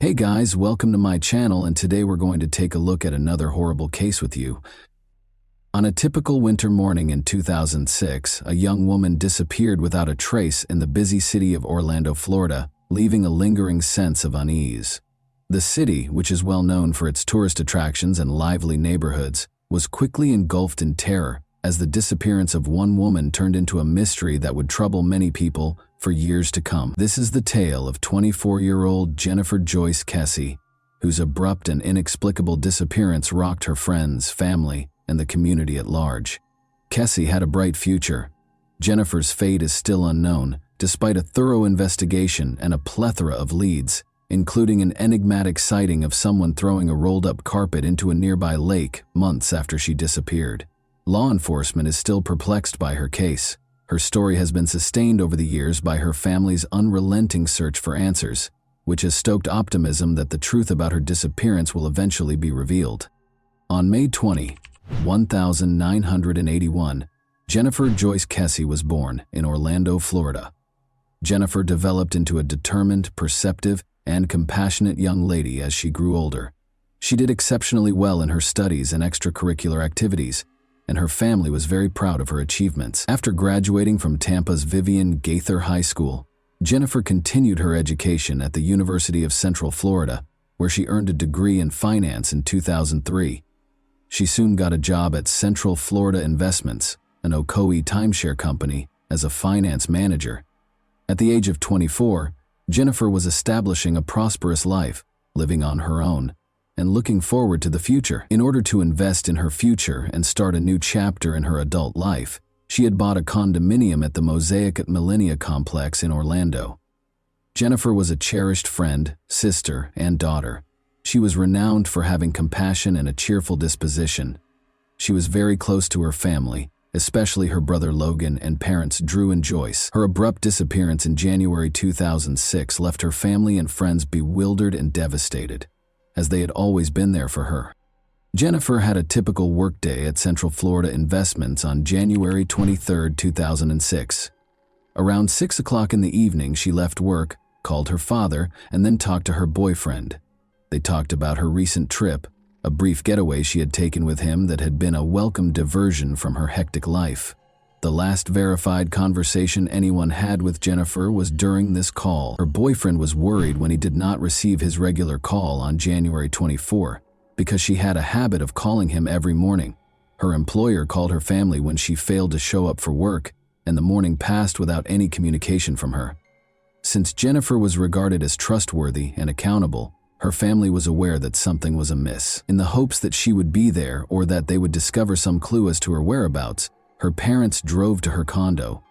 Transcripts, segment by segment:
Hey guys, welcome to my channel, and today we're going to take a look at another horrible case with you. On a typical winter morning in 2006, a young woman disappeared without a trace in the busy city of Orlando, Florida, leaving a lingering sense of unease. The city, which is well known for its tourist attractions and lively neighborhoods, was quickly engulfed in terror as the disappearance of one woman turned into a mystery that would trouble many people for years to come. This is the tale of 24-year-old Jennifer Joyce Kessie, whose abrupt and inexplicable disappearance rocked her friends, family, and the community at large. Kessie had a bright future. Jennifer's fate is still unknown, despite a thorough investigation and a plethora of leads, including an enigmatic sighting of someone throwing a rolled-up carpet into a nearby lake months after she disappeared. Law enforcement is still perplexed by her case. Her story has been sustained over the years by her family's unrelenting search for answers, which has stoked optimism that the truth about her disappearance will eventually be revealed. On May 20, 1981, Jennifer Joyce Kessie was born in Orlando, Florida. Jennifer developed into a determined, perceptive, and compassionate young lady as she grew older. She did exceptionally well in her studies and extracurricular activities, and her family was very proud of her achievements. After graduating from Tampa's Vivian Gaither High School, Jennifer continued her education at the University of Central Florida, where she earned a degree in finance in 2003. She soon got a job at Central Florida Investments, an Ocoee timeshare company, as a finance manager. At the age of 24, Jennifer was establishing a prosperous life, living on her own, and looking forward to the future. In order to invest in her future and start a new chapter in her adult life, she had bought a condominium at the Mosaic at Millennia complex in Orlando. Jennifer was a cherished friend, sister, and daughter. She was renowned for having compassion and a cheerful disposition. She was very close to her family, especially her brother Logan and parents Drew and Joyce. Her abrupt disappearance in January 2006 left her family and friends bewildered and devastated, as they had always been there for her. Jennifer had a typical workday at Central Florida Investments on January 23, 2006. Around 6 o'clock in the evening, she left work, called her father, and then talked to her boyfriend. They talked about her recent trip, a brief getaway she had taken with him that had been a welcome diversion from her hectic life. The last verified conversation anyone had with Jennifer was during this call. Her boyfriend was worried when he did not receive his regular call on January 24, because she had a habit of calling him every morning. Her employer called her family when she failed to show up for work, and the morning passed without any communication from her. Since Jennifer was regarded as trustworthy and accountable, her family was aware that something was amiss. In the hopes that she would be there or that they would discover some clue as to her whereabouts, her parents drove to her condo.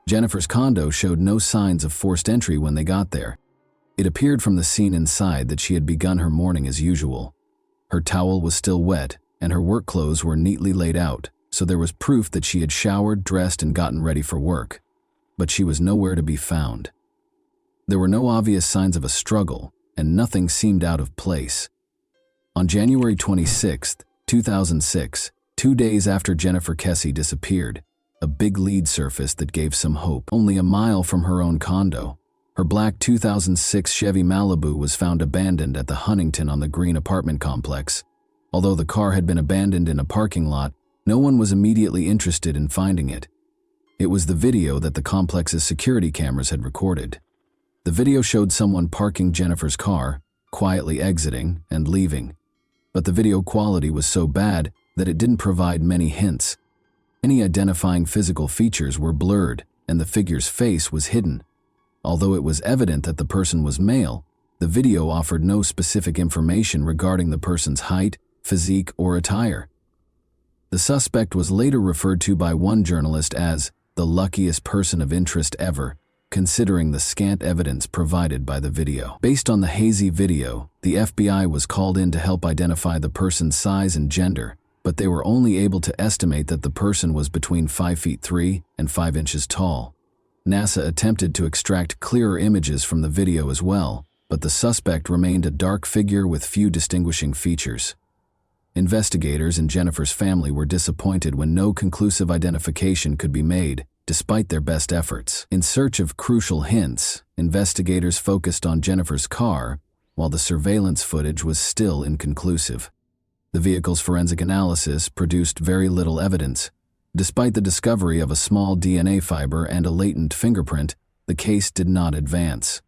Jennifer's condo showed no signs of forced entry when they got there. It appeared from the scene inside that she had begun her morning as usual. Her towel was still wet, and her work clothes were neatly laid out, so there was proof that she had showered, dressed, and gotten ready for work. But she was nowhere to be found. There were no obvious signs of a struggle, and nothing seemed out of place. On January 26, 2006, 2 days after Jennifer Kessie disappeared, a big lead surfaced that gave some hope. Only a mile from her own condo, her black 2006 Chevy Malibu was found abandoned at the Huntington on the Green apartment complex. Although the car had been abandoned in a parking lot, no one was immediately interested in finding it. It was the video that the complex's security cameras had recorded. The video showed someone parking Jennifer's car, quietly exiting and leaving. But the video quality was so bad that it didn't provide many hints. Any identifying physical features were blurred, and the figure's face was hidden. Although it was evident that the person was male, the video offered no specific information regarding the person's height, physique, or attire. The suspect was later referred to by one journalist as the luckiest person of interest ever, considering the scant evidence provided by the video. Based on the hazy video, the FBI was called in to help identify the person's size and gender, but they were only able to estimate that the person was between 5 feet 3 and 5 inches tall. NASA attempted to extract clearer images from the video as well, but the suspect remained a dark figure with few distinguishing features. Investigators and Jennifer's family were disappointed when no conclusive identification could be made, despite their best efforts. In search of crucial hints, investigators focused on Jennifer's car, while the surveillance footage was still inconclusive. The vehicle's forensic analysis produced very little evidence. Despite the discovery of a small DNA fiber and a latent fingerprint, the case did not advance.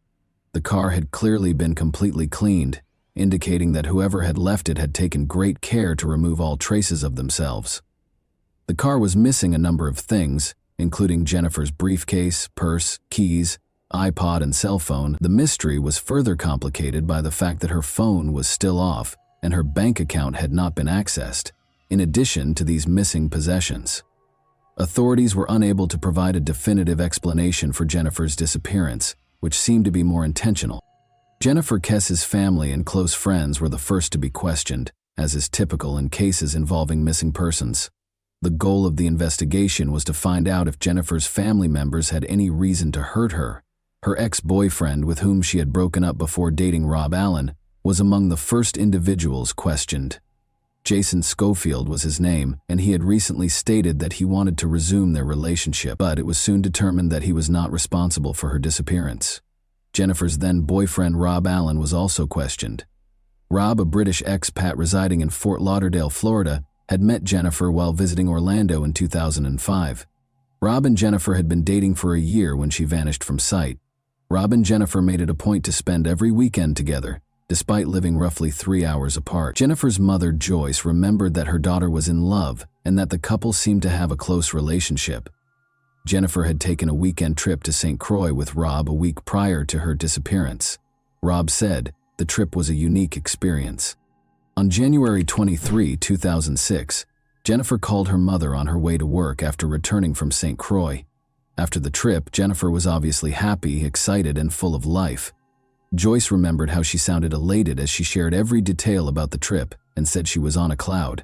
The car had clearly been completely cleaned, indicating that whoever had left it had taken great care to remove all traces of themselves. The car was missing a number of things, including Jennifer's briefcase, purse, keys, iPod, and cell phone. The mystery was further complicated by the fact that her phone was still off and her bank account had not been accessed, in addition to these missing possessions. Authorities were unable to provide a definitive explanation for Jennifer's disappearance, which seemed to be more intentional. Jennifer Kessie's family and close friends were the first to be questioned, as is typical in cases involving missing persons. The goal of the investigation was to find out if Jennifer's family members had any reason to hurt her. Her ex-boyfriend, with whom she had broken up before dating Rob Allen, was among the first individuals questioned. Jason Schofield was his name, and he had recently stated that he wanted to resume their relationship, but it was soon determined that he was not responsible for her disappearance. Jennifer's then-boyfriend Rob Allen was also questioned. Rob, a British expat residing in Fort Lauderdale, Florida, had met Jennifer while visiting Orlando in 2005. Rob and Jennifer had been dating for a year when she vanished from sight. Rob and Jennifer made it a point to spend every weekend together, despite living roughly 3 hours apart. Jennifer's mother, Joyce, remembered that her daughter was in love and that the couple seemed to have a close relationship. Jennifer had taken a weekend trip to St. Croix with Rob a week prior to her disappearance. Rob said the trip was a unique experience. On January 23, 2006, Jennifer called her mother on her way to work after returning from St. Croix. After the trip, Jennifer was obviously happy, excited, and full of life. Joyce remembered how she sounded elated as she shared every detail about the trip and said she was on a cloud.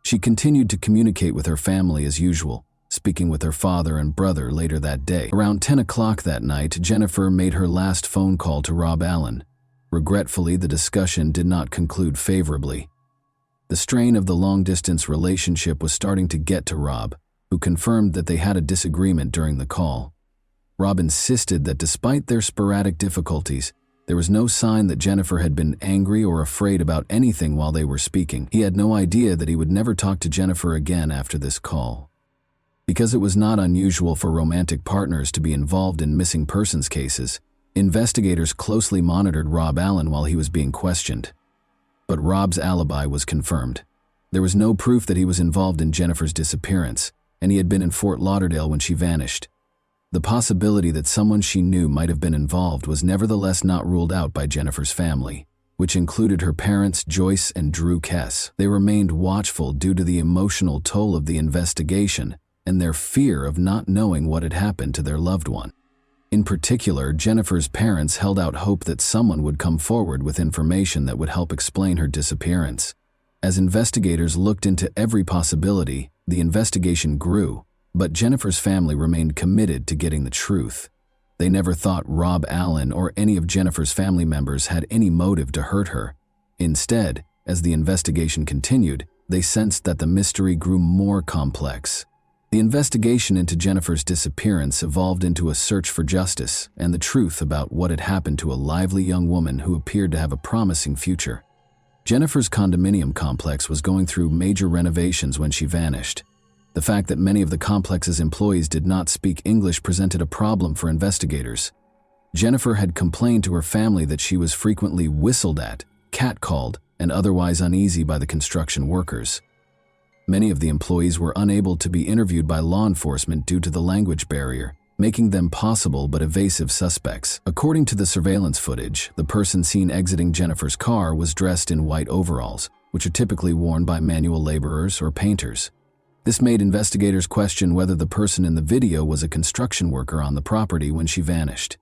She continued to communicate with her family as usual, speaking with her father and brother later that day. Around 10 o'clock that night, Jennifer made her last phone call to Rob Allen. Regretfully, the discussion did not conclude favorably. The strain of the long-distance relationship was starting to get to Rob, who confirmed that they had a disagreement during the call. Rob insisted that despite their sporadic difficulties, there was no sign that Jennifer had been angry or afraid about anything while they were speaking. He had no idea that he would never talk to Jennifer again after this call. Because it was not unusual for romantic partners to be involved in missing persons cases, investigators closely monitored Rob Allen while he was being questioned. But Rob's alibi was confirmed. There was no proof that he was involved in Jennifer's disappearance, and he had been in Fort Lauderdale when she vanished. The possibility that someone she knew might have been involved was nevertheless not ruled out by Jennifer's family, which included her parents, Joyce and Drew Kess. They remained watchful due to the emotional toll of the investigation and their fear of not knowing what had happened to their loved one. In particular, Jennifer's parents held out hope that someone would come forward with information that would help explain her disappearance. As investigators looked into every possibility, the investigation grew, but Jennifer's family remained committed to getting the truth. They never thought Rob Allen or any of Jennifer's family members had any motive to hurt her. Instead, as the investigation continued, they sensed that the mystery grew more complex. The investigation into Jennifer's disappearance evolved into a search for justice and the truth about what had happened to a lively young woman who appeared to have a promising future. Jennifer's condominium complex was going through major renovations when she vanished. The fact that many of the complex's employees did not speak English presented a problem for investigators. Jennifer had complained to her family that she was frequently whistled at, catcalled, and otherwise uneasy by the construction workers. Many of the employees were unable to be interviewed by law enforcement due to the language barrier, making them possible but evasive suspects. According to the surveillance footage, the person seen exiting Jennifer's car was dressed in white overalls, which are typically worn by manual laborers or painters. This made investigators question whether the person in the video was a construction worker on the property when she vanished.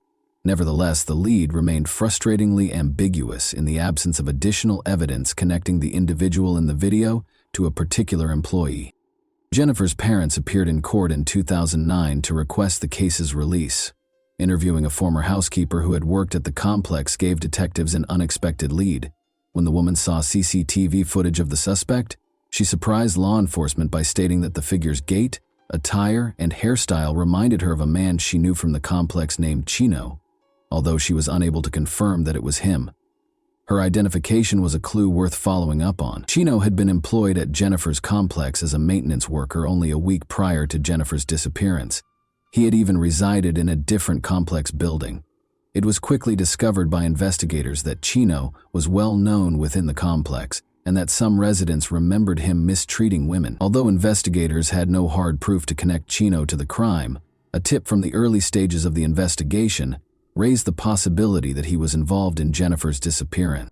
Nevertheless, the lead remained frustratingly ambiguous in the absence of additional evidence connecting the individual in the video to a particular employee. Jennifer's parents appeared in court in 2009 to request the case's release. Interviewing a former housekeeper who had worked at the complex gave detectives an unexpected lead. When the woman saw CCTV footage of the suspect, she surprised law enforcement by stating that the figure's gait, attire, and hairstyle reminded her of a man she knew from the complex named Chino, although she was unable to confirm that it was him. Her identification was a clue worth following up on. Chino had been employed at Jennifer's complex as a maintenance worker only a week prior to Jennifer's disappearance. He had even resided in a different complex building. It was quickly discovered by investigators that Chino was well known within the complex and that some residents remembered him mistreating women. Although investigators had no hard proof to connect Chino to the crime, a tip from the early stages of the investigation raised the possibility that he was involved in Jennifer's disappearance.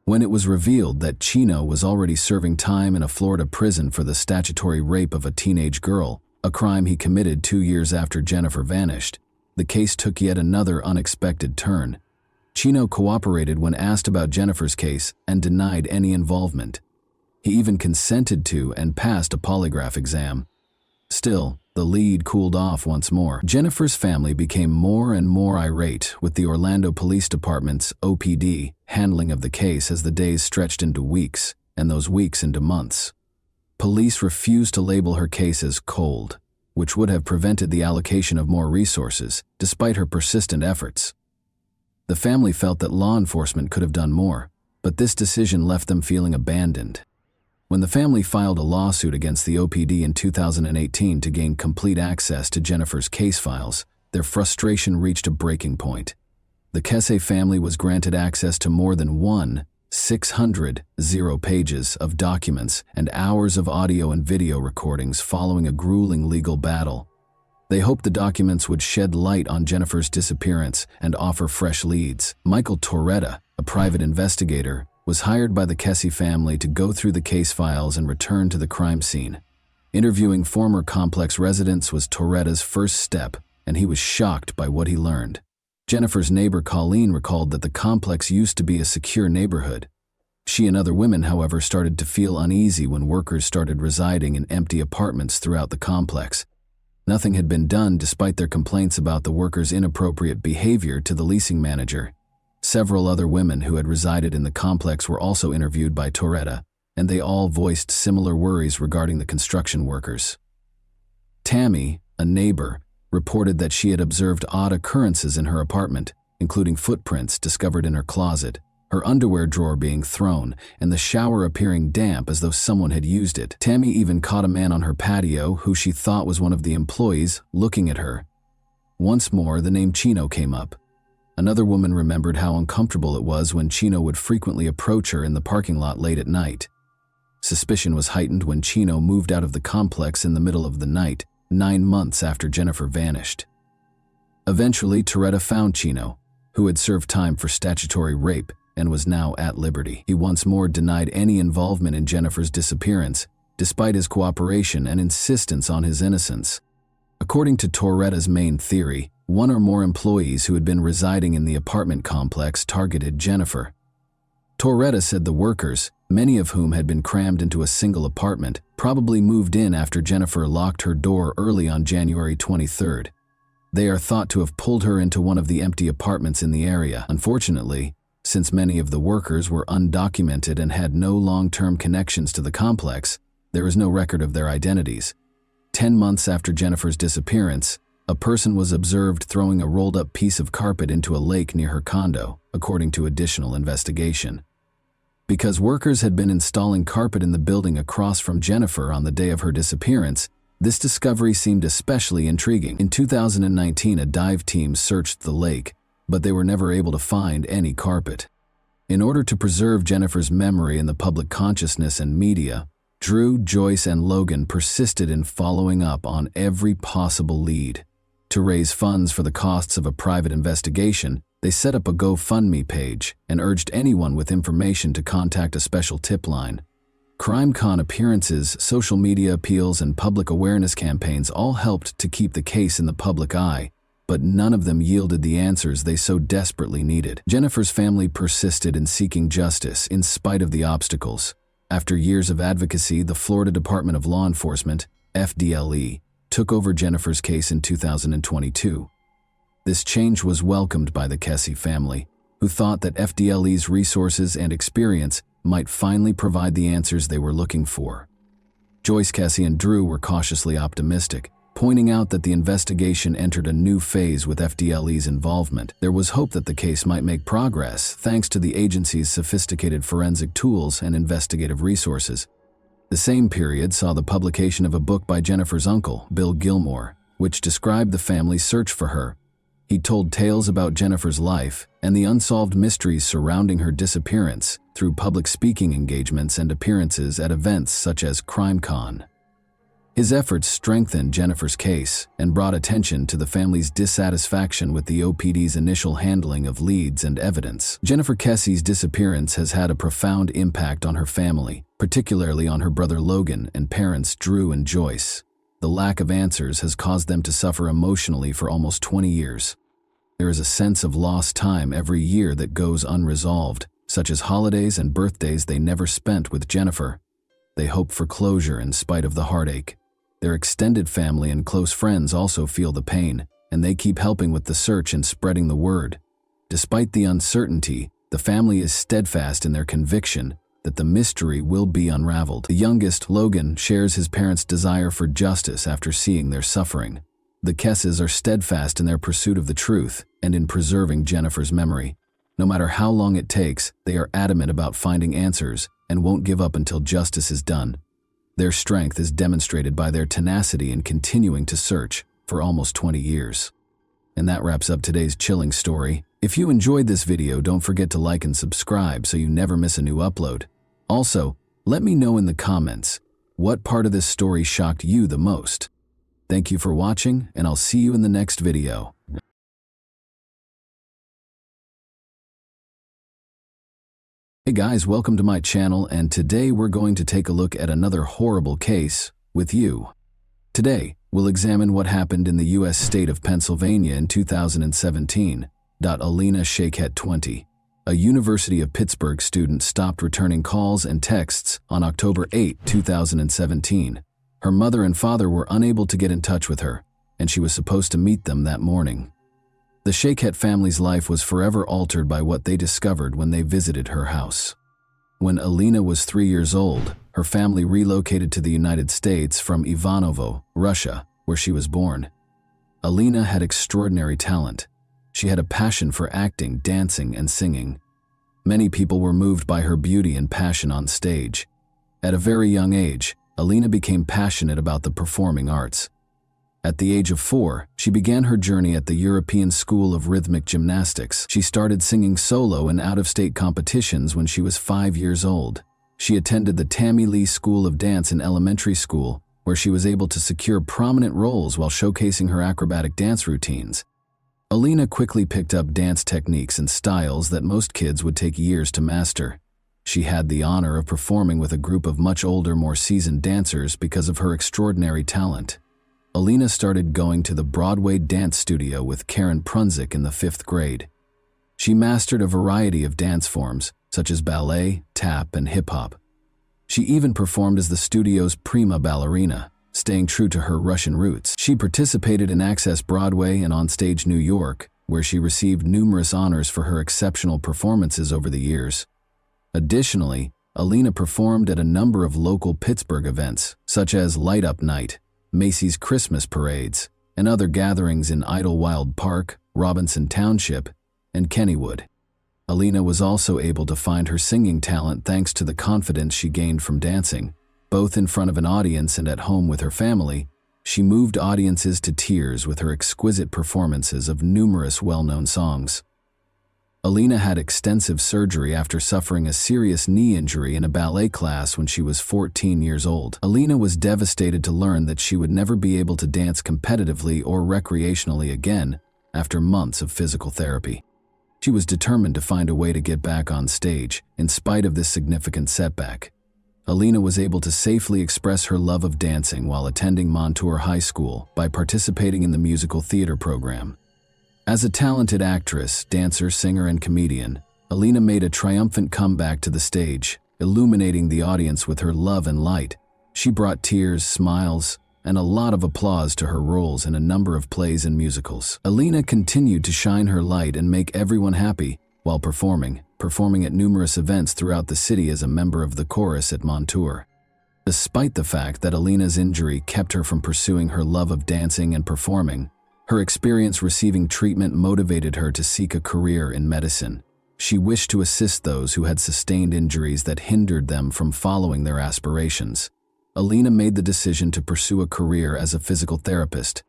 When it was revealed that Chino was already serving time in a Florida prison for the statutory rape of a teenage girl, a crime he committed 2 years after Jennifer vanished, the case took yet another unexpected turn. Chino cooperated when asked about Jennifer's case and denied any involvement. He even consented to and passed a polygraph exam. Still, the lead cooled off once more. Jennifer's family became more and more irate with the Orlando Police Department's OPD handling of the case as the days stretched into weeks, and those weeks into months. Police refused to label her case as cold, which would have prevented the allocation of more resources, despite her persistent efforts. The family felt that law enforcement could have done more, but this decision left them feeling abandoned. When the family filed a lawsuit against the OPD in 2018 to gain complete access to Jennifer's case files, their frustration reached a breaking point. The Kessie family was granted access to more than 600 pages of documents and hours of audio and video recordings following a grueling legal battle. They hoped the documents would shed light on Jennifer's disappearance and offer fresh leads. Michael Torretta, a private investigator, was hired by the Kessie family to go through the case files and return to the crime scene. Interviewing former complex residents was Torretta's first step, and he was shocked by what he learned. Jennifer's neighbor Colleen recalled that the complex used to be a secure neighborhood. She and other women, however, started to feel uneasy when workers started residing in empty apartments throughout the complex. Nothing had been done despite their complaints about the workers' inappropriate behavior to the leasing manager. Several other women who had resided in the complex were also interviewed by Torretta, and they all voiced similar worries regarding the construction workers. Tammy, a neighbor, reported that she had observed odd occurrences in her apartment, including footprints discovered in her closet, her underwear drawer being thrown, and the shower appearing damp as though someone had used it. Tammy even caught a man on her patio who she thought was one of the employees looking at her. Once more, the name Chino came up. Another woman remembered how uncomfortable it was when Chino would frequently approach her in the parking lot late at night. Suspicion was heightened when Chino moved out of the complex in the middle of the night, 9 months after Jennifer vanished. Eventually, Torretta found Chino, who had served time for statutory rape and was now at liberty. He once more denied any involvement in Jennifer's disappearance, despite his cooperation and insistence on his innocence. According to Torretta's main theory, one or more employees who had been residing in the apartment complex targeted Jennifer. Torretta said the workers, many of whom had been crammed into a single apartment, probably moved in after Jennifer locked her door early on January 23rd. They are thought to have pulled her into one of the empty apartments in the area. Unfortunately, since many of the workers were undocumented and had no long-term connections to the complex, there is no record of their identities. 10 months after Jennifer's disappearance, a person was observed throwing a rolled-up piece of carpet into a lake near her condo, according to additional investigation. Because workers had been installing carpet in the building across from Jennifer on the day of her disappearance, this discovery seemed especially intriguing. In 2019, a dive team searched the lake, but they were never able to find any carpet. In order to preserve Jennifer's memory in the public consciousness and media, Drew, Joyce, and Logan persisted in following up on every possible lead. To raise funds for the costs of a private investigation, they set up a GoFundMe page and urged anyone with information to contact a special tip line. CrimeCon appearances, social media appeals, and public awareness campaigns all helped to keep the case in the public eye, but none of them yielded the answers they so desperately needed. Jennifer's family persisted in seeking justice in spite of the obstacles. After years of advocacy, the Florida Department of Law Enforcement, FDLE, took over Jennifer's case in 2022. This change was welcomed by the Kessie family, who thought that FDLE's resources and experience might finally provide the answers they were looking for. Joyce Kessie and Drew were cautiously optimistic, pointing out that the investigation entered a new phase with FDLE's involvement. There was hope that the case might make progress thanks to the agency's sophisticated forensic tools and investigative resources. The same period saw the publication of a book by Jennifer's uncle, Bill Gilmore, which described the family's search for her. He told tales about Jennifer's life and the unsolved mysteries surrounding her disappearance through public speaking engagements and appearances at events such as CrimeCon. His efforts strengthened Jennifer's case and brought attention to the family's dissatisfaction with the OPD's initial handling of leads and evidence. Jennifer Kessie's disappearance has had a profound impact on her family, particularly on her brother Logan and parents Drew and Joyce. The lack of answers has caused them to suffer emotionally for almost 20 years. There is a sense of lost time every year that goes unresolved, such as holidays and birthdays they never spent with Jennifer. They hope for closure in spite of the heartache. Their extended family and close friends also feel the pain, and they keep helping with the search and spreading the word. Despite the uncertainty, the family is steadfast in their conviction that the mystery will be unraveled. The youngest, Logan, shares his parents' desire for justice after seeing their suffering. The Kesses are steadfast in their pursuit of the truth and in preserving Jennifer's memory. No matter how long it takes, they are adamant about finding answers and won't give up until justice is done. Their strength is demonstrated by their tenacity in continuing to search for almost 20 years. And that wraps up today's chilling story. If you enjoyed this video, don't forget to like and subscribe so you never miss a new upload. Also, let me know in the comments what part of this story shocked you the most. Thank you for watching, and I'll see you in the next video. Hey guys, welcome to my channel, and today we're going to take a look at another horrible case with you. Today, we'll examine what happened in the U.S. state of Pennsylvania in 2017. Alina Sheykhet, 20, a University of Pittsburgh student, stopped returning calls and texts on October 8, 2017. Her mother and father were unable to get in touch with her, and she was supposed to meet them that morning. The Sheykhet family's life was forever altered by what they discovered when they visited her house. When Alina was 3 years old, her family relocated to the United States from Ivanovo, Russia, where she was born. Alina had extraordinary talent. She had a passion for acting, dancing, and singing. Many people were moved by her beauty and passion on stage. At a very young age, Alina became passionate about the performing arts. At the age of 4, she began her journey at the European School of Rhythmic Gymnastics. She started singing solo in out-of-state competitions when she was 5 years old. She attended the Tammy Lee School of Dance in elementary school, where she was able to secure prominent roles while showcasing her acrobatic dance routines. Alina quickly picked up dance techniques and styles that most kids would take years to master. She had the honor of performing with a group of much older, more seasoned dancers because of her extraordinary talent. Alina started going to the Broadway dance studio with Karen Prunzik in the 5th grade. She mastered a variety of dance forms, such as ballet, tap, and hip-hop. She even performed as the studio's prima ballerina, staying true to her Russian roots. She participated in Access Broadway and Onstage New York, where she received numerous honors for her exceptional performances over the years. Additionally, Alina performed at a number of local Pittsburgh events, such as Light Up Night, Macy's Christmas parades, and other gatherings in Idlewild Park, Robinson Township, and Kennywood. Alina was also able to find her singing talent thanks to the confidence she gained from dancing. Both in front of an audience and at home with her family, she moved audiences to tears with her exquisite performances of numerous well-known songs. Alina had extensive surgery after suffering a serious knee injury in a ballet class when she was 14 years old. Alina was devastated to learn that she would never be able to dance competitively or recreationally again after months of physical therapy. She was determined to find a way to get back on stage, in spite of this significant setback. Alina was able to safely express her love of dancing while attending Montour High School by participating in the musical theater program. As a talented actress, dancer, singer, and comedian, Alina made a triumphant comeback to the stage, illuminating the audience with her love and light. She brought tears, smiles, and a lot of applause to her roles in a number of plays and musicals. Alina continued to shine her light and make everyone happy while performing at numerous events throughout the city as a member of the chorus at Montour. Despite the fact that Alina's injury kept her from pursuing her love of dancing and performing, her experience receiving treatment motivated her to seek a career in medicine. She wished to assist those who had sustained injuries that hindered them from following their aspirations. Alina made the decision to pursue a career as a physical therapist.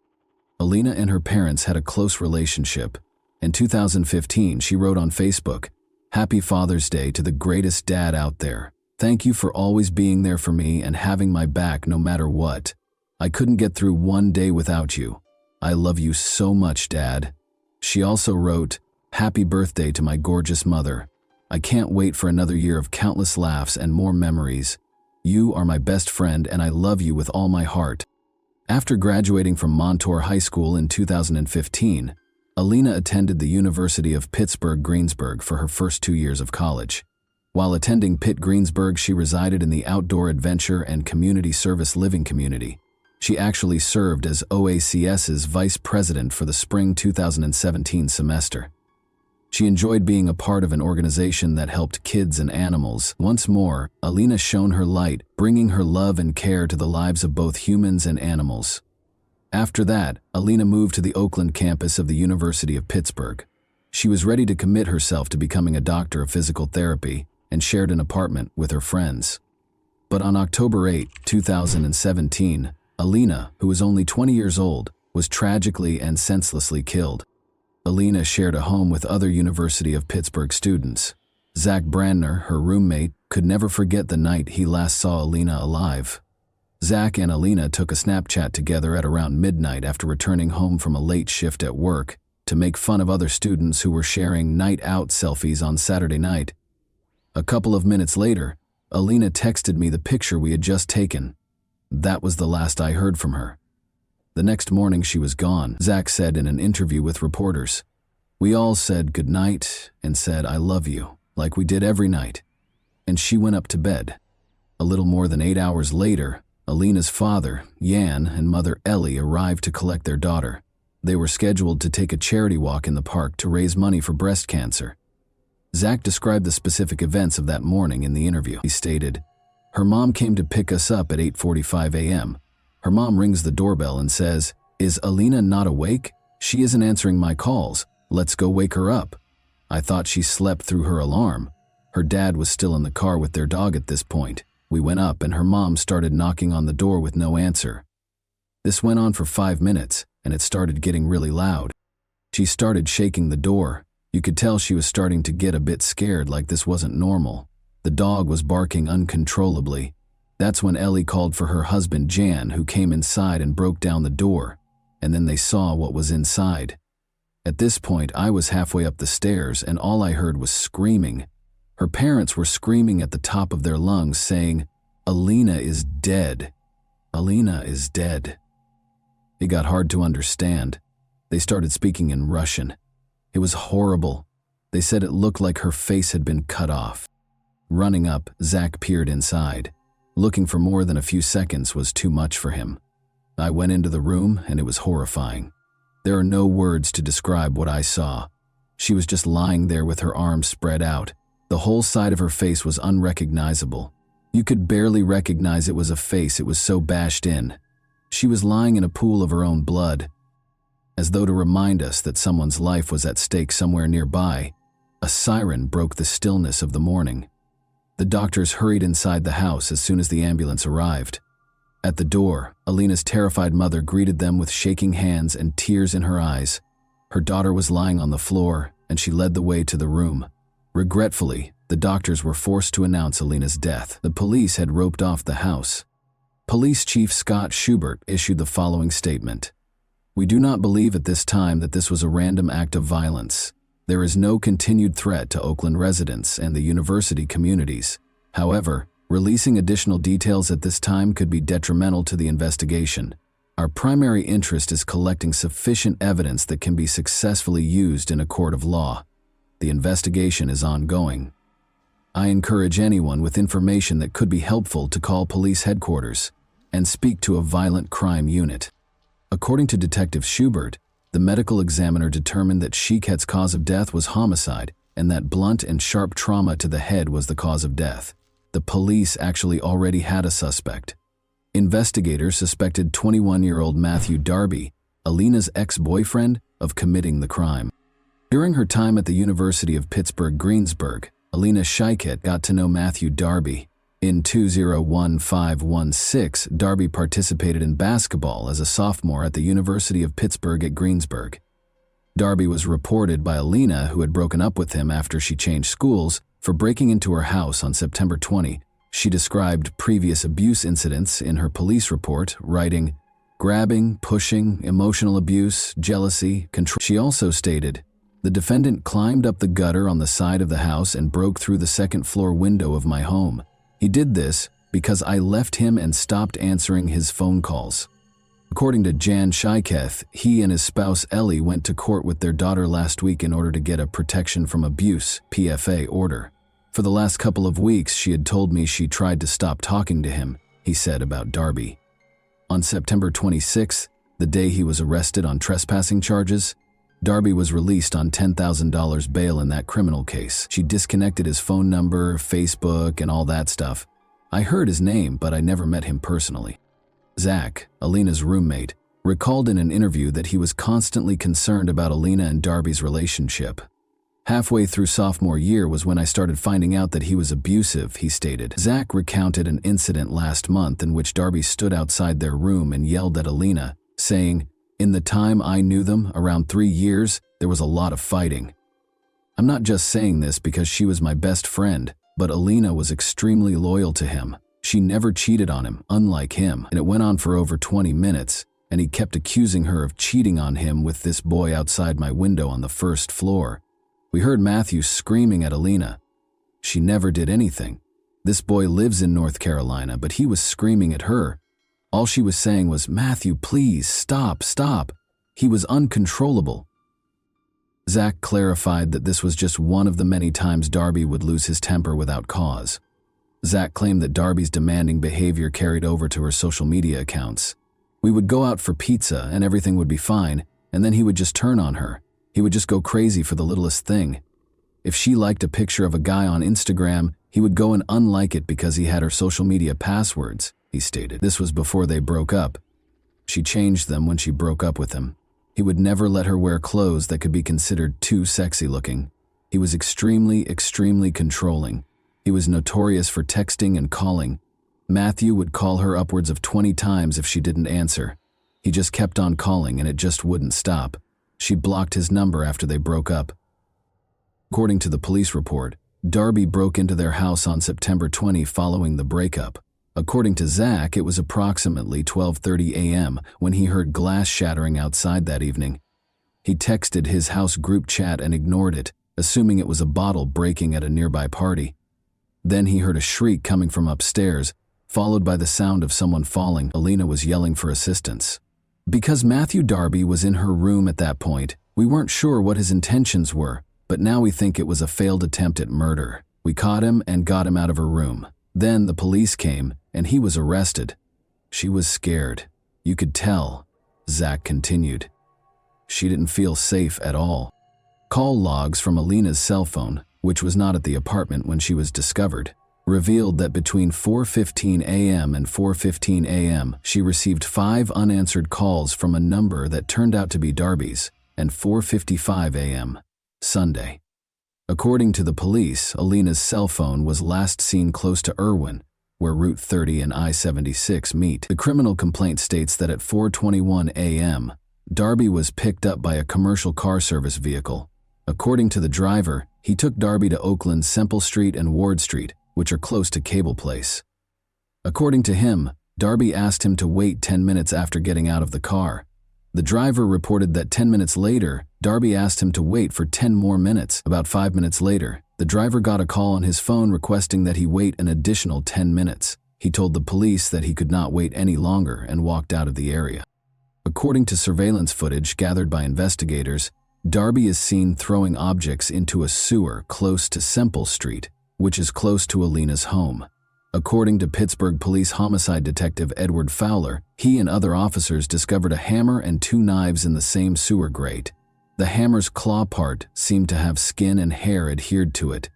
Alina and her parents had a close relationship. In 2015, she wrote on Facebook, "Happy Father's Day to the greatest dad out there. Thank you for always being there for me and having my back no matter what. I couldn't get through one day without you. I love you so much, Dad." She also wrote, "Happy birthday to my gorgeous mother. I can't wait for another year of countless laughs and more memories. You are my best friend and I love you with all my heart." After graduating from Montour High School in 2015, Alina attended the University of Pittsburgh-Greensburg for her first 2 years of college. While attending Pitt-Greensburg, she resided in the Outdoor Adventure and Community Service Living Community. She actually served as OACS's vice president for the spring 2017 semester. She enjoyed being a part of an organization that helped kids and animals. Once more, Alina shone her light, bringing her love and care to the lives of both humans and animals. After that, Alina moved to the Oakland campus of the University of Pittsburgh. She was ready to commit herself to becoming a doctor of physical therapy and shared an apartment with her friends. But on October 8, 2017, Alina, who was only 20 years old, was tragically and senselessly killed. Alina shared a home with other University of Pittsburgh students. Zach Brandner, her roommate, could never forget the night he last saw Alina alive. Zach and Alina took a Snapchat together at around midnight after returning home from a late shift at work to make fun of other students who were sharing night out selfies on Saturday night. A couple of minutes later, Alina texted me the picture we had just taken. That was the last I heard from her. The next morning she was gone, Zach said in an interview with reporters. "We all said goodnight and said I love you, like we did every night. And she went up to bed." A little more than 8 hours later, Alina's father, Jan, and mother Ellie arrived to collect their daughter. They were scheduled to take a charity walk in the park to raise money for breast cancer. Zach described the specific events of that morning in the interview. He stated, "Her mom came to pick us up at 8:45 a.m. Her mom rings the doorbell and says, 'Is Alina not awake? She isn't answering my calls. Let's go wake her up.' I thought she slept through her alarm. Her dad was still in the car with their dog at this point. We went up and her mom started knocking on the door with no answer. This went on for 5 minutes and it started getting really loud. She started shaking the door. You could tell she was starting to get a bit scared, like this wasn't normal. The dog was barking uncontrollably. That's when Ellie called for her husband Jan, who came inside and broke down the door, and then they saw what was inside. At this point, I was halfway up the stairs and all I heard was screaming. Her parents were screaming at the top of their lungs, saying, 'Alina is dead. Alina is dead.' It got hard to understand. They started speaking in Russian. It was horrible. They said it looked like her face had been cut off. Running up, Zach peered inside. Looking for more than a few seconds was too much for him. I went into the room and it was horrifying. There are no words to describe what I saw. She was just lying there with her arms spread out. The whole side of her face was unrecognizable. You could barely recognize it was a face, it was so bashed in. She was lying in a pool of her own blood. As though to remind us that someone's life was at stake somewhere nearby, a siren broke the stillness of the morning. The doctors hurried inside the house as soon as the ambulance arrived. At the door, Alina's terrified mother greeted them with shaking hands and tears in her eyes. Her daughter was lying on the floor, and she led the way to the room. Regretfully, the doctors were forced to announce Alina's death. The police had roped off the house. Police Chief Scott Schubert issued the following statement. "We do not believe at this time that this was a random act of violence. There is no continued threat to Oakland residents and the university communities. However, releasing additional details at this time could be detrimental to the investigation. Our primary interest is collecting sufficient evidence that can be successfully used in a court of law. The investigation is ongoing. I encourage anyone with information that could be helpful to call police headquarters and speak to a violent crime unit." According to Detective Schubert, the medical examiner determined that Sheykhet's cause of death was homicide and that blunt and sharp trauma to the head was the cause of death. the police actually already had a suspect. Investigators suspected 21-year-old Matthew Darby, Alina's ex-boyfriend, of committing the crime. During her time at the University of Pittsburgh-Greensburg, Alina Sheykhet got to know Matthew Darby. In 2015-16, Darby participated in basketball as a sophomore at the University of Pittsburgh at Greensburg. Darby was reported by Alina, who had broken up with him after she changed schools, for breaking into her house on September 20. She described previous abuse incidents in her police report, writing, grabbing, pushing, emotional abuse, jealousy, control. She also stated, the defendant climbed up the gutter on the side of the house and broke through the second-floor window of my home. He did this because I left him and stopped answering his phone calls. According to Jan Sheykhet, he and his spouse Ellie went to court with their daughter last week in order to get a protection from abuse (PFA) order. For the last couple of weeks, she had told me she tried to stop talking to him, he said about Darby. On September 26th, the day he was arrested on trespassing charges, Darby was released on $10,000 bail in that criminal case. She disconnected his phone number, Facebook, and all that stuff. I heard his name, but I never met him personally. Zach, Alina's roommate, recalled in an interview that he was constantly concerned about Alina and Darby's relationship. Halfway through sophomore year was when I started finding out that he was abusive, he stated. Zach recounted an incident last month in which Darby stood outside their room and yelled at Alina, saying, in the time I knew them, around 3 years, there was a lot of fighting. I'm not just saying this because she was my best friend, but Alina was extremely loyal to him. She never cheated on him, unlike him, and it went on for over 20 minutes, and he kept accusing her of cheating on him with this boy outside my window on the first floor. We heard Matthew screaming at Alina. She never did anything. This boy lives in North Carolina, but he was screaming at her. All she was saying was, Matthew, please, stop, stop. He was uncontrollable. Zach clarified that this was just one of the many times Darby would lose his temper without cause. Zach claimed that Darby's demanding behavior carried over to her social media accounts. We would go out for pizza and everything would be fine, and then he would just turn on her. He would just go crazy for the littlest thing. If she liked a picture of a guy on Instagram, he would go and unlike it because he had her social media passwords, he stated. This was before they broke up. She changed them when she broke up with him. He would never let her wear clothes that could be considered too sexy looking. He was extremely controlling. He was notorious for texting and calling. Matthew would call her upwards of 20 times if she didn't answer. He just kept on calling and it just wouldn't stop. She blocked his number after they broke up. According to the police report, Darby broke into their house on September 20 following the breakup. According to Zach, it was approximately 12:30 a.m. when he heard glass shattering outside that evening. He texted his house group chat and ignored it, assuming it was a bottle breaking at a nearby party. Then he heard a shriek coming from upstairs, followed by the sound of someone falling. Alina was yelling for assistance. Because Matthew Darby was in her room at that point, we weren't sure what his intentions were, but now we think it was a failed attempt at murder. We caught him and got him out of her room. Then the police came, and he was arrested. She was scared. You could tell, Zach continued. She didn't feel safe at all. Call logs from Alina's cell phone, which was not at the apartment when she was discovered, revealed that between 4:15 a.m. and 4:15 a.m., she received 5 unanswered calls from a number that turned out to be Darby's, and 4:55 a.m., Sunday. According to the police, Alina's cell phone was last seen close to Irwin, where Route 30 and I-76 meet. The criminal complaint states that at 4:21 a.m., Darby was picked up by a commercial car service vehicle. According to the driver, he took Darby to Oakland's Semple Street and Ward Street, which are close to Cable Place. According to him, Darby asked him to wait 10 minutes after getting out of the car. The driver reported that 10 minutes later, Darby asked him to wait for 10 more minutes. About 5 minutes later, the driver got a call on his phone requesting that he wait an additional 10 minutes. He told the police that he could not wait any longer and walked out of the area. According to surveillance footage gathered by investigators, Darby is seen throwing objects into a sewer close to Semple Street, which is close to Alina's home. According to Pittsburgh Police Homicide Detective Edward Fowler, he and other officers discovered a hammer and 2 knives in the same sewer grate. The hammer's claw part seemed to have skin and hair adhered to it.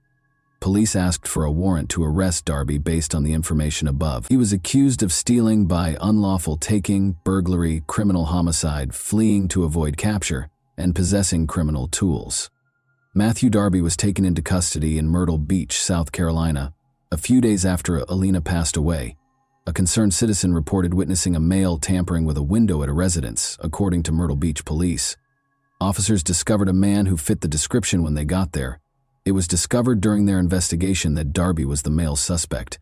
Police asked for a warrant to arrest Darby based on the information above. He was accused of stealing by unlawful taking, burglary, criminal homicide, fleeing to avoid capture, and possessing criminal tools. Matthew Darby was taken into custody in Myrtle Beach, South Carolina, a few days after Alina passed away. A concerned citizen reported witnessing a male tampering with a window at a residence, according to Myrtle Beach police. Officers discovered a man who fit the description when they got there. It was discovered during their investigation that Darby was the male suspect.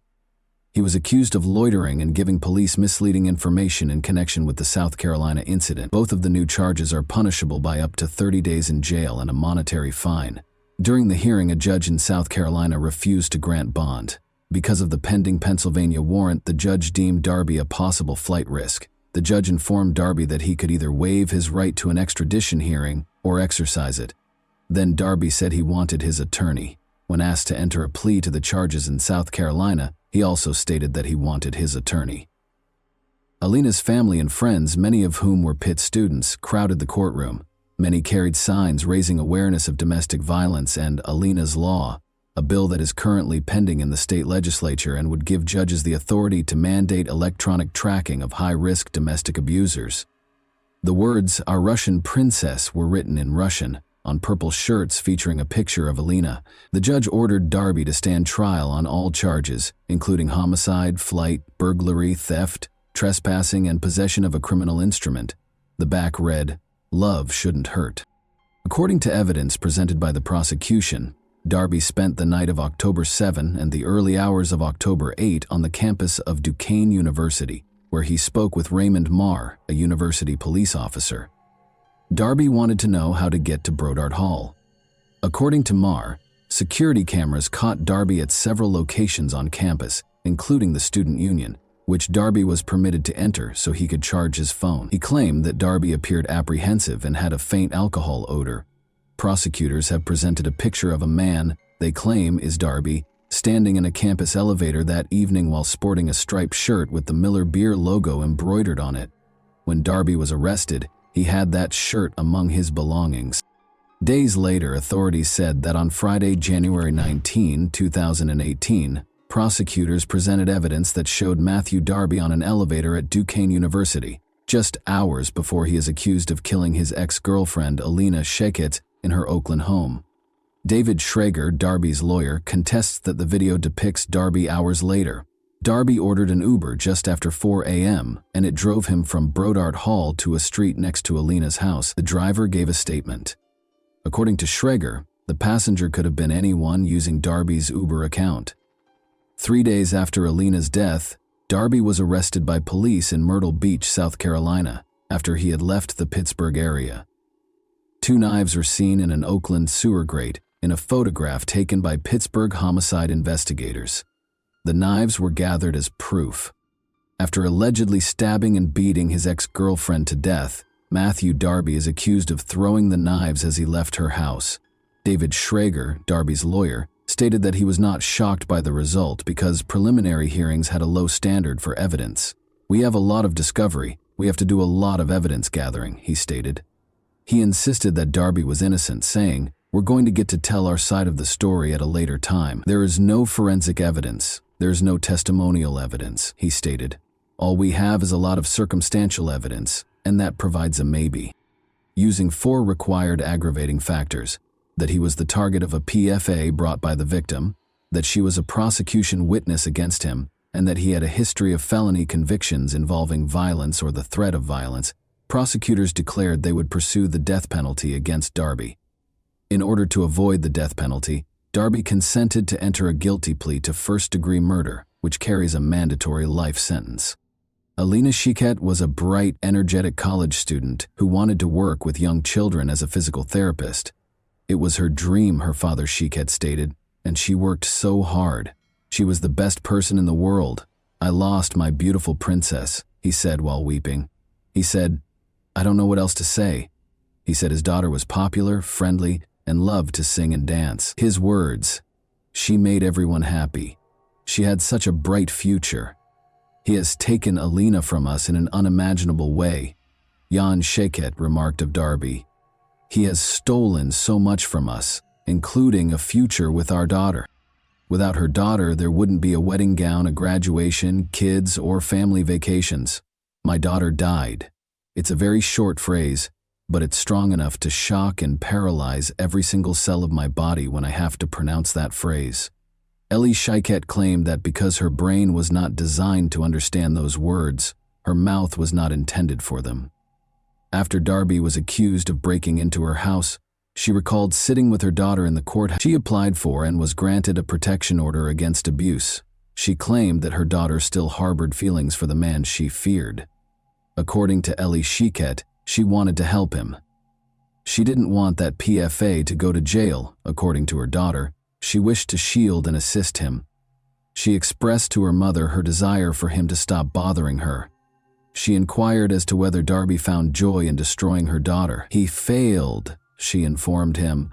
He was accused of loitering and giving police misleading information in connection with the South Carolina incident. Both of the new charges are punishable by up to 30 days in jail and a monetary fine. During the hearing, a judge in South Carolina refused to grant bond. Because of the pending Pennsylvania warrant, the judge deemed Darby a possible flight risk. The judge informed Darby that he could either waive his right to an extradition hearing or exercise it. Then Darby said he wanted his attorney. When asked to enter a plea to the charges in South Carolina, he also stated that he wanted his attorney. Alina's family and friends, many of whom were Pittz students, crowded the courtroom. Many carried signs raising awareness of domestic violence and Alina's Law, a bill that is currently pending in the state legislature and would give judges the authority to mandate electronic tracking of high-risk domestic abusers. The words, "Our Russian Princess," were written in Russian on purple shirts featuring a picture of Alina. The judge ordered Darby to stand trial on all charges, including homicide, flight, burglary, theft, trespassing, and possession of a criminal instrument. The back read, "Love shouldn't hurt." According to evidence presented by the prosecution, Darby spent the night of October 7 and the early hours of October 8 on the campus of Duquesne University, where he spoke with Raymond Marr, a university police officer. Darby wanted to know how to get to Brodart Hall. According to Marr, security cameras caught Darby at several locations on campus, including the student union, which Darby was permitted to enter so he could charge his phone. He claimed that Darby appeared apprehensive and had a faint alcohol odor. Prosecutors have presented a picture of a man they claim is Darby standing in a campus elevator that evening while sporting a striped shirt with the Miller Beer logo embroidered on it. When Darby was arrested, he had that shirt among his belongings. Days later, authorities said that on Friday, January 19, 2018, prosecutors presented evidence that showed Matthew Darby on an elevator at Duquesne University, just hours before he is accused of killing his ex-girlfriend Alina Sheykhet in her Oakland home. David Schrager, Darby's lawyer, contests that the video depicts Darby hours later. Darby ordered an Uber just after 4 a.m., and it drove him from Brodart Hall to a street next to Alina's house. The driver gave a statement. According to Schrager, the passenger could have been anyone using Darby's Uber account. 3 days after Alina's death, Darby was arrested by police in Myrtle Beach, South Carolina, after he had left the Pittsburgh area. 2 knives were seen in an Oakland sewer grate in a photograph taken by Pittsburgh homicide investigators. The knives were gathered as proof. After allegedly stabbing and beating his ex-girlfriend to death, Matthew Darby is accused of throwing the knives as he left her house. David Schrager, Darby's lawyer, stated that he was not shocked by the result because preliminary hearings had a low standard for evidence. "We have a lot of discovery. We have to do a lot of evidence gathering," he stated. He insisted that Darby was innocent, saying, "We're going to get to tell our side of the story at a later time. There is no forensic evidence. There's no testimonial evidence," he stated. "All we have is a lot of circumstantial evidence, and that provides a maybe." Using 4 required aggravating factors: that he was the target of a PFA brought by the victim, that she was a prosecution witness against him, and that he had a history of felony convictions involving violence or the threat of violence, prosecutors declared they would pursue the death penalty against Darby. In order to avoid the death penalty, Darby consented to enter a guilty plea to first-degree murder, which carries a mandatory life sentence. Alina Sheykhet was a bright, energetic college student who wanted to work with young children as a physical therapist. It was her dream, her father Sheykhet stated, and she worked so hard. "She was the best person in the world. I lost my beautiful princess," he said while weeping. He said, "I don't know what else to say." He said his daughter was popular, friendly, and loved to sing and dance. His words, "She made everyone happy. She had such a bright future. He has taken Alina from us in an unimaginable way," Jan Sheykhet remarked of Darby. "He has stolen so much from us, including a future with our daughter." Without her daughter, there wouldn't be a wedding gown, a graduation, kids, or family vacations. My daughter died. It's a very short phrase, but it's strong enough to shock and paralyze every single cell of my body when I have to pronounce that phrase. Alina Sheykhet claimed that because her brain was not designed to understand those words, her mouth was not intended for them. After Darby was accused of breaking into her house, she recalled sitting with her daughter in the courthouse. She applied for and was granted a protection order against abuse. She claimed that her daughter still harbored feelings for the man she feared. According to Alina Sheykhet, she wanted to help him. She didn't want that PFA to go to jail, according to her daughter. She wished to shield and assist him. She expressed to her mother her desire for him to stop bothering her. She inquired as to whether Darby found joy in destroying her daughter. He failed, she informed him.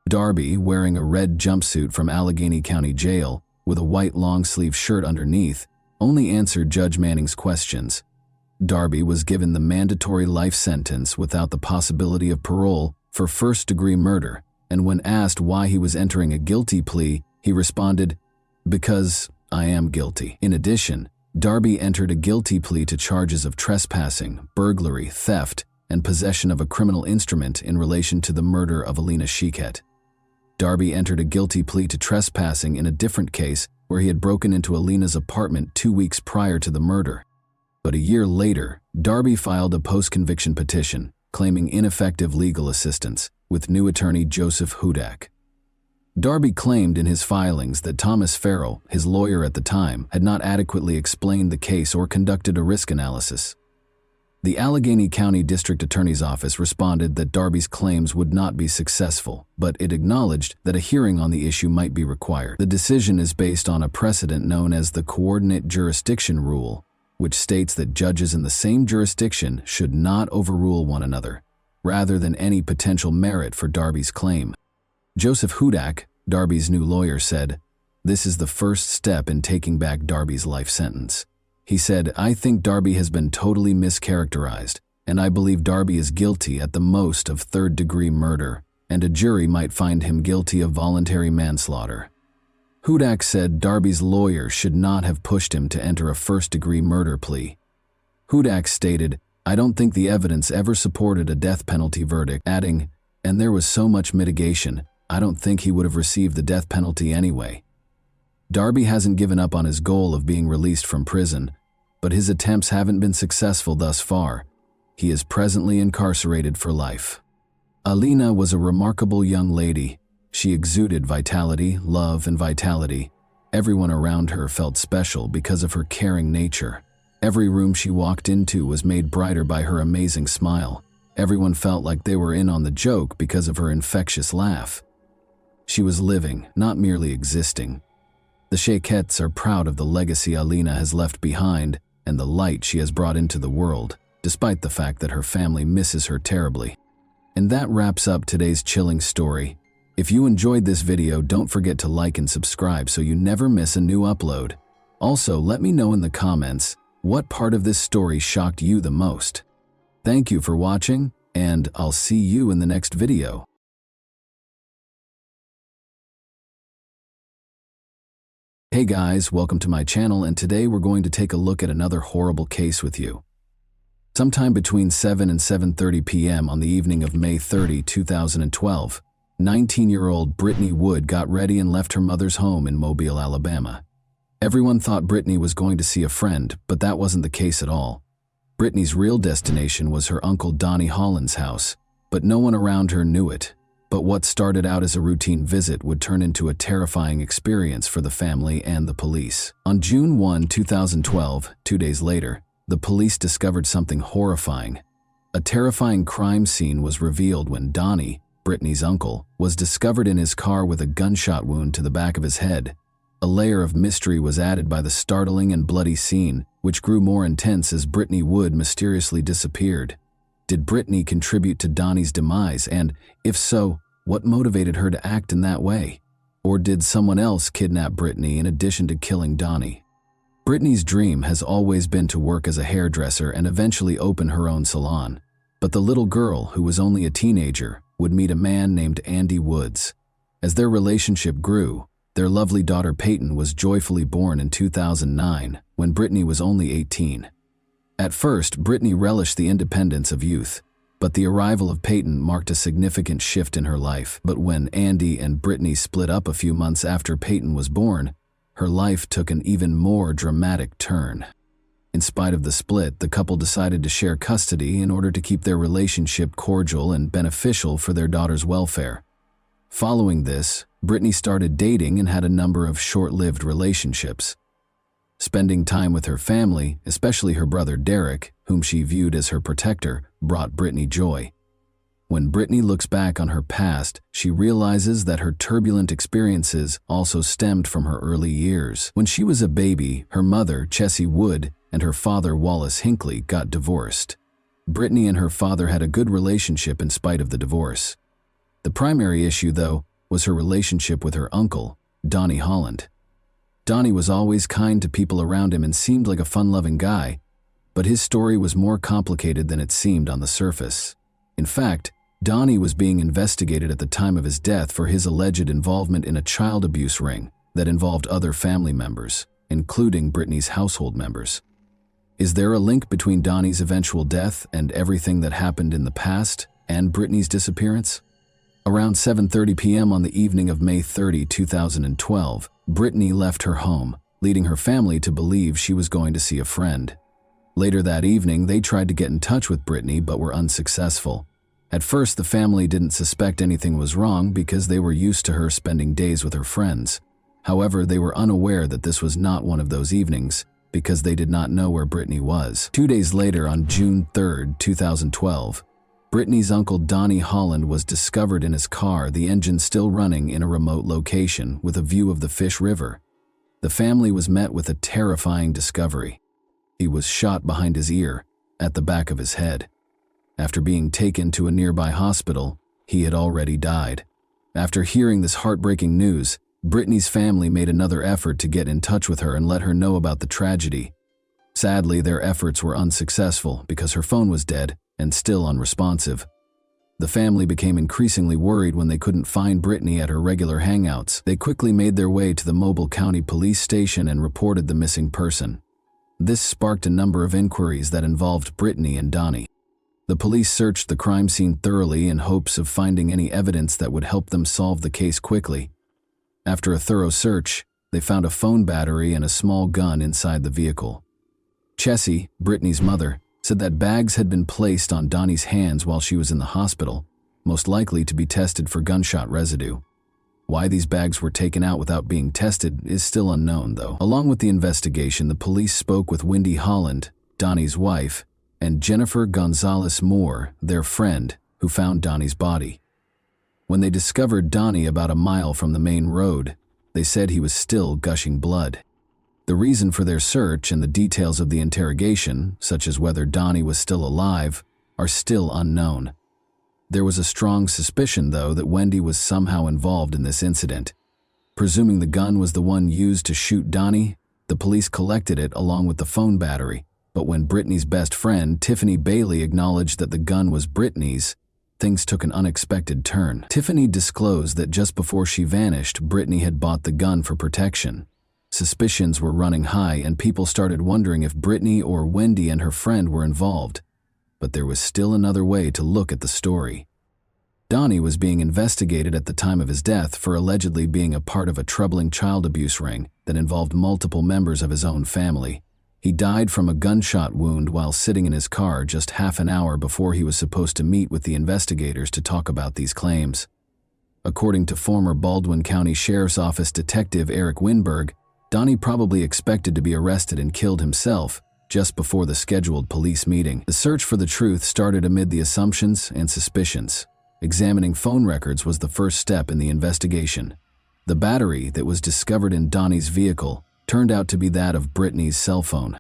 Darby, wearing a red jumpsuit from Allegheny County Jail, with a white long-sleeve shirt underneath, only answered Judge Manning's questions. Darby was given the mandatory life sentence without the possibility of parole for first-degree murder, and when asked why he was entering a guilty plea, he responded, "Because I am guilty." In addition, Darby entered a guilty plea to charges of trespassing, burglary, theft, and possession of a criminal instrument in relation to the murder of Alina Sheykhet. Darby entered a guilty plea to trespassing in a different case where he had broken into Alina's apartment 2 weeks prior to the murder. But a year later, Darby filed a post-conviction petition claiming ineffective legal assistance with new attorney Joseph Hudak. Darby claimed in his filings that Thomas Farrell, his lawyer at the time, had not adequately explained the case or conducted a risk analysis. The Allegheny County District Attorney's Office responded that Darby's claims would not be successful, but it acknowledged that a hearing on the issue might be required. The decision is based on a precedent known as the Coordinate Jurisdiction Rule, which states that judges in the same jurisdiction should not overrule one another, rather than any potential merit for Darby's claim. Joseph Hudak, Darby's new lawyer, said, "This is the first step in taking back Darby's life sentence." He said, "I think Darby has been totally mischaracterized, and I believe Darby is guilty at the most of third-degree murder, and a jury might find him guilty of voluntary manslaughter." Hudak said Darby's lawyer should not have pushed him to enter a first-degree murder plea. Hudak stated, "I don't think the evidence ever supported a death penalty verdict," adding, "And there was so much mitigation, I don't think he would have received the death penalty anyway." Darby hasn't given up on his goal of being released from prison, but his attempts haven't been successful thus far. He is presently incarcerated for life. Alina was a remarkable young lady. She exuded vitality, love, and vitality. Everyone around her felt special because of her caring nature. Every room she walked into was made brighter by her amazing smile. Everyone felt like they were in on the joke because of her infectious laugh. She was living, not merely existing. The Sheykhets are proud of the legacy Alina has left behind and the light she has brought into the world, despite the fact that her family misses her terribly. And that wraps up today's chilling story. If you enjoyed this video, don't forget to like and subscribe so you never miss a new upload. Also, let me know in the comments what part of this story shocked you the most. Thank you for watching, and I'll see you in the next video. Hey guys, welcome to my channel, and today we're going to take a look at another horrible case with you. Sometime between 7 and 7:30 p.m. on the evening of May 30, 2012, 19-year-old Britney Wood got ready and left her mother's home in Mobile, Alabama. Everyone thought Britney was going to see a friend, but that wasn't the case at all. Britney's real destination was her uncle Donnie Holland's house, but no one around her knew it. But what started out as a routine visit would turn into a terrifying experience for the family and the police. On June 1, 2012, 2 days later, the police discovered something horrifying. A terrifying crime scene was revealed when Donnie, Britney's uncle, was discovered in his car with a gunshot wound to the back of his head. A layer of mystery was added by the startling and bloody scene, which grew more intense as Britney Wood mysteriously disappeared. Did Britney contribute to Donnie's demise, and, if so, what motivated her to act in that way? Or did someone else kidnap Britney in addition to killing Donnie? Britney's dream has always been to work as a hairdresser and eventually open her own salon. But the little girl, who was only a teenager, would meet a man named Andy Woods. As their relationship grew, Their lovely daughter Peyton was joyfully born in 2009, when Britney was only 18. At first, Britney relished the independence of youth, but the arrival of Peyton marked a significant shift in her life. But when Andy and Britney split up a few months after Peyton was born, her life took an even more dramatic turn. In spite of the split, the couple decided to share custody in order to keep their relationship cordial and beneficial for their daughter's welfare. Following this, Britney started dating and had a number of short-lived relationships. Spending time with her family, especially her brother Derek, whom she viewed as her protector, brought Britney joy. When Britney looks back on her past, she realizes that her turbulent experiences also stemmed from her early years. When she was a baby, her mother, Chessie Wood, and her father, Wallace Hinckley, got divorced. Britney and her father had a good relationship in spite of the divorce. The primary issue, though, was her relationship with her uncle, Donnie Holland. Donnie was always kind to people around him and seemed like a fun-loving guy, but his story was more complicated than it seemed on the surface. In fact, Donnie was being investigated at the time of his death for his alleged involvement in a child abuse ring that involved other family members, including Britney's household members. Is there a link between Donnie's eventual death and everything that happened in the past and Britney's disappearance? Around 7:30 p.m. on the evening of May 30, 2012, Britney left her home, leading her family to believe she was going to see a friend. Later that evening, they tried to get in touch with Britney but were unsuccessful. At first, the family didn't suspect anything was wrong because they were used to her spending days with her friends. However, they were unaware that this was not one of those evenings because they did not know where Britney was. 2 days later, on June 3, 2012, Britney's uncle Donnie Holland was discovered in his car, the engine still running, in a remote location with a view of the Fish River. The family was met with a terrifying discovery. He was shot behind his ear, at the back of his head. After being taken to a nearby hospital, he had already died. After hearing this heartbreaking news, Britney's family made another effort to get in touch with her and let her know about the tragedy. Sadly, their efforts were unsuccessful because her phone was dead and still unresponsive. The family became increasingly worried when they couldn't find Britney at her regular hangouts. They quickly made their way to the Mobile County Police Station and reported the missing person. This sparked a number of inquiries that involved Britney and Donnie. The police searched the crime scene thoroughly in hopes of finding any evidence that would help them solve the case quickly. After a thorough search, they found a phone battery and a small gun inside the vehicle. Chessie, Britney's mother, said that bags had been placed on Donnie's hands while she was in the hospital, most likely to be tested for gunshot residue. Why these bags were taken out without being tested is still unknown, though. Along with the investigation, the police spoke with Wendy Holland, Donnie's wife, and Jennifer Gonzalez Moore, their friend, who found Donnie's body. When they discovered Donnie about a mile from the main road, they said he was still gushing blood. The reason for their search and the details of the interrogation, such as whether Donnie was still alive, are still unknown. There was a strong suspicion, though, that Wendy was somehow involved in this incident. Presuming the gun was the one used to shoot Donnie, the police collected it along with the phone battery, but when Britney's best friend, Tiffany Bailey, acknowledged that the gun was Britney's, things took an unexpected turn. Tiffany disclosed that just before she vanished, Britney had bought the gun for protection. Suspicions were running high and people started wondering if Britney or Wendy and her friend were involved. But there was still another way to look at the story. Donnie was being investigated at the time of his death for allegedly being a part of a troubling child abuse ring that involved multiple members of his own family. He died from a gunshot wound while sitting in his car just half an hour before he was supposed to meet with the investigators to talk about these claims. According to former Baldwin County Sheriff's Office Detective Eric Winberg, Donnie probably expected to be arrested and killed himself just before the scheduled police meeting. The search for the truth started amid the assumptions and suspicions. Examining phone records was the first step in the investigation. The battery that was discovered in Donnie's vehicle turned out to be that of Britney's cell phone.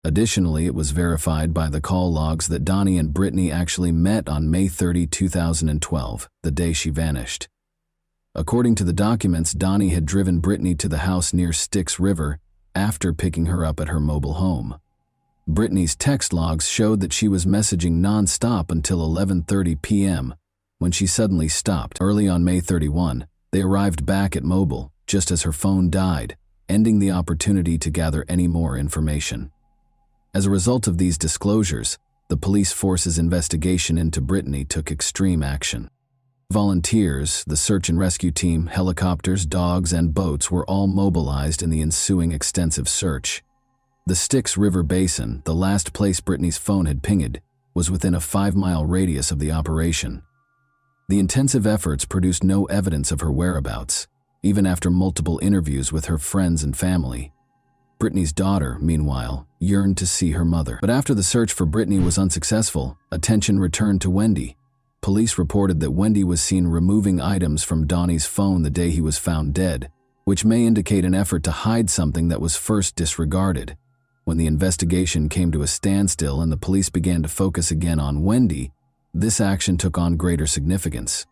Additionally, it was verified by the call logs that Donnie and Britney actually met on May 30, 2012, the day she vanished. According to the documents, Donnie had driven Britney to the house near Styx River after picking her up at her mobile home. Britney's text logs showed that she was messaging non-stop until 11:30 p.m., when she suddenly stopped. Early on May 31, they arrived back at Mobile, just as her phone died, ending the opportunity to gather any more information. As a result of these disclosures, the police force's investigation into Britney took extreme action. Volunteers, the search and rescue team, helicopters, dogs, and boats were all mobilized in the ensuing extensive search. The Styx River Basin, the last place Britney's phone had pinged, was within a 5-mile radius of the operation. The intensive efforts produced no evidence of her whereabouts, even after multiple interviews with her friends and family. Britney's daughter, meanwhile, yearned to see her mother. But after the search for Britney was unsuccessful, attention returned to Wendy. Police reported that Wendy was seen removing items from Donnie's phone the day he was found dead, which may indicate an effort to hide something that was first disregarded. When the investigation came to a standstill and the police began to focus again on Wendy, this action took on greater significance.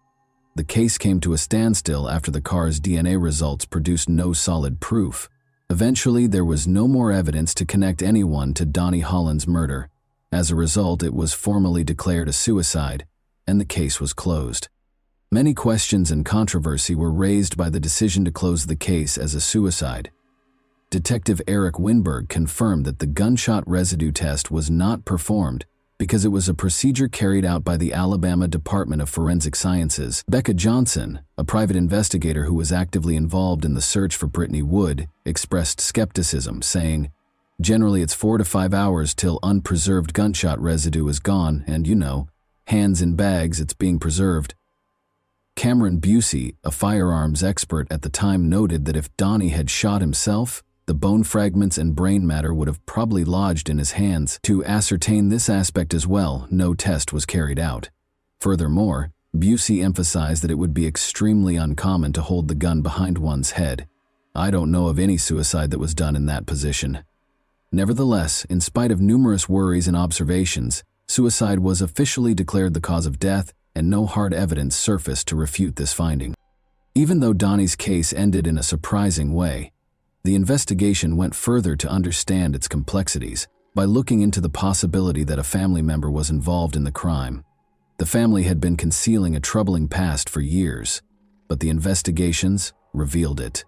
The case came to a standstill after the car's DNA results produced no solid proof. Eventually, there was no more evidence to connect anyone to Donnie Holland's murder. As a result, it was formally declared a suicide, and the case was closed. Many questions and controversy were raised by the decision to close the case as a suicide. Detective Eric Winberg confirmed that the gunshot residue test was not performed because it was a procedure carried out by the Alabama Department of Forensic Sciences. Becca Johnson, a private investigator who was actively involved in the search for Britney Wood, expressed skepticism, saying, "Generally it's 4 to 5 hours till unpreserved gunshot residue is gone and, hands in bags, it's being preserved." Cameron Busey, a firearms expert at the time, noted that if Donnie had shot himself, the bone fragments and brain matter would have probably lodged in his hands. To ascertain this aspect as well, no test was carried out. Furthermore, Busey emphasized that it would be extremely uncommon to hold the gun behind one's head. "I don't know of any suicide that was done in that position." Nevertheless, in spite of numerous worries and observations, suicide was officially declared the cause of death, and no hard evidence surfaced to refute this finding. Even though Donnie's case ended in a surprising way, the investigation went further to understand its complexities by looking into the possibility that a family member was involved in the crime. The family had been concealing a troubling past for years, but the investigations revealed it.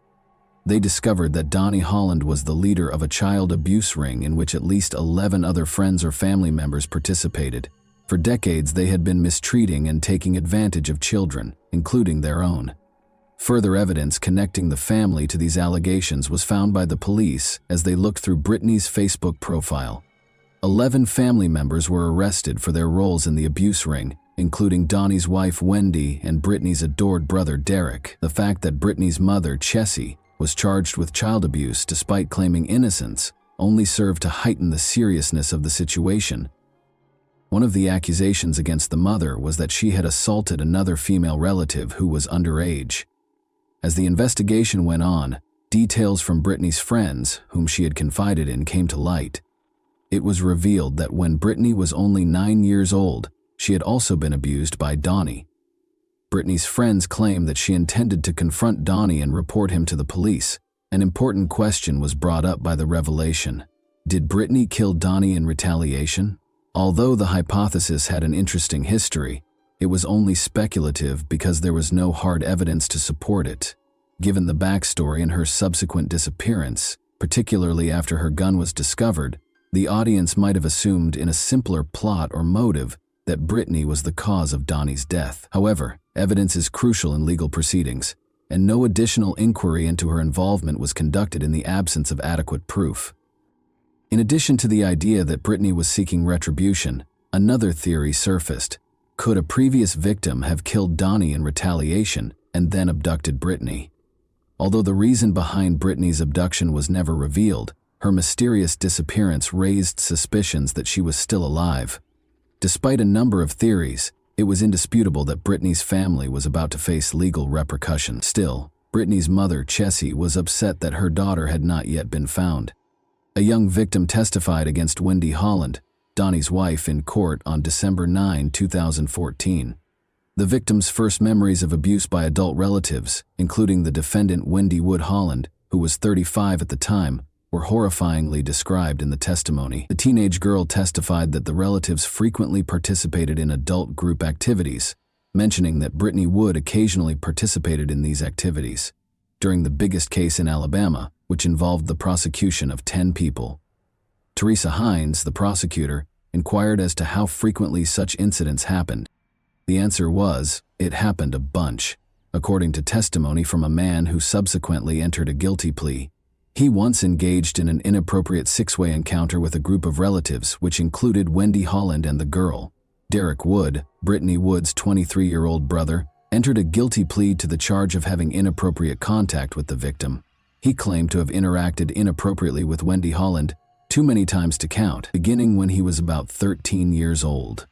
They discovered that Donnie Holland was the leader of a child abuse ring in which at least 11 other friends or family members participated. For decades, they had been mistreating and taking advantage of children, including their own. Further evidence connecting the family to these allegations was found by the police as they looked through Britney's Facebook profile. 11 family members were arrested for their roles in the abuse ring, including Donnie's wife Wendy and Britney's adored brother Derek. The fact that Britney's mother, Chessie, was charged with child abuse despite claiming innocence only served to heighten the seriousness of the situation. One of the accusations against the mother was that she had assaulted another female relative who was underage. As the investigation went on, details from Britney's friends, whom she had confided in, came to light. It was revealed that when Britney was only 9 years old, she had also been abused by Donnie. Britney's friends claimed that she intended to confront Donnie and report him to the police. An important question was brought up by the revelation. Did Britney kill Donnie in retaliation? Although the hypothesis had an interesting history, it was only speculative because there was no hard evidence to support it. Given the backstory and her subsequent disappearance, particularly after her gun was discovered, the audience might have assumed in a simpler plot or motive that Britney was the cause of Donnie's death. However, evidence is crucial in legal proceedings, and no additional inquiry into her involvement was conducted in the absence of adequate proof. In addition to the idea that Britney was seeking retribution, another theory surfaced. Could a previous victim have killed Donnie in retaliation and then abducted Britney? Although the reason behind Britney's abduction was never revealed, her mysterious disappearance raised suspicions that she was still alive. Despite a number of theories, it was indisputable that Britney's family was about to face legal repercussions. Still, Britney's mother, Chessie, was upset that her daughter had not yet been found. A young victim testified against Wendy Holland, Donnie's wife, in court on December 9, 2014. The victim's first memories of abuse by adult relatives, including the defendant Wendy Wood Holland, who was 35 at the time, were horrifyingly described in the testimony. The teenage girl testified that the relatives frequently participated in adult group activities, mentioning that Britney Wood occasionally participated in these activities. during the biggest case in Alabama, which involved the prosecution of 10 people. Teresa Hines, the prosecutor, inquired as to how frequently such incidents happened. The answer was, it happened a bunch, according to testimony from a man who subsequently entered a guilty plea. He once engaged in an inappropriate six-way encounter with a group of relatives, which included Wendy Holland and the girl. Derek Wood, Britney Wood's 23-year-old brother, entered a guilty plea to the charge of having inappropriate contact with the victim. He claimed to have interacted inappropriately with Wendy Holland too many times to count, beginning when he was about 13 years old.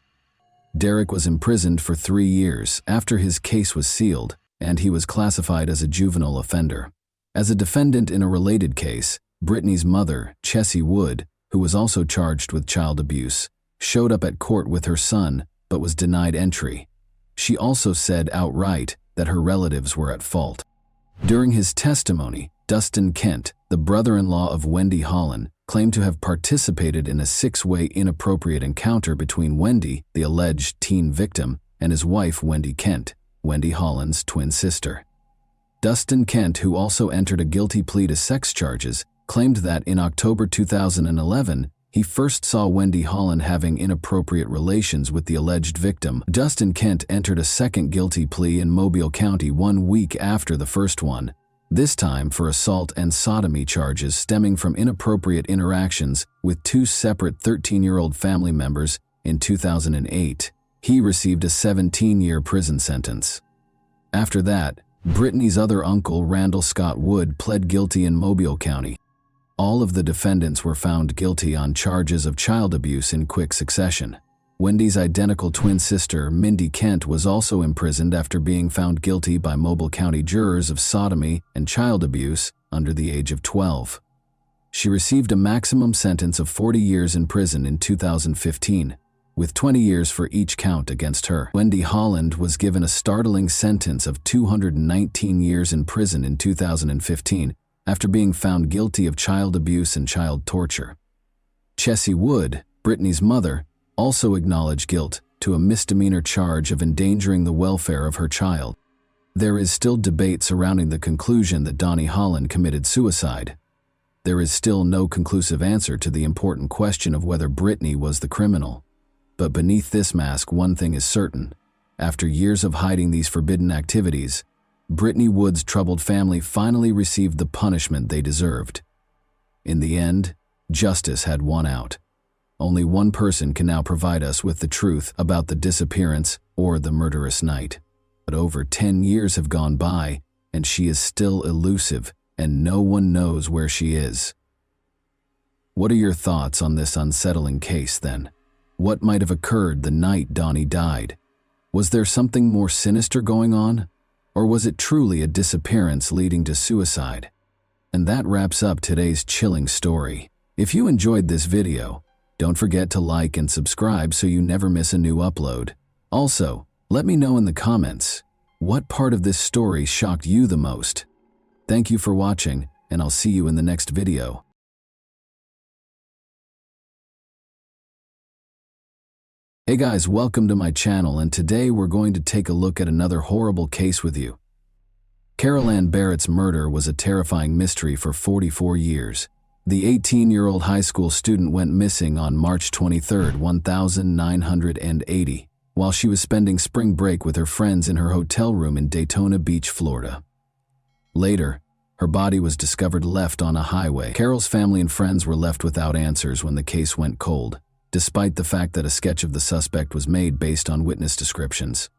Derek was imprisoned for 3 years after his case was sealed, and he was classified as a juvenile offender. As a defendant in a related case, Britney's mother, Chessie Wood, who was also charged with child abuse, showed up at court with her son but was denied entry. She also said outright that her relatives were at fault. During his testimony, Dustin Kent, the brother-in-law of Wendy Holland, claimed to have participated in a six-way inappropriate encounter between Wendy, the alleged teen victim, and his wife Wendy Kent, Wendy Holland's twin sister. Dustin Kent, who also entered a guilty plea to sex charges, claimed that in October 2011, he first saw Wendy Holland having inappropriate relations with the alleged victim. Dustin Kent entered a second guilty plea in Mobile County 1 week after the first one, this time for assault and sodomy charges stemming from inappropriate interactions with 2 separate 13-year-old family members in 2008. He received a 17-year prison sentence. After that, Britney's other uncle, Randall Scott Wood, pled guilty in Mobile County. All of the defendants were found guilty on charges of child abuse in quick succession. Wendy's identical twin sister, Mindy Kent, was also imprisoned after being found guilty by Mobile County jurors of sodomy and child abuse under the age of 12. She received a maximum sentence of 40 years in prison in 2015, with 20 years for each count against her. Wendy Holland was given a startling sentence of 219 years in prison in 2015 after being found guilty of child abuse and child torture. Chessie Wood, Britney's mother, also acknowledged guilt to a misdemeanor charge of endangering the welfare of her child. There is still debate surrounding the conclusion that Donnie Holland committed suicide. There is still no conclusive answer to the important question of whether Britney was the criminal. But beneath this mask, one thing is certain. After years of hiding these forbidden activities, Britney Wood's troubled family finally received the punishment they deserved. In the end, justice had won out. Only one person can now provide us with the truth about the disappearance or the murderous night. But over 10 years have gone by, and she is still elusive, and no one knows where she is. What are your thoughts on this unsettling case, then? What might have occurred the night Donnie died? Was there something more sinister going on? Or was it truly a disappearance leading to suicide? And that wraps up today's chilling story. If you enjoyed this video, don't forget to like and subscribe so you never miss a new upload. Also, let me know in the comments, what part of this story shocked you the most? Thank you for watching, and I'll see you in the next video. Hey guys, welcome to my channel, and today we're going to take a look at another horrible case with you. Carol Ann Barrett's murder was a terrifying mystery for 44 years. The 18-year-old high school student went missing on March 23, 1980, while she was spending spring break with her friends in her hotel room in Daytona Beach, Florida. Later, her body was discovered left on a highway. Carol's family and friends were left without answers when the case went cold, despite the fact that a sketch of the suspect was made based on witness descriptions.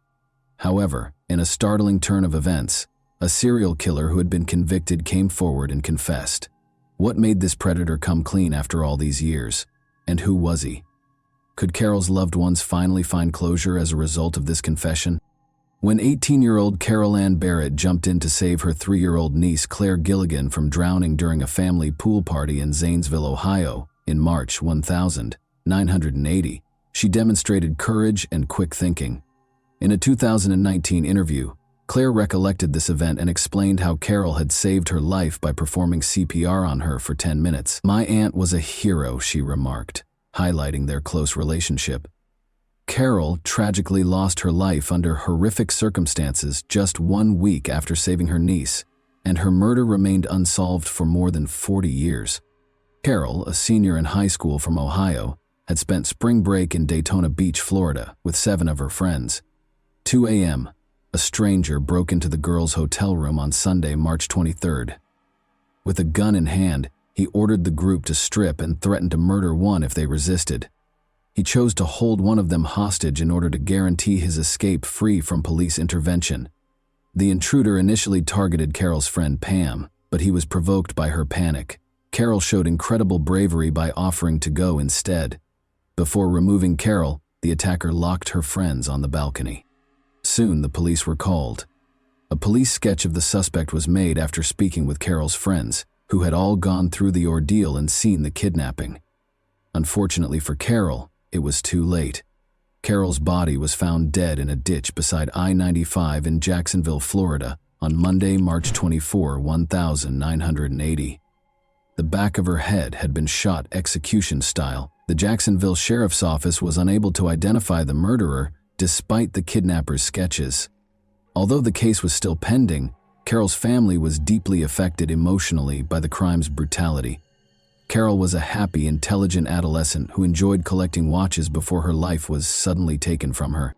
However, in a startling turn of events, a serial killer who had been convicted came forward and confessed. What made this predator come clean after all these years? And who was he? Could Carol's loved ones finally find closure as a result of this confession? When 18-year-old Carol Ann Barrett jumped in to save her 3-year-old niece Claire Gilligan from drowning during a family pool party in Zanesville, Ohio, in March 1980, she demonstrated courage and quick thinking. In a 2019 interview, Claire recollected this event and explained how Carol had saved her life by performing CPR on her for 10 minutes. "My aunt was a hero," she remarked, highlighting their close relationship. Carol tragically lost her life under horrific circumstances just 1 week after saving her niece. and her murder remained unsolved for more than 40 years. Carol, a senior in high school from Ohio, had spent spring break in Daytona Beach, Florida, with 7 of her friends. 2 a.m., a stranger broke into the girls' hotel room on Sunday, March 23rd. With a gun in hand, he ordered the group to strip and threatened to murder one if they resisted. He chose to hold one of them hostage in order to guarantee his escape free from police intervention. The intruder initially targeted Carol's friend Pam, but he was provoked by her panic. Carol showed incredible bravery by offering to go instead. Before removing Carol, the attacker locked her friends on the balcony. Soon the police were called. A police sketch of the suspect was made after speaking with Carol's friends, who had all gone through the ordeal and seen the kidnapping. Unfortunately for Carol, it was too late. Carol's body was found dead in a ditch beside I-95 in Jacksonville, Florida, on Monday, March 24, 1980. The back of her head had been shot execution style. The Jacksonville Sheriff's Office was unable to identify the murderer despite the kidnapper's sketches. Although the case was still pending, Carol's family was deeply affected emotionally by the crime's brutality. Carol was a happy, intelligent adolescent who enjoyed collecting watches before her life was suddenly taken from her.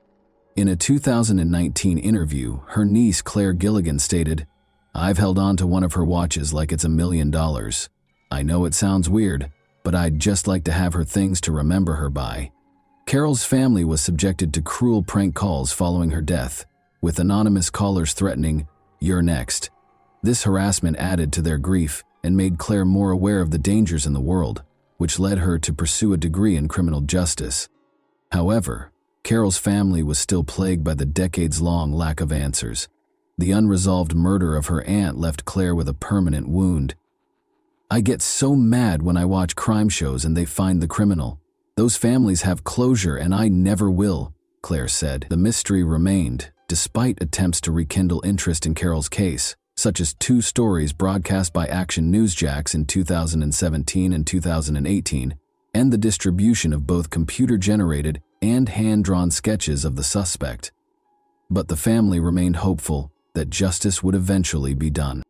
In a 2019 interview, her niece Claire Gilligan stated, "I've held on to one of her watches like it's $1 million. I know it sounds weird, but I'd just like to have her things to remember her by." Carol's family was subjected to cruel prank calls following her death, with anonymous callers threatening, "You're next." This harassment added to their grief and made Claire more aware of the dangers in the world, which led her to pursue a degree in criminal justice. However, Carol's family was still plagued by the decades-long lack of answers. The unresolved murder of her aunt left Claire with a permanent wound. "I get so mad when I watch crime shows and they find the criminal. Those families have closure and I never will," Claire said. The mystery remained, despite attempts to rekindle interest in Carol's case, such as 2 stories broadcast by Action Newsjacks in 2017 and 2018, and the distribution of both computer-generated and hand-drawn sketches of the suspect. But the family remained hopeful that justice would eventually be done.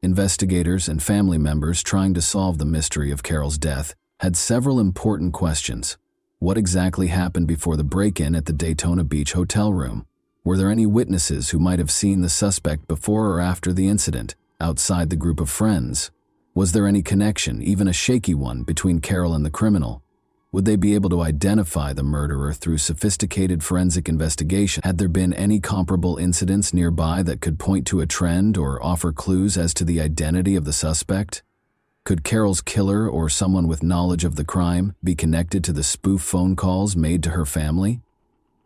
Investigators and family members trying to solve the mystery of Carol's death had several important questions. What exactly happened before the break-in at the Daytona Beach hotel room? Were there any witnesses who might have seen the suspect before or after the incident, outside the group of friends? Was there any connection, even a shaky one, between Carol and the criminal? Would they be able to identify the murderer through sophisticated forensic investigation? Had there been any comparable incidents nearby that could point to a trend or offer clues as to the identity of the suspect? Could Carol's killer or someone with knowledge of the crime be connected to the spoof phone calls made to her family?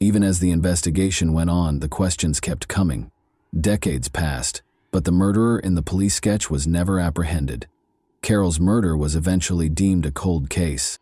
Even as the investigation went on, the questions kept coming. Decades passed, but the murderer in the police sketch was never apprehended. Carol's murder was eventually deemed a cold case.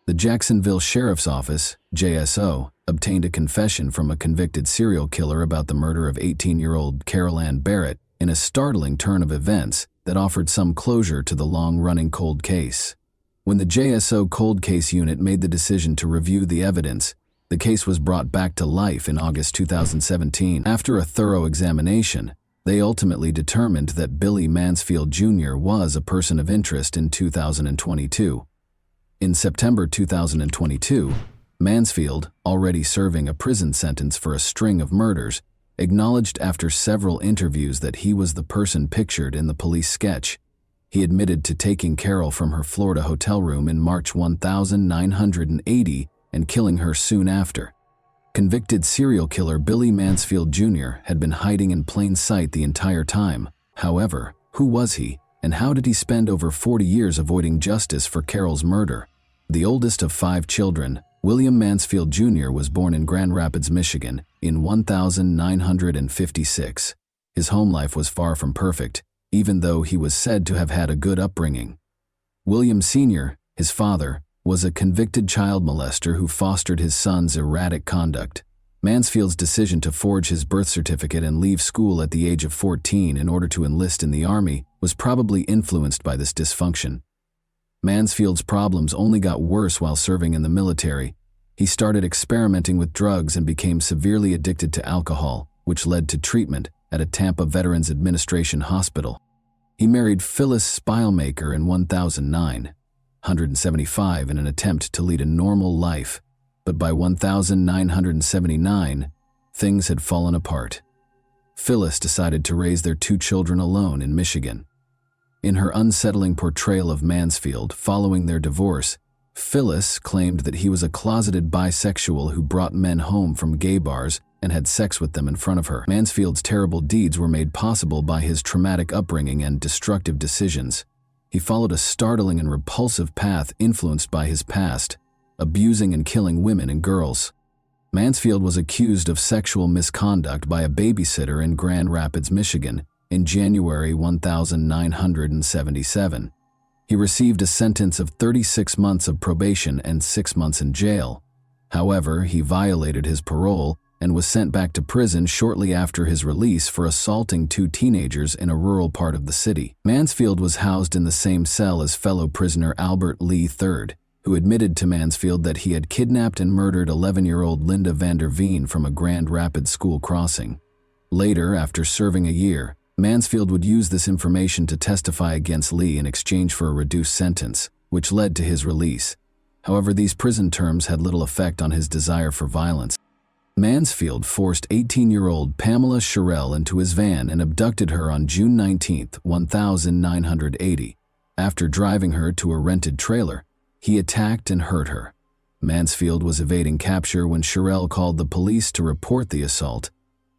The Jacksonville Sheriff's Office, JSO, obtained a confession from a convicted serial killer about the murder of 18-year-old Carol Ann Barrett in a startling turn of events that offered some closure to the long-running cold case. When the JSO Cold Case Unit made the decision to review the evidence, the case was brought back to life in August 2017. After a thorough examination, they ultimately determined that Billy Mansfield Jr. was a person of interest in 2022. In September 2022, Mansfield, already serving a prison sentence for a string of murders, acknowledged after several interviews that he was the person pictured in the police sketch. He admitted to taking Carol from her Florida hotel room in March 1980 and killing her soon after. Convicted serial killer Billy Mansfield Jr. had been hiding in plain sight the entire time. However, who was he, and how did he spend over 40 years avoiding justice for Carol's murder? The oldest of 5 children, William Mansfield Jr. was born in Grand Rapids, Michigan, in 1956. His home life was far from perfect, even though he was said to have had a good upbringing. William Sr., his father, was a convicted child molester who fostered his son's erratic conduct. Mansfield's decision to forge his birth certificate and leave school at the age of 14 in order to enlist in the Army was probably influenced by this dysfunction. Mansfield's problems only got worse while serving in the military. He started experimenting with drugs and became severely addicted to alcohol, which led to treatment at a Tampa Veterans Administration hospital. He married Phyllis Spilemaker in 1975 in an attempt to lead a normal life, but by 1979, things had fallen apart. Phyllis decided to raise their 2 children alone in Michigan. In her unsettling portrayal of Mansfield following their divorce, Phyllis claimed that he was a closeted bisexual who brought men home from gay bars and had sex with them in front of her. Mansfield's terrible deeds were made possible by his traumatic upbringing and destructive decisions. He followed a startling and repulsive path influenced by his past, abusing and killing women and girls. Mansfield was accused of sexual misconduct by a babysitter in Grand Rapids, Michigan, in January 1977. He received a sentence of 36 months of probation and 6 months in jail. However, he violated his parole and was sent back to prison shortly after his release for assaulting 2 teenagers in a rural part of the city. Mansfield was housed in the same cell as fellow prisoner Albert Lee III, who admitted to Mansfield that he had kidnapped and murdered 11-year-old Linda Vander Veen from a Grand Rapids school crossing. Later, after serving a year, Mansfield would use this information to testify against Lee in exchange for a reduced sentence, which led to his release. However, these prison terms had little effect on his desire for violence. Mansfield forced 18-year-old Pamela Sherrill into his van and abducted her on June 19, 1980. After driving her to a rented trailer, he attacked and hurt her. Mansfield was evading capture when Sherrill called the police to report the assault.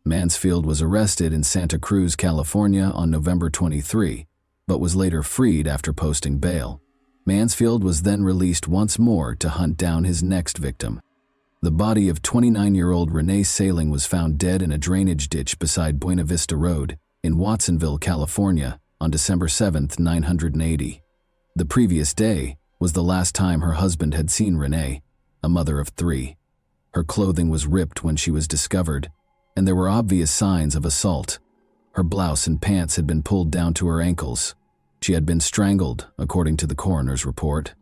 Mansfield was arrested in Santa Cruz, California on November 23, but was later freed after posting bail. Mansfield was then released once more to hunt down his next victim. The body of 29-year-old Renee Saling was found dead in a drainage ditch beside Buena Vista Road in Watsonville, California, on December 7, 1980. The previous day was the last time her husband had seen Renee, a mother of 3. Her clothing was ripped when she was discovered, and there were obvious signs of assault. Her blouse and pants had been pulled down to her ankles. She had been strangled, according to the coroner's report.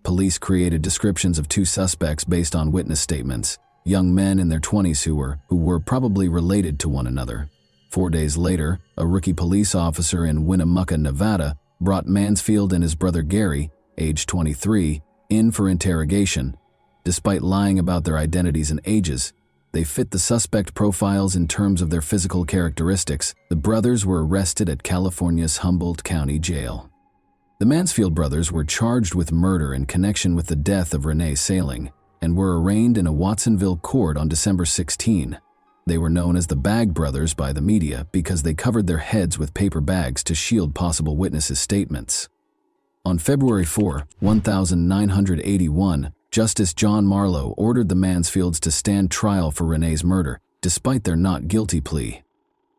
Police created descriptions of 2 suspects based on witness statements, young men in their 20s who were probably related to one another. 4 days later, a rookie police officer in Winnemucca, Nevada, brought Mansfield and his brother Gary, age 23, in for interrogation. Despite lying about their identities and ages, they fit the suspect profiles in terms of their physical characteristics. The brothers were arrested at California's Humboldt County Jail. The Mansfield brothers were charged with murder in connection with the death of Renee Saling and were arraigned in a Watsonville court on December 16. They were known as the Bag Brothers by the media because they covered their heads with paper bags to shield possible witnesses' statements. On February 4, 1981, Justice John Marlowe ordered the Mansfields to stand trial for Renee's murder, despite their not guilty plea.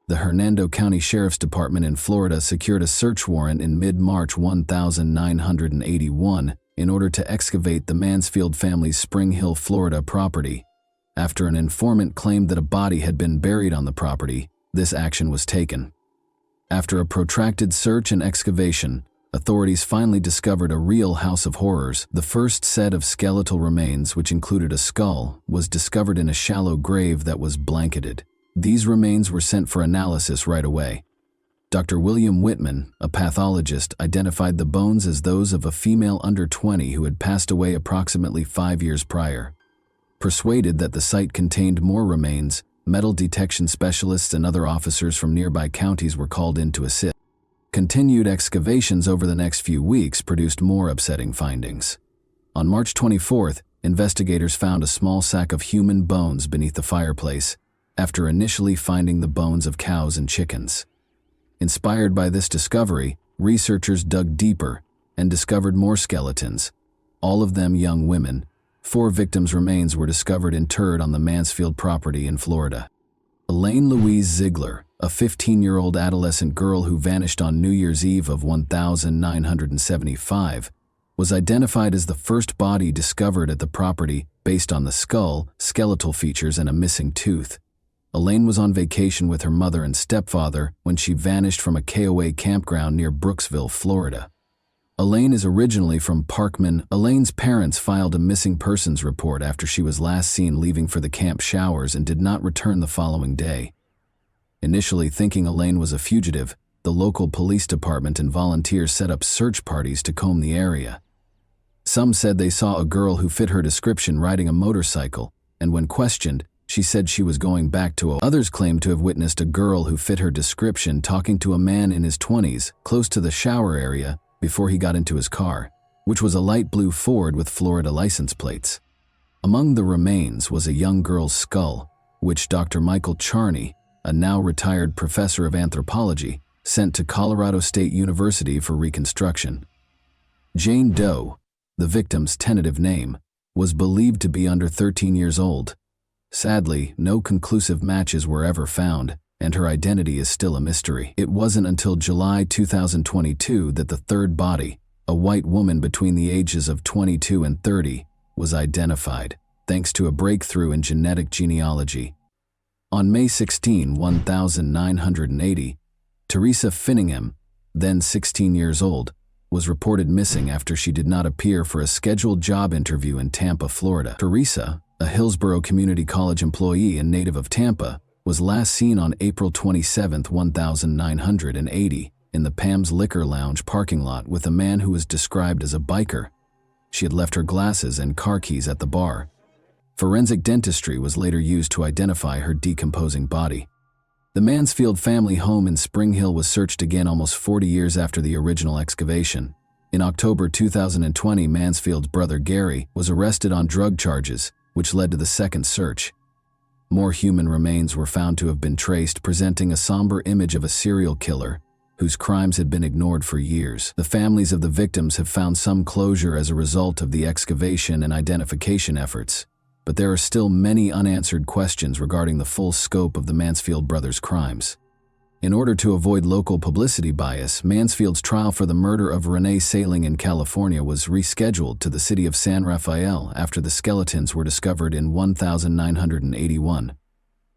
The Hernando County Sheriff's Department in Florida secured a search warrant in mid-March 1981 in order to excavate the Mansfield family's Spring Hill, Florida property. After an informant claimed that a body had been buried on the property, this action was taken. After a protracted search and excavation, authorities finally discovered a real house of horrors. The first set of skeletal remains, which included a skull, was discovered in a shallow grave that was blanketed. These remains were sent for analysis right away. Dr. William Whitman, a pathologist, identified the bones as those of a female under 20 who had passed away approximately 5 years prior. Persuaded that the site contained more remains, metal detection specialists and other officers from nearby counties were called in to assist. Continued excavations over the next few weeks produced more upsetting findings. On March 24th, investigators found a small sack of human bones beneath the fireplace, after initially finding the bones of cows and chickens. Inspired by this discovery, researchers dug deeper and discovered more skeletons, all of them young women. 4 victims' remains were discovered interred on the Mansfield property in Florida. Elaine Louise Ziegler, a 15-year-old adolescent girl who vanished on New Year's Eve of 1975, was identified as the first body discovered at the property based on the skull, skeletal features, and a missing tooth. Elaine was on vacation with her mother and stepfather when she vanished from a KOA campground near Brooksville, Florida. Elaine is originally from Parkman. Elaine's parents filed a missing persons report after she was last seen leaving for the camp showers and did not return the following day. Initially thinking Elaine was a fugitive, the local police department and volunteers set up search parties to comb the area. Some said they saw a girl who fit her description riding a motorcycle, and when questioned, she said she was going back to Others claimed to have witnessed a girl who fit her description talking to a man in his 20s close to the shower area before he got into his car, which was a light blue Ford with Florida license plates. Among the remains was a young girl's skull, which Dr. Michael Charney, a now retired professor of anthropology, sent to Colorado State University for reconstruction. Jane Doe, the victim's tentative name, was believed to be under 13 years old. Sadly, no conclusive matches were ever found, and her identity is still a mystery. It wasn't until July 2022 that the third body, a white woman between the ages of 22 and 30, was identified, thanks to a breakthrough in genetic genealogy. On May 16, 1980, Teresa Finningham, then 16 years old, was reported missing after she did not appear for a scheduled job interview in Tampa, Florida. Teresa, a Hillsborough Community College employee and native of Tampa, was last seen on April 27, 1980, in the Pam's Liquor Lounge parking lot with a man who was described as a biker. She had left her glasses and car keys at the bar. Forensic dentistry was later used to identify her decomposing body. The Mansfield family home in Spring Hill was searched again almost 40 years after the original excavation. In October 2020, Mansfield's brother Gary was arrested on drug charges, which led to the second search. More human remains were found to have been traced, presenting a somber image of a serial killer whose crimes had been ignored for years. The families of the victims have found some closure as a result of the excavation and identification efforts, but there are still many unanswered questions regarding the full scope of the Mansfield brothers' crimes. In order to avoid local publicity bias, Mansfield's trial for the murder of Renee Saling in California was rescheduled to the city of San Rafael after the skeletons were discovered in 1981.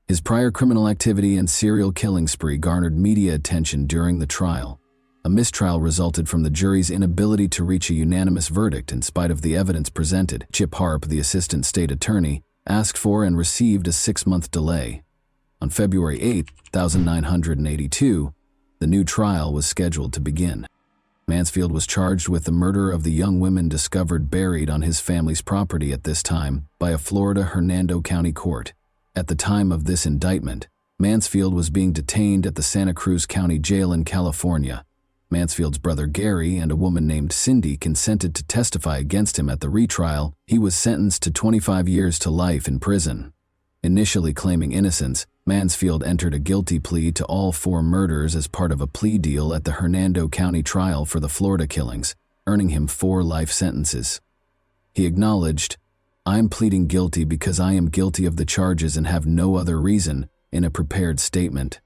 His prior criminal activity and serial killing spree garnered media attention during the trial. A mistrial resulted from the jury's inability to reach a unanimous verdict in spite of the evidence presented. Chip Harp, the assistant state attorney, asked for and received a 6-month delay. On February 8, 1982, the new trial was scheduled to begin. Mansfield was charged with the murder of the young women discovered buried on his family's property at this time by a Florida Hernando County court. At the time of this indictment, Mansfield was being detained at the Santa Cruz County Jail in California. Mansfield's brother Gary and a woman named Cindy consented to testify against him at the retrial. He was sentenced to 25 years to life in prison. Initially claiming innocence, Mansfield entered a guilty plea to all 4 murders as part of a plea deal at the Hernando County trial for the Florida killings, earning him 4 life sentences. He acknowledged, "I'm pleading guilty because I am guilty of the charges and have no other reason," in a prepared statement.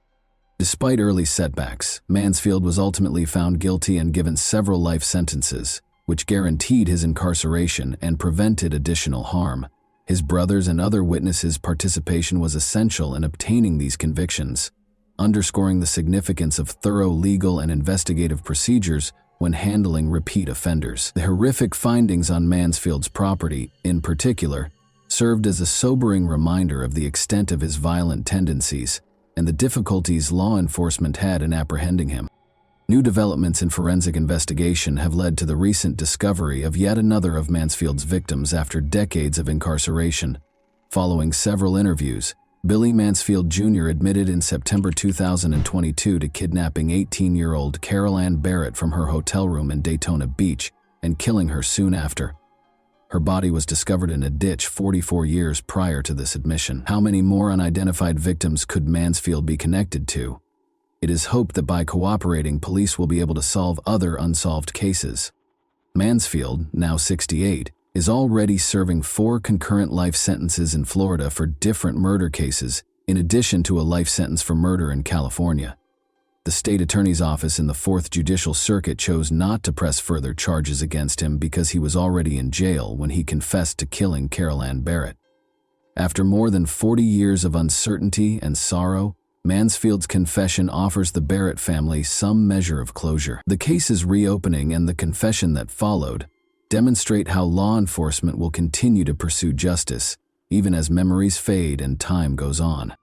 Despite early setbacks, Mansfield was ultimately found guilty and given several life sentences, which guaranteed his incarceration and prevented additional harm. His brothers and other witnesses' participation was essential in obtaining these convictions, underscoring the significance of thorough legal and investigative procedures when handling repeat offenders. The horrific findings on Mansfield's property, in particular, served as a sobering reminder of the extent of his violent tendencies and the difficulties law enforcement had in apprehending him. New developments in forensic investigation have led to the recent discovery of yet another of Mansfield's victims after decades of incarceration. Following several interviews, Billy Mansfield Jr. admitted in September 2022 to kidnapping 18-year-old Carol Ann Barrett from her hotel room in Daytona Beach and killing her soon after. Her body was discovered in a ditch 44 years prior to this admission. How many more unidentified victims could Mansfield be connected to? It is hoped that by cooperating, police will be able to solve other unsolved cases. Mansfield, now 68, is already serving 4 concurrent life sentences in Florida for different murder cases, in addition to a life sentence for murder in California. The state attorney's office in the 4th Judicial Circuit chose not to press further charges against him because he was already in jail when he confessed to killing Carol Ann Barrett. After more than 40 years of uncertainty and sorrow, Mansfield's confession offers the Barrett family some measure of closure. The case's reopening and the confession that followed demonstrate how law enforcement will continue to pursue justice, even as memories fade and time goes on.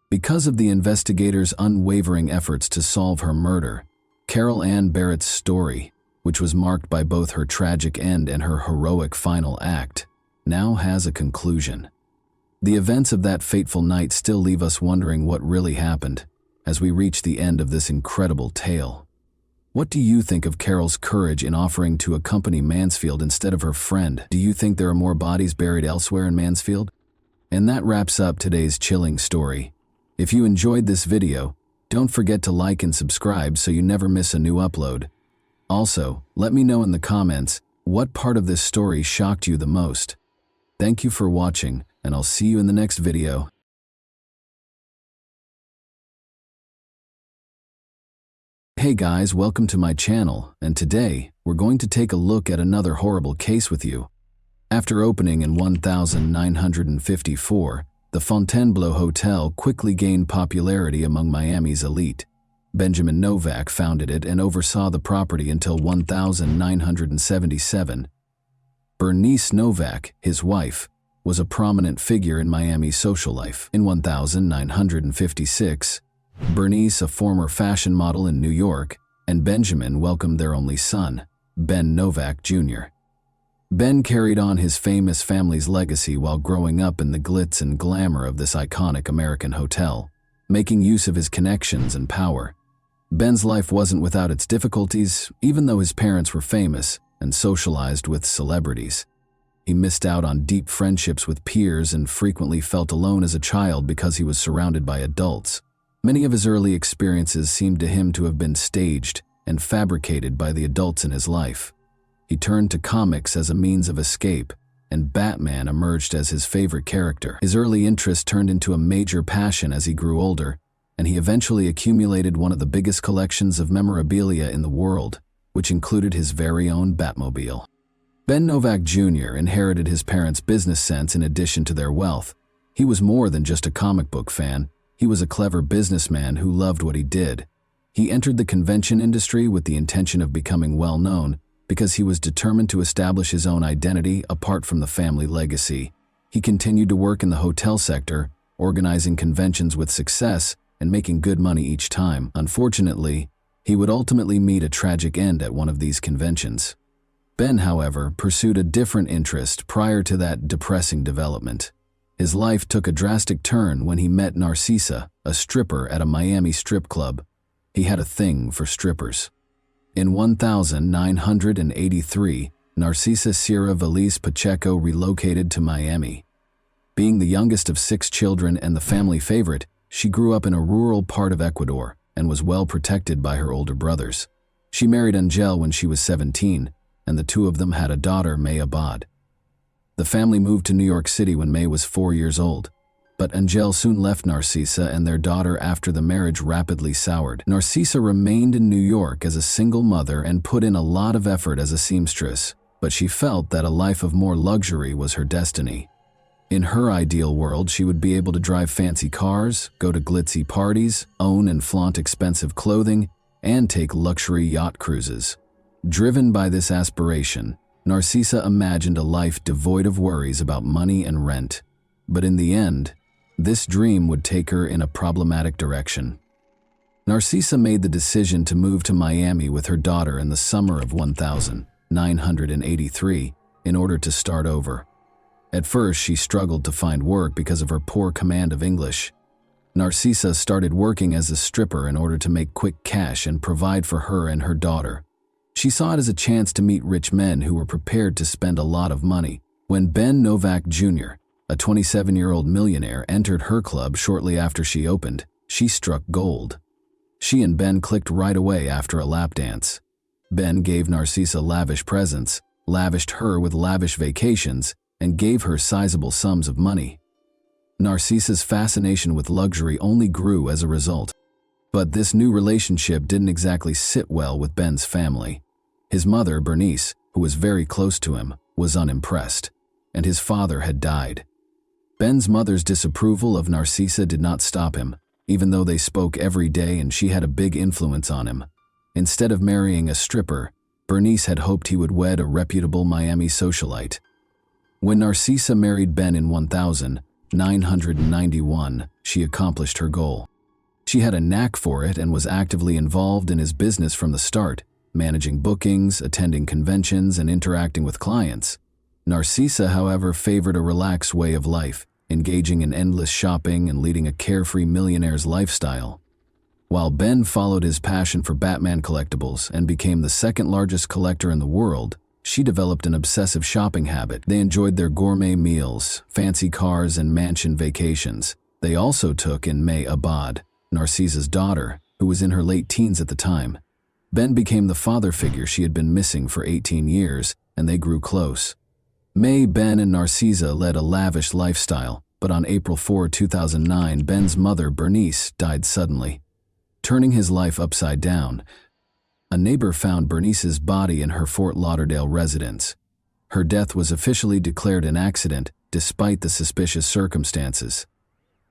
Because of the investigators' unwavering efforts to solve her murder, Carol Ann Barrett's story, which was marked by both her tragic end and her heroic final act, now has a conclusion. The events of that fateful night still leave us wondering what really happened as we reach the end of this incredible tale. What do you think of Carol's courage in offering to accompany Mansfield instead of her friend? Do you think there are more bodies buried elsewhere in Mansfield? And that wraps up today's chilling story. If you enjoyed this video, don't forget to like and subscribe so you never miss a new upload. Also, let me know in the comments what part of this story shocked you the most. Thank you for watching, and I'll see you in the next video. Hey guys, welcome to my channel, and today we're going to take a look at another horrible case with you. After opening in 1954, the Fontainebleau Hotel quickly gained popularity among Miami's elite. Benjamin Novak founded it and oversaw the property until 1977. Bernice Novak, his wife, was a prominent figure in Miami's social life. In 1956, Bernice, a former fashion model in New York, and Benjamin welcomed their only son, Ben Novak Jr. Ben carried on his famous family's legacy while growing up in the glitz and glamour of this iconic American hotel, making use of his connections and power. Ben's life wasn't without its difficulties, even though his parents were famous and socialized with celebrities. He missed out on deep friendships with peers and frequently felt alone as a child because he was surrounded by adults. Many of his early experiences seemed to him to have been staged and fabricated by the adults in his life. He turned to comics as a means of escape, and Batman emerged as his favorite character. His early interest turned into a major passion as he grew older, and he eventually accumulated one of the biggest collections of memorabilia in the world, which included his very own Batmobile. Ben Novak Jr. inherited his parents' business sense in addition to their wealth. He was more than just a comic book fan. He was a clever businessman who loved what he did. He entered the convention industry with the intention of becoming well-known because he was determined to establish his own identity apart from the family legacy. He continued to work in the hotel sector, organizing conventions with success and making good money each time. Unfortunately, he would ultimately meet a tragic end at one of these conventions. Ben, however, pursued a different interest prior to that depressing development. His life took a drastic turn when he met Narcisa, a stripper at a Miami strip club. He had a thing for strippers. In 1983, Narcisa Sierra Valise Pacheco relocated to Miami. Being the youngest of 6 children and the family favorite, she grew up in a rural part of Ecuador and was well protected by her older brothers. She married Angel when she was 17, and the two of them had a daughter, May Abad. The family moved to New York City when May was 4 years old, but Angel soon left Narcisa and their daughter after the marriage rapidly soured. Narcisa remained in New York as a single mother and put in a lot of effort as a seamstress, but she felt that a life of more luxury was her destiny. In her ideal world, she would be able to drive fancy cars, go to glitzy parties, own and flaunt expensive clothing, and take luxury yacht cruises. Driven by this aspiration, Narcisa imagined a life devoid of worries about money and rent. But in the end, this dream would take her in a problematic direction. Narcisa made the decision to move to Miami with her daughter in the summer of 1983 in order to start over. At first, she struggled to find work because of her poor command of English. Narcisa started working as a stripper in order to make quick cash and provide for her and her daughter. She saw it as a chance to meet rich men who were prepared to spend a lot of money. When Ben Novak Jr., a 27-year-old millionaire, entered her club shortly after she opened, she struck gold. She and Ben clicked right away after a lap dance. Ben gave Narcisa lavish presents, lavished her with lavish vacations, and gave her sizable sums of money. Narcisa's fascination with luxury only grew as a result. But this new relationship didn't exactly sit well with Ben's family. His mother, Bernice, who was very close to him, was unimpressed, and his father had died. Ben's mother's disapproval of Narcisa did not stop him, even though they spoke every day and she had a big influence on him. Instead of marrying a stripper, Bernice had hoped he would wed a reputable Miami socialite. When Narcisa married Ben in 1991, she accomplished her goal. She had a knack for it and was actively involved in his business from the start, managing bookings, attending conventions, and interacting with clients. Narcisa, however, favored a relaxed way of life, engaging in endless shopping and leading a carefree millionaire's lifestyle. While Ben followed his passion for Batman collectibles and became the second-largest collector in the world, she developed an obsessive shopping habit. They enjoyed their gourmet meals, fancy cars, and mansion vacations. They also took in May Abad, Narcisa's daughter, who was in her late teens at the time. Ben became the father figure she had been missing for 18 years, and they grew close. May, Ben, and Narcisa led a lavish lifestyle, but on April 4, 2009, Ben's mother, Bernice, died suddenly, turning his life upside down. A neighbor found Bernice's body in her Fort Lauderdale residence. Her death was officially declared an accident, despite the suspicious circumstances.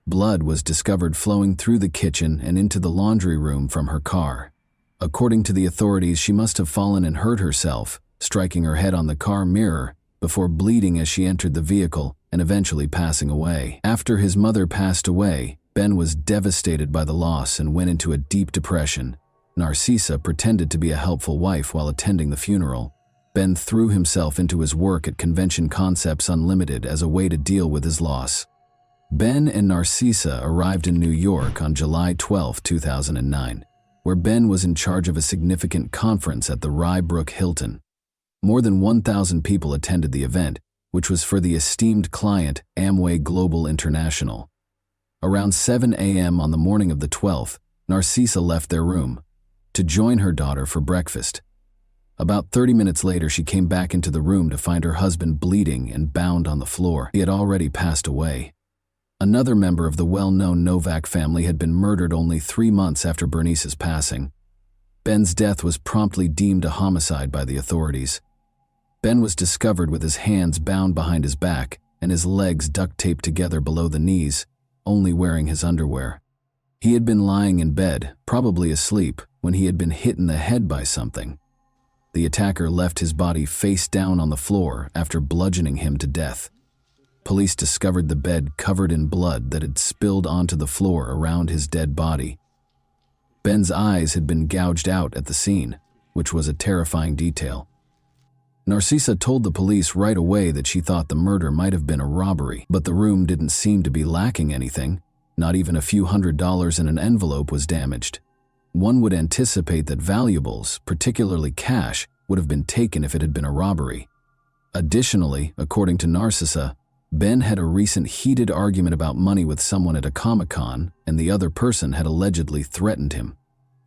Blood was discovered flowing through the kitchen and into the laundry room from her car. According to the authorities, she must have fallen and hurt herself, striking her head on the car mirror, before bleeding as she entered the vehicle and eventually passing away. After his mother passed away, Ben was devastated by the loss and went into a deep depression. Narcisa pretended to be a helpful wife while attending the funeral. Ben threw himself into his work at Convention Concepts Unlimited as a way to deal with his loss. Ben and Narcisa arrived in New York on July 12, 2009, where Ben was in charge of a significant conference at the Rye Brook Hilton. More than 1,000 people attended the event, which was for the esteemed client Amway Global International. Around 7 a.m. on the morning of the 12th, Narcisa left their room to join her daughter for breakfast. About 30 minutes later, she came back into the room to find her husband bleeding and bound on the floor. He had already passed away. Another member of the well-known Novak family had been murdered only 3 months after Bernice's passing. Ben's death was promptly deemed a homicide by the authorities. Ben was discovered with his hands bound behind his back and his legs duct taped together below the knees, only wearing his underwear. He had been lying in bed, probably asleep, when he had been hit in the head by something. The attacker left his body face down on the floor after bludgeoning him to death. Police discovered the bed covered in blood that had spilled onto the floor around his dead body. Ben's eyes had been gouged out at the scene, which was a terrifying detail. Narcisa told the police right away that she thought the murder might have been a robbery, but the room didn't seem to be lacking anything. Not even a few $100s in an envelope was damaged. One would anticipate that valuables, particularly cash, would have been taken if it had been a robbery. Additionally, according to Narcisa, Ben had a recent heated argument about money with someone at a Comic-Con, and the other person had allegedly threatened him.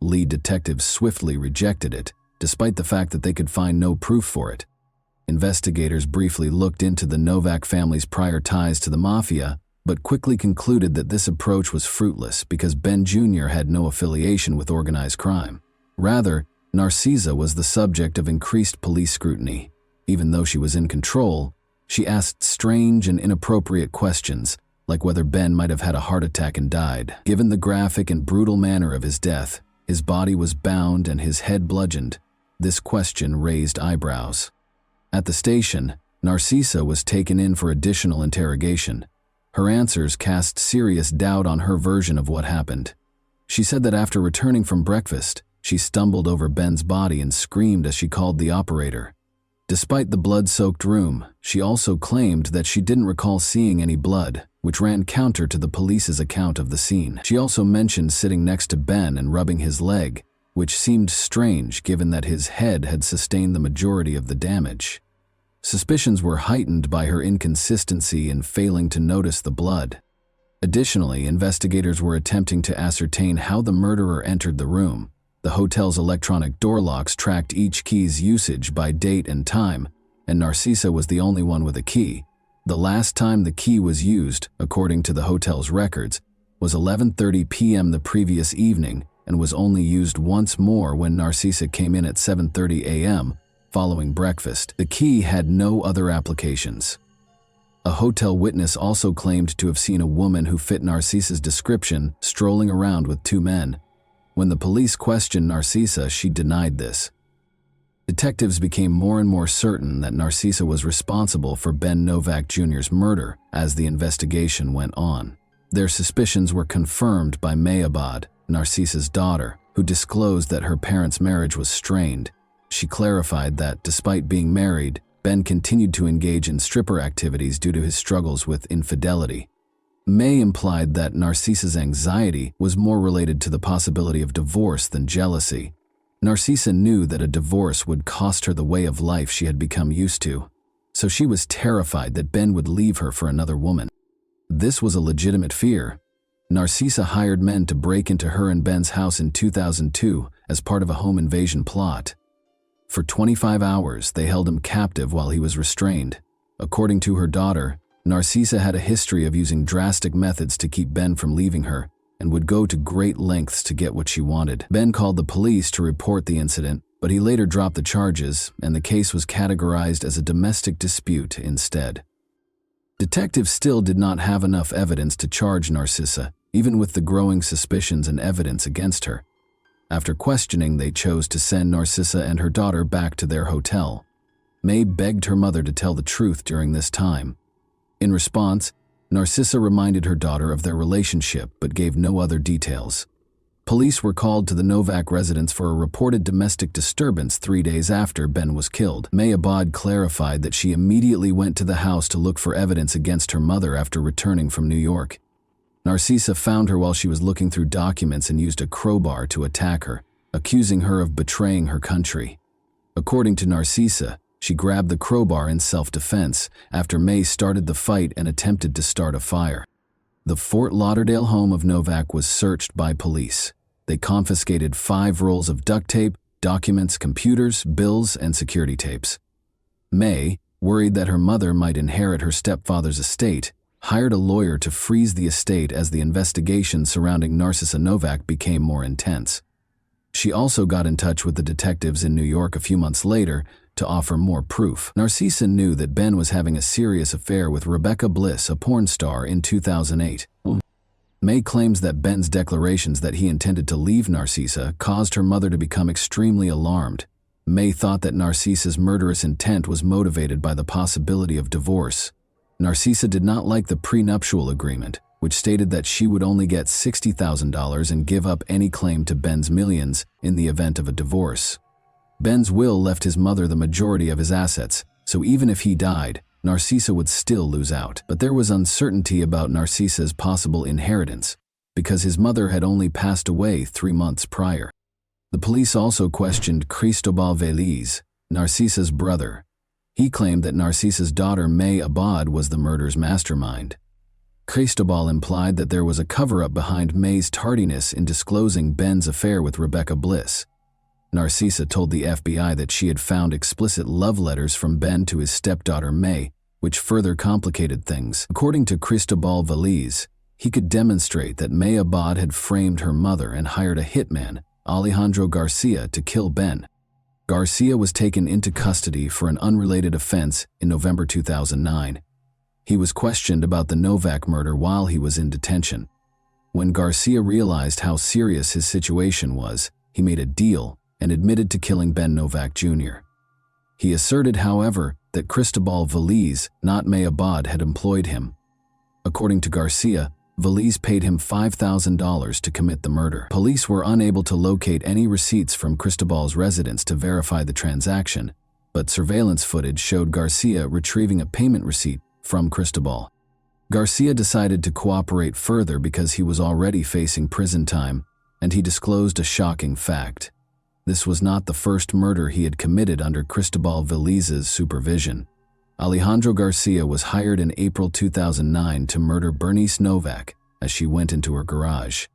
Lead detectives swiftly rejected it, despite the fact that they could find no proof for it. Investigators briefly looked into the Novak family's prior ties to the mafia, but quickly concluded that this approach was fruitless because Ben Jr. had no affiliation with organized crime. Rather, Narcisa was the subject of increased police scrutiny. Even though she was in control, she asked strange and inappropriate questions, like whether Ben might have had a heart attack and died. Given the graphic and brutal manner of his death, his body was bound and his head bludgeoned. This question raised eyebrows. At the station, Narcisa was taken in for additional interrogation. Her answers cast serious doubt on her version of what happened. She said that after returning from breakfast, she stumbled over Ben's body and screamed as she called the operator. Despite the blood-soaked room, she also claimed that she didn't recall seeing any blood, which ran counter to the police's account of the scene. She also mentioned sitting next to Ben and rubbing his leg, which seemed strange given that his head had sustained the majority of the damage. Suspicions were heightened by her inconsistency in failing to notice the blood. Additionally, investigators were attempting to ascertain how the murderer entered the room. The hotel's electronic door locks tracked each key's usage by date and time, and Narcisa was the only one with a key. The last time the key was used, according to the hotel's records, was 11:30 p.m. the previous evening and was only used once more when Narcisa came in at 7:30 a.m. following breakfast. The key had no other applications. A hotel witness also claimed to have seen a woman who fit Narcisa's description strolling around with 2 men. When the police questioned Narcisa, she denied this. Detectives became more and more certain that Narcisa was responsible for Ben Novak Jr.'s murder as the investigation went on. Their suspicions were confirmed by May Abad, Narcisa's daughter, who disclosed that her parents' marriage was strained. She clarified that, despite being married, Ben continued to engage in stripper activities due to his struggles with infidelity. May implied that Narcisa's anxiety was more related to the possibility of divorce than jealousy. Narcisa knew that a divorce would cost her the way of life she had become used to, so she was terrified that Ben would leave her for another woman. This was a legitimate fear. Narcisa hired men to break into her and Ben's house in 2002 as part of a home invasion plot. For 25 hours, they held him captive while he was restrained. According to her daughter, Narcisa had a history of using drastic methods to keep Ben from leaving her and would go to great lengths to get what she wanted. Ben called the police to report the incident, but he later dropped the charges, and the case was categorized as a domestic dispute instead. Detectives still did not have enough evidence to charge Narcisa, even with the growing suspicions and evidence against her. After questioning, they chose to send Narcisa and her daughter back to their hotel. May begged her mother to tell the truth during this time. In response, Narcisa reminded her daughter of their relationship but gave no other details. Police were called to the Novak residence for a reported domestic disturbance 3 days after Ben was killed. May Abad clarified that she immediately went to the house to look for evidence against her mother after returning from New York. Narcisa found her while she was looking through documents and used a crowbar to attack her, accusing her of betraying her country. According to Narcisa, she grabbed the crowbar in self-defense after May started the fight and attempted to start a fire. The Fort Lauderdale home of Novak was searched by police. They confiscated 5 rolls of duct tape, documents, computers, bills, and security tapes. May, worried that her mother might inherit her stepfather's estate, hired a lawyer to freeze the estate as the investigation surrounding Narcisa Novak became more intense. She also got in touch with the detectives in New York a few months later to offer more proof. Narcisa knew that Ben was having a serious affair with Rebecca Bliss, a porn star, in 2008. May claims that Ben's declarations that he intended to leave Narcisa caused her mother to become extremely alarmed. May thought that Narcisa's murderous intent was motivated by the possibility of divorce. Narcisa did not like the prenuptial agreement, which stated that she would only get $60,000 and give up any claim to Ben's millions in the event of a divorce. Ben's will left his mother the majority of his assets, so even if he died, Narcisa would still lose out. But there was uncertainty about Narcisa's possible inheritance, because his mother had only passed away 3 months prior. The police also questioned Cristobal Veliz, Narcisa's brother. He claimed that Narcisa's daughter May Abad was the murder's mastermind. Cristobal implied that there was a cover-up behind May's tardiness in disclosing Ben's affair with Rebecca Bliss. Narcisa told the FBI that she had found explicit love letters from Ben to his stepdaughter May, which further complicated things. According to Cristobal Veliz, he could demonstrate that May Abad had framed her mother and hired a hitman, Alejandro Garcia, to kill Ben. Garcia was taken into custody for an unrelated offense in November 2009. He was questioned about the Novak murder while he was in detention. When Garcia realized how serious his situation was, he made a deal and admitted to killing Ben Novak Jr. He asserted, however, that Cristobal Veliz, not May Abad, had employed him. According to Garcia, Veliz paid him $5,000 to commit the murder. Police were unable to locate any receipts from Cristobal's residence to verify the transaction, but surveillance footage showed Garcia retrieving a payment receipt from Cristobal. Garcia decided to cooperate further because he was already facing prison time, and he disclosed a shocking fact. This was not the first murder he had committed under Cristobal Veliz's supervision. Alejandro Garcia was hired in April 2009 to murder Bernice Novak as she went into her garage.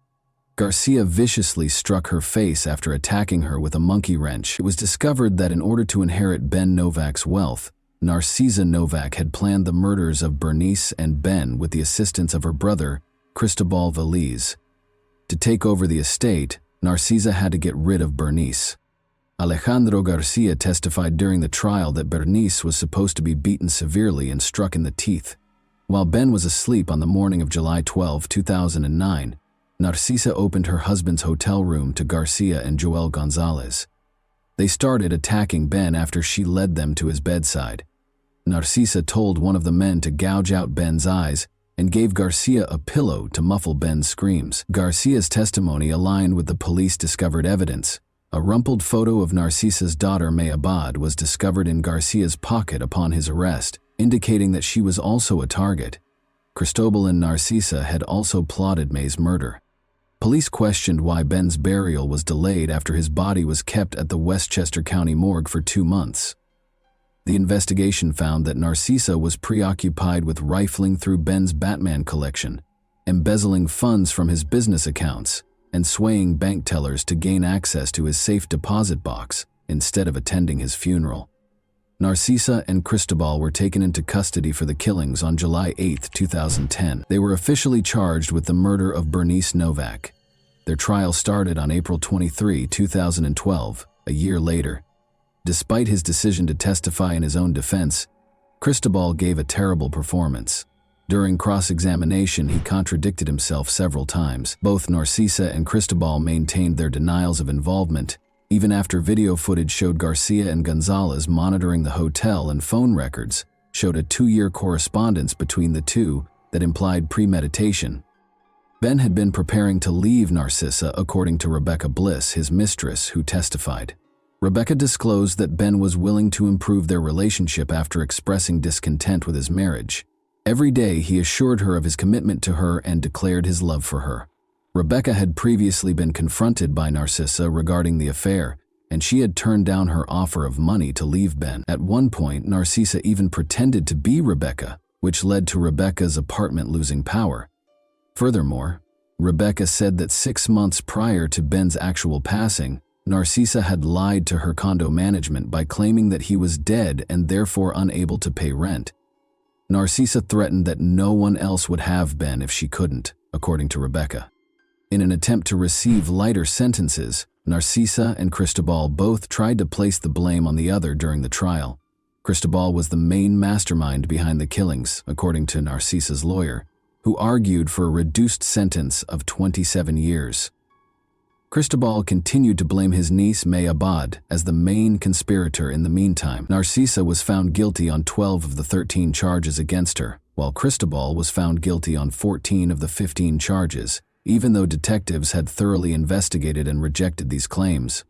Garcia viciously struck her face after attacking her with a monkey wrench. It was discovered that in order to inherit Ben Novak's wealth, Narcisa Novak had planned the murders of Bernice and Ben with the assistance of her brother, Cristobal Veliz. To take over the estate, Narcisa had to get rid of Bernice. Alejandro Garcia testified during the trial that Bernice was supposed to be beaten severely and struck in the teeth. While Ben was asleep on the morning of July 12, 2009, Narcisa opened her husband's hotel room to Garcia and Joel Gonzalez. They started attacking Ben after she led them to his bedside. Narcisa told one of the men to gouge out Ben's eyes, and gave Garcia a pillow to muffle Ben's screams. Garcia's testimony aligned with the police-discovered evidence. A rumpled photo of Narcisa's daughter May Abad was discovered in Garcia's pocket upon his arrest, indicating that she was also a target. Cristobal and Narcisa had also plotted May's murder. Police questioned why Ben's burial was delayed after his body was kept at the Westchester County morgue for 2 months. The investigation found that Narcisa was preoccupied with rifling through Ben's Batman collection, embezzling funds from his business accounts, and swaying bank tellers to gain access to his safe deposit box instead of attending his funeral. Narcisa and Cristobal were taken into custody for the killings on July 8, 2010. They were officially charged with the murder of Bernice Novak. Their trial started on April 23, 2012, a year later. Despite his decision to testify in his own defense, Cristobal gave a terrible performance. During cross-examination, he contradicted himself several times. Both Narcisa and Cristobal maintained their denials of involvement, even after video footage showed Garcia and Gonzalez monitoring the hotel, and phone records showed a 2-year correspondence between the two that implied premeditation. Ben had been preparing to leave Narcisa, according to Rebecca Bliss, his mistress, who testified. Rebecca disclosed that Ben was willing to improve their relationship after expressing discontent with his marriage. Every day, he assured her of his commitment to her and declared his love for her. Rebecca had previously been confronted by Narcisa regarding the affair, and she had turned down her offer of money to leave Ben. At one point, Narcisa even pretended to be Rebecca, which led to Rebecca's apartment losing power. Furthermore, Rebecca said that 6 months prior to Ben's actual passing, Narcisa had lied to her condo management by claiming that he was dead and therefore unable to pay rent. Narcisa threatened that no one else would have Ben if she couldn't, according to Rebecca. In an attempt to receive lighter sentences, Narcisa and Cristobal both tried to place the blame on the other during the trial. Cristobal was the main mastermind behind the killings, according to Narcisa's lawyer, who argued for a reduced sentence of 27 years. Cristobal continued to blame his niece May Abad as the main conspirator in the meantime. Narcisa was found guilty on 12 of the 13 charges against her, while Cristobal was found guilty on 14 of the 15 charges, even though detectives had thoroughly investigated and rejected these claims.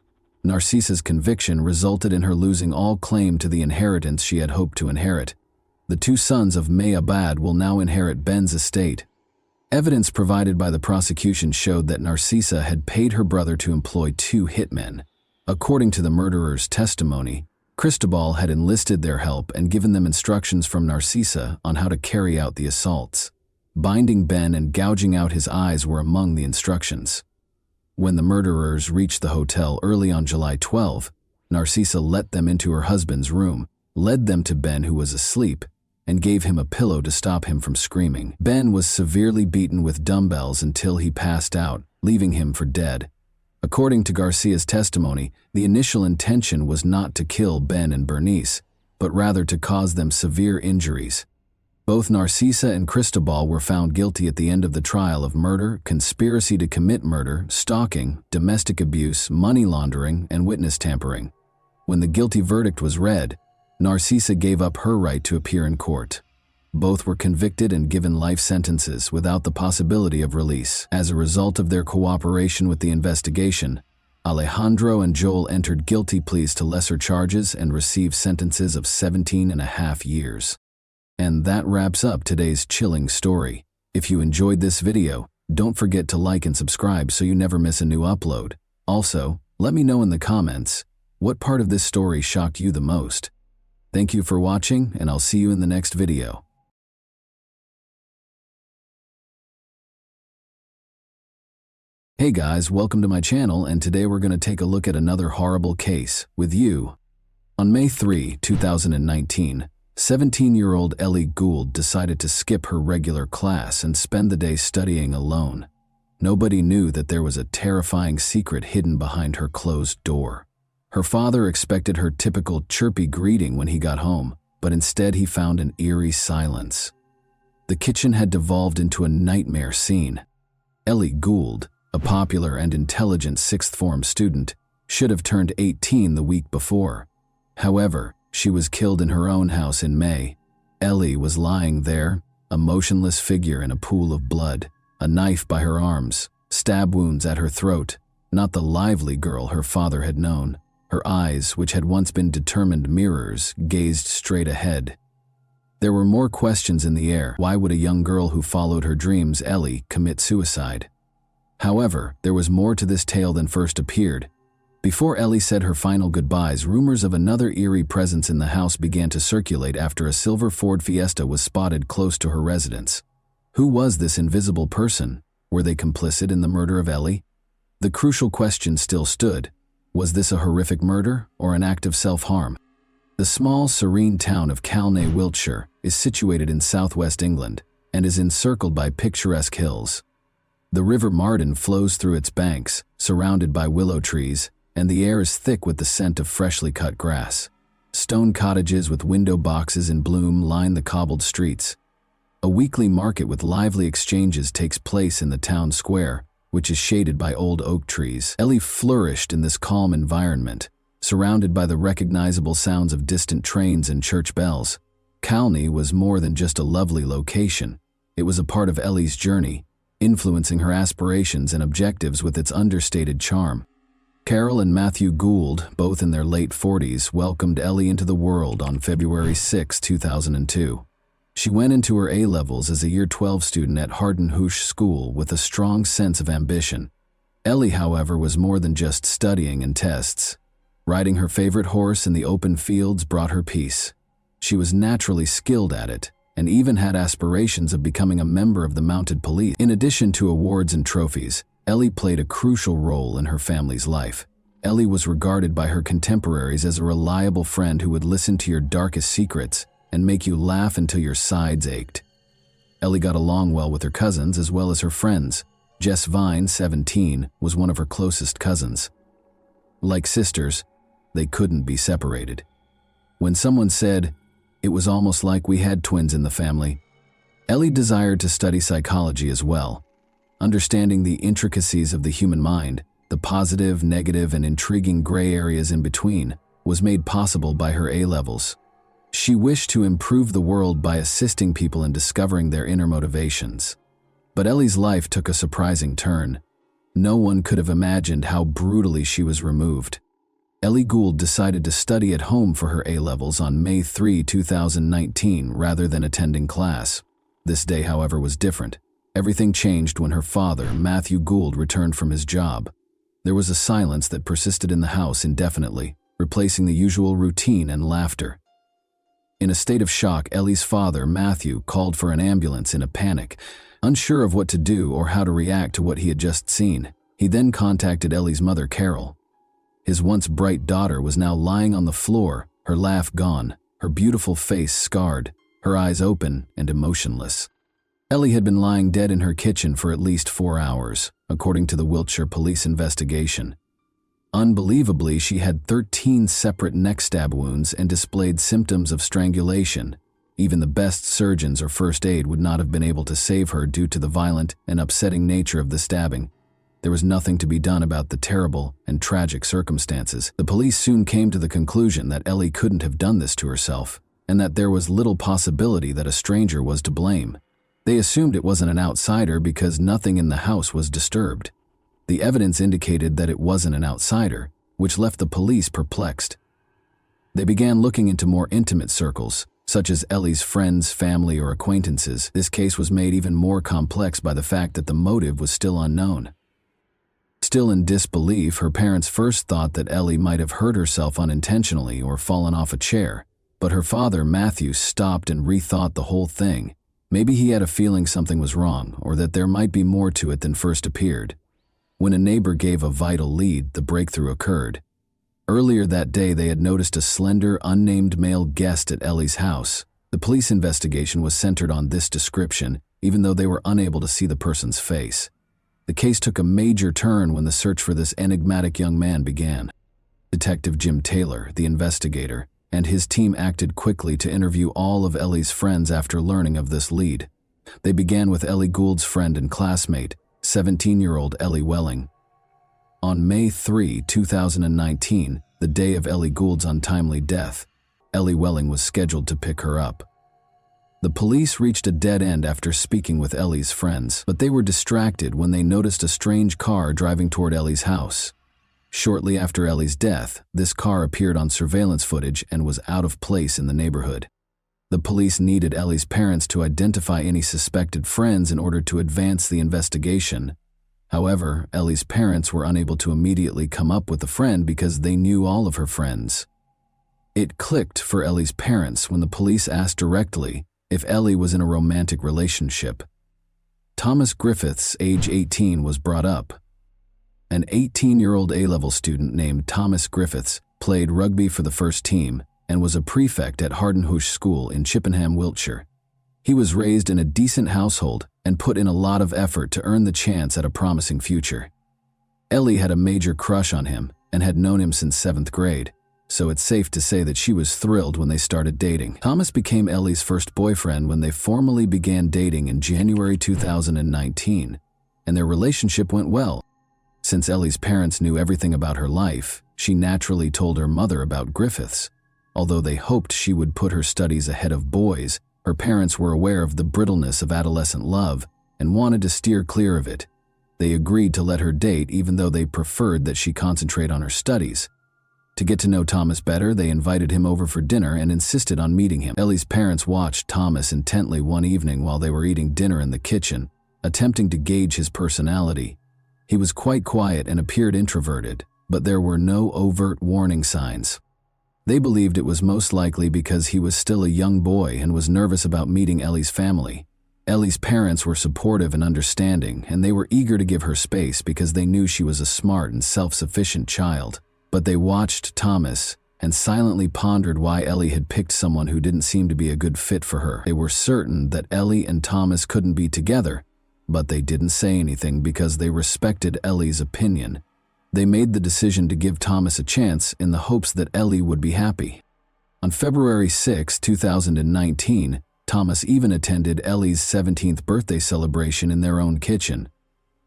Narcisa's conviction resulted in her losing all claim to the inheritance she had hoped to inherit. The 2 sons of May Abad will now inherit Ben's estate. Evidence provided by the prosecution showed that Narcisa had paid her brother to employ 2 hitmen. According to the murderer's testimony, Cristobal had enlisted their help and given them instructions from Narcisa on how to carry out the assaults. Binding Ben and gouging out his eyes were among the instructions. When the murderers reached the hotel early on July 12, Narcisa let them into her husband's room, led them to Ben, who was asleep, and gave him a pillow to stop him from screaming. Ben was severely beaten with dumbbells until he passed out, leaving him for dead. According to Garcia's testimony, the initial intention was not to kill Ben and Bernice, but rather to cause them severe injuries. Both Narcisa and Cristobal were found guilty at the end of the trial of murder, conspiracy to commit murder, stalking, domestic abuse, money laundering, and witness tampering. When the guilty verdict was read, Narcisa gave up her right to appear in court. Both were convicted and given life sentences without the possibility of release. As a result of their cooperation with the investigation, Alejandro and Joel entered guilty pleas to lesser charges and received sentences of 17.5 years. And that wraps up today's chilling story. If you enjoyed this video, don't forget to like and subscribe so you never miss a new upload. Also, let me know in the comments, what part of this story shocked you the most? Thank you for watching, and I'll see you in the next video. Hey guys, welcome to my channel, and today we're going to take a look at another horrible case with you. On May 3, 2019, 17-year-old Ellie Gould decided to skip her regular class and spend the day studying alone. Nobody knew that there was a terrifying secret hidden behind her closed door. Her father expected her typical chirpy greeting when he got home, but instead he found an eerie silence. The kitchen had devolved into a nightmare scene. Ellie Gould, a popular and intelligent 6th form student, should have turned 18 the week before. However, she was killed in her own house in May. Ellie was lying there, a motionless figure in a pool of blood, a knife by her arms, stab wounds at her throat, not the lively girl her father had known. Her eyes, which had once been determined mirrors, gazed straight ahead. There were more questions in the air. Why would a young girl who followed her dreams, Ellie, commit suicide? However, there was more to this tale than first appeared. Before Ellie said her final goodbyes, rumors of another eerie presence in the house began to circulate after a silver Ford Fiesta was spotted close to her residence. Who was this invisible person? Were they complicit in the murder of Ellie? The crucial question still stood. Was this a horrific murder or an act of self-harm? The small, serene town of Calne, Wiltshire, is situated in southwest England and is encircled by picturesque hills. The River Marden flows through its banks, surrounded by willow trees, and the air is thick with the scent of freshly cut grass. Stone cottages with window boxes in bloom line the cobbled streets. A weekly market with lively exchanges takes place in the town square, which is shaded by old oak trees. Ellie flourished in this calm environment, surrounded by the recognizable sounds of distant trains and church bells. Calne was more than just a lovely location. It was a part of Ellie's journey, influencing her aspirations and objectives with its understated charm. Carol and Matthew Gould, both in their late 40s, welcomed Ellie into the world on February 6, 2002. She went into her A-levels as a Year 12 student at Hardenhoosh School with a strong sense of ambition. Ellie, however, was more than just studying and tests. Riding her favorite horse in the open fields brought her peace. She was naturally skilled at it, and even had aspirations of becoming a member of the mounted police. In addition to awards and trophies, Ellie played a crucial role in her family's life. Ellie was regarded by her contemporaries as a reliable friend who would listen to your darkest secrets and make you laugh until your sides ached. Ellie got along well with her cousins as well as her friends. Jess Vine, 17, was one of her closest cousins. Like sisters, they couldn't be separated. When someone said, "It was almost like we had twins in the family," Ellie desired to study psychology as well. Understanding the intricacies of the human mind, the positive, negative, and intriguing gray areas in between, was made possible by her A-levels. She wished to improve the world by assisting people in discovering their inner motivations. But Ellie's life took a surprising turn. No one could have imagined how brutally she was removed. Ellie Gould decided to study at home for her A-levels on May 3, 2019, rather than attending class. This day, however, was different. Everything changed when her father, Matthew Gould, returned from his job. There was a silence that persisted in the house indefinitely, replacing the usual routine and laughter. In a state of shock, Ellie's father, Matthew, called for an ambulance in a panic, unsure of what to do or how to react to what he had just seen. He then contacted Ellie's mother, Carol. His once bright daughter was now lying on the floor, her laugh gone, her beautiful face scarred, her eyes open and emotionless. Ellie had been lying dead in her kitchen for at least 4 hours, according to the Wiltshire police investigation. Unbelievably, she had 13 separate neck stab wounds and displayed symptoms of strangulation. Even the best surgeons or first aid would not have been able to save her due to the violent and upsetting nature of the stabbing. There was nothing to be done about the terrible and tragic circumstances. The police soon came to the conclusion that Ellie couldn't have done this to herself, and that there was little possibility that a stranger was to blame. They assumed it wasn't an outsider because nothing in the house was disturbed. The evidence indicated that it wasn't an outsider, which left the police perplexed. They began looking into more intimate circles, such as Ellie's friends, family, or acquaintances. This case was made even more complex by the fact that the motive was still unknown. Still in disbelief, her parents first thought that Ellie might have hurt herself unintentionally or fallen off a chair, but her father, Matthew, stopped and rethought the whole thing. Maybe he had a feeling something was wrong, or that there might be more to it than first appeared. When a neighbor gave a vital lead, the breakthrough occurred. Earlier that day, they had noticed a slender, unnamed male guest at Ellie's house. The police investigation was centered on this description, even though they were unable to see the person's face. The case took a major turn when the search for this enigmatic young man began. Detective Jim Taylor, the investigator, and his team acted quickly to interview all of Ellie's friends after learning of this lead. They began with Ellie Gould's friend and classmate, 17-year-old Ellie Welling. On May 3, 2019, the day of Ellie Gould's untimely death, Ellie Welling was scheduled to pick her up. The police reached a dead end after speaking with Ellie's friends, but they were distracted when they noticed a strange car driving toward Ellie's house. Shortly after Ellie's death, this car appeared on surveillance footage and was out of place in the neighborhood. The police needed Ellie's parents to identify any suspected friends in order to advance the investigation. However, Ellie's parents were unable to immediately come up with a friend because they knew all of her friends. It clicked for Ellie's parents when the police asked directly if Ellie was in a romantic relationship. Thomas Griffiths, age 18, was brought up. An 18-year-old A-level student named Thomas Griffiths played rugby for the first team and was a prefect at Hardenhuis School in Chippenham, Wiltshire. He was raised in a decent household and put in a lot of effort to earn the chance at a promising future. Ellie had a major crush on him and had known him since 7th grade, so it's safe to say that she was thrilled when they started dating. Thomas became Ellie's first boyfriend when they formally began dating in January 2019, and their relationship went well. Since Ellie's parents knew everything about her life, she naturally told her mother about Griffiths. Although they hoped she would put her studies ahead of boys, her parents were aware of the brittleness of adolescent love and wanted to steer clear of it. They agreed to let her date even though they preferred that she concentrate on her studies. To get to know Thomas better, they invited him over for dinner and insisted on meeting him. Ellie's parents watched Thomas intently one evening while they were eating dinner in the kitchen, attempting to gauge his personality. He was quite quiet and appeared introverted, but there were no overt warning signs. They believed it was most likely because he was still a young boy and was nervous about meeting Ellie's family. Ellie's parents were supportive and understanding, and they were eager to give her space because they knew she was a smart and self-sufficient child. But they watched Thomas and silently pondered why Ellie had picked someone who didn't seem to be a good fit for her. They were certain that Ellie and Thomas couldn't be together, but they didn't say anything because they respected Ellie's opinion. They made the decision to give Thomas a chance in the hopes that Ellie would be happy. On February 6, 2019, Thomas even attended Ellie's 17th birthday celebration in their own kitchen.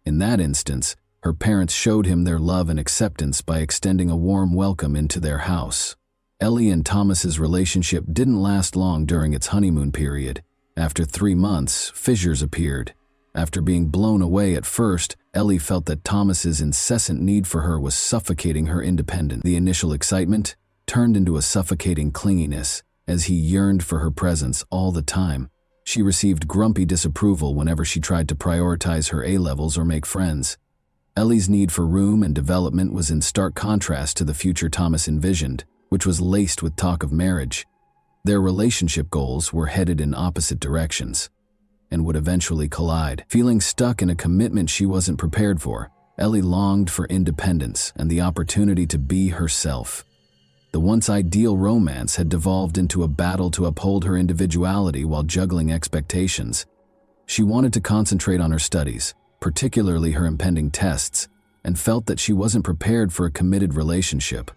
In that instance, her parents showed him their love and acceptance by extending a warm welcome into their house. Ellie and Thomas's relationship didn't last long during its honeymoon period. After 3 months, fissures appeared. After being blown away at first, Ellie felt that Thomas's incessant need for her was suffocating her independence. The initial excitement turned into a suffocating clinginess as he yearned for her presence all the time. She received grumpy disapproval whenever she tried to prioritize her A-levels or make friends. Ellie's need for room and development was in stark contrast to the future Thomas envisioned, which was laced with talk of marriage. Their relationship goals were headed in opposite directions and would eventually collide. Feeling stuck in a commitment she wasn't prepared for, Ellie longed for independence and the opportunity to be herself. The once ideal romance had devolved into a battle to uphold her individuality while juggling expectations. She wanted to concentrate on her studies, particularly her impending tests, and felt that she wasn't prepared for a committed relationship.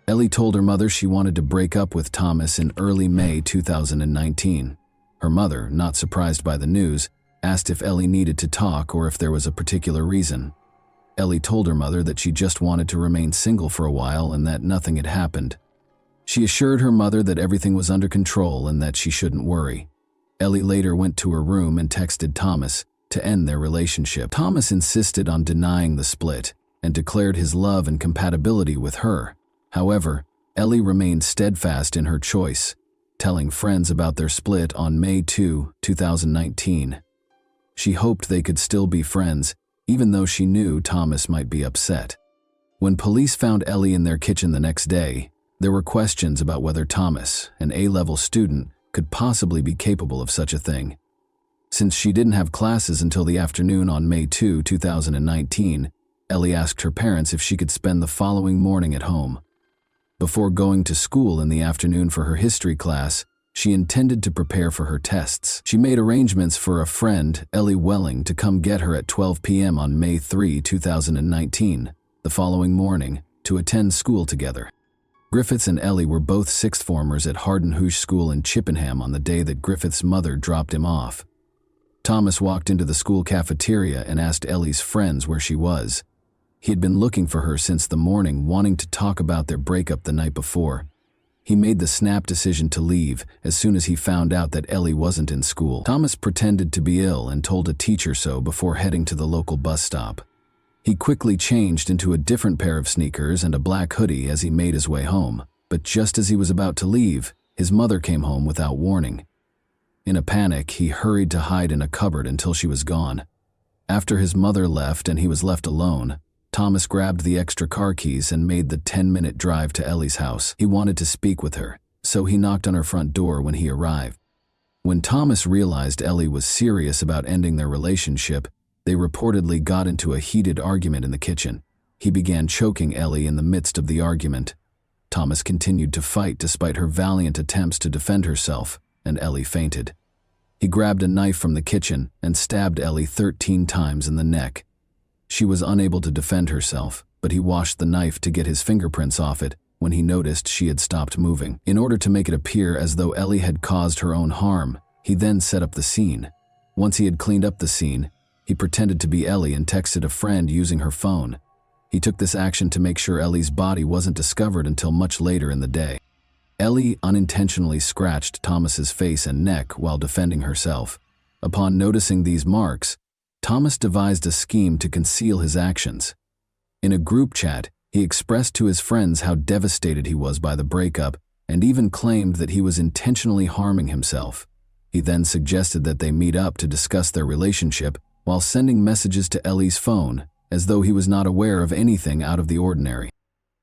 Ellie told her mother she wanted to break up with Thomas in early May 2019. Her mother, not surprised by the news, asked if Ellie needed to talk or if there was a particular reason. Ellie told her mother that she just wanted to remain single for a while and that nothing had happened. She assured her mother that everything was under control and that she shouldn't worry. Ellie later went to her room and texted Thomas to end their relationship. Thomas insisted on denying the split and declared his love and compatibility with her. However, Ellie remained steadfast in her choice, telling friends about their split on May 2, 2019. She hoped they could still be friends, even though she knew Thomas might be upset. When police found Ellie in their kitchen the next day, there were questions about whether Thomas, an A-level student, could possibly be capable of such a thing. Since she didn't have classes until the afternoon on May 2, 2019, Ellie asked her parents if she could spend the following morning at home. Before going to school in the afternoon for her history class, she intended to prepare for her tests. She made arrangements for a friend, Ellie Welling, to come get her at 12 p.m. on May 3, 2019, the following morning, to attend school together. Griffiths and Ellie were both sixth formers at Hardenhuis School in Chippenham on the day that Griffiths' mother dropped him off. Thomas walked into the school cafeteria and asked Ellie's friends where she was. He had been looking for her since the morning, wanting to talk about their breakup the night before. He made the snap decision to leave as soon as he found out that Ellie wasn't in school. Thomas pretended to be ill and told a teacher so before heading to the local bus stop. He quickly changed into a different pair of sneakers and a black hoodie as he made his way home, but just as he was about to leave, his mother came home without warning. In a panic, he hurried to hide in a cupboard until she was gone. After his mother left and he was left alone, Thomas grabbed the extra car keys and made the 10-minute drive to Ellie's house. He wanted to speak with her, so he knocked on her front door when he arrived. When Thomas realized Ellie was serious about ending their relationship, they reportedly got into a heated argument in the kitchen. He began choking Ellie in the midst of the argument. Thomas continued to fight despite her valiant attempts to defend herself, and Ellie fainted. He grabbed a knife from the kitchen and stabbed Ellie 13 times in the neck. She was unable to defend herself, but he washed the knife to get his fingerprints off it when he noticed she had stopped moving. In order to make it appear as though Ellie had caused her own harm, he then set up the scene. Once he had cleaned up the scene, he pretended to be Ellie and texted a friend using her phone. He took this action to make sure Ellie's body wasn't discovered until much later in the day. Ellie unintentionally scratched Thomas's face and neck while defending herself. Upon noticing these marks, Thomas devised a scheme to conceal his actions. In a group chat, he expressed to his friends how devastated he was by the breakup and even claimed that he was intentionally harming himself. He then suggested that they meet up to discuss their relationship while sending messages to Ellie's phone, as though he was not aware of anything out of the ordinary.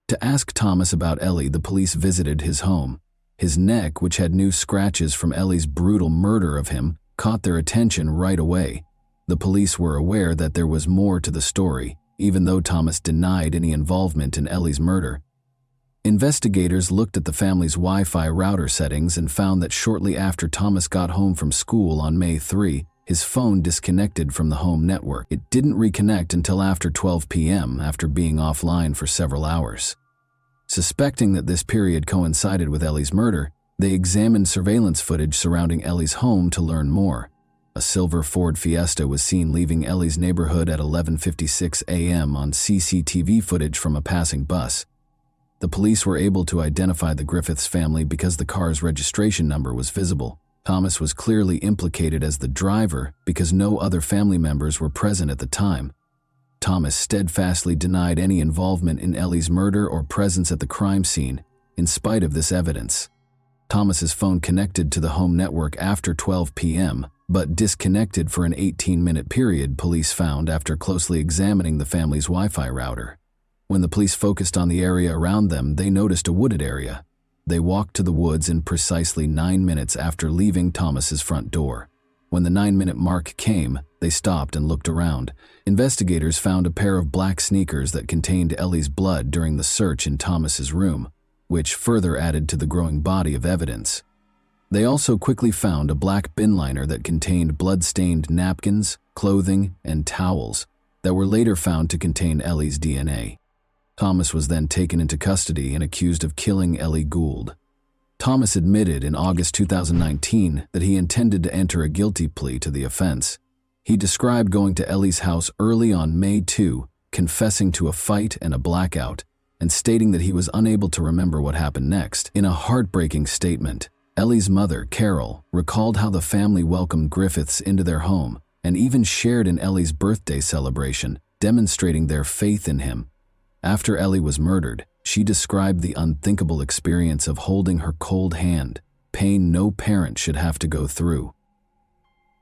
To ask Thomas about Ellie, the police visited his home. His neck, which had new scratches from Ellie's brutal murder of him, caught their attention right away. The police were aware that there was more to the story, even though Thomas denied any involvement in Ellie's murder. Investigators looked at the family's Wi-Fi router settings and found that shortly after Thomas got home from school on May 3, his phone disconnected from the home network. It didn't reconnect until after 12 p.m. after being offline for several hours. Suspecting that this period coincided with Ellie's murder, they examined surveillance footage surrounding Ellie's home to learn more. A silver Ford Fiesta was seen leaving Ellie's neighborhood at 11:56 a.m. on CCTV footage from a passing bus. The police were able to identify the Griffiths family because the car's registration number was visible. Thomas was clearly implicated as the driver because no other family members were present at the time. Thomas steadfastly denied any involvement in Ellie's murder or presence at the crime scene, in spite of this evidence. Thomas's phone connected to the home network after 12 p.m., but disconnected for an 18-minute period, police found after closely examining the family's Wi-Fi router. When the police focused on the area around them, they noticed a wooded area. They walked to the woods in precisely 9 minutes after leaving Thomas's front door. When the 9-minute mark came, they stopped and looked around. Investigators found a pair of black sneakers that contained Ellie's blood during the search in Thomas's room, which further added to the growing body of evidence. They also quickly found a black bin liner that contained blood-stained napkins, clothing, and towels that were later found to contain Ellie's DNA. Thomas was then taken into custody and accused of killing Ellie Gould. Thomas admitted in August 2019 that he intended to enter a guilty plea to the offense. He described going to Ellie's house early on May 2, confessing to a fight and a blackout, and stating that he was unable to remember what happened next. In a heartbreaking statement, Ellie's mother, Carol, recalled how the family welcomed Griffiths into their home and even shared in Ellie's birthday celebration, demonstrating their faith in him. After Ellie was murdered, she described the unthinkable experience of holding her cold hand, pain no parent should have to go through.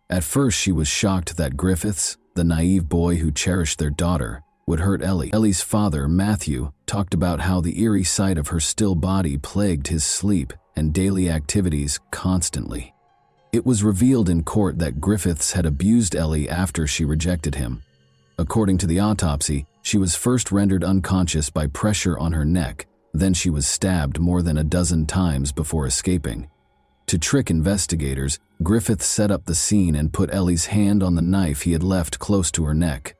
At first, she was shocked that Griffiths, the naive boy who cherished their daughter, would hurt Ellie. Ellie's father, Matthew, talked about how the eerie sight of her still body plagued his sleep and daily activities constantly. It was revealed in court that Griffiths had abused Ellie after she rejected him. According to the autopsy, she was first rendered unconscious by pressure on her neck, then she was stabbed more than a dozen times before escaping. To trick investigators, Griffiths set up the scene and put Ellie's hand on the knife he had left close to her neck.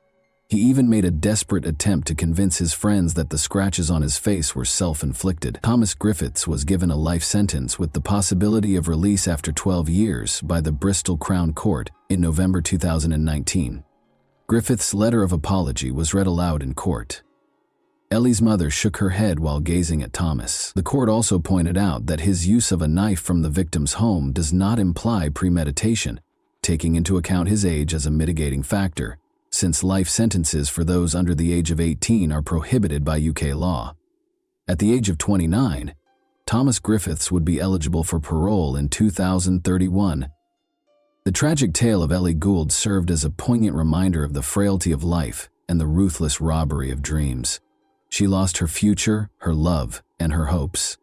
He even made a desperate attempt to convince his friends that the scratches on his face were self-inflicted. Thomas Griffiths was given a life sentence with the possibility of release after 12 years by the Bristol Crown Court in November 2019. Griffiths' letter of apology was read aloud in court. Ellie's mother shook her head while gazing at Thomas. The court also pointed out that his use of a knife from the victim's home does not imply premeditation, taking into account his age as a mitigating factor, since life sentences for those under the age of 18 are prohibited by UK law. At the age of 29, Thomas Griffiths would be eligible for parole in 2031. The tragic tale of Ellie Gould served as a poignant reminder of the frailty of life and the ruthless robbery of dreams. She lost her future, her love, and her hopes.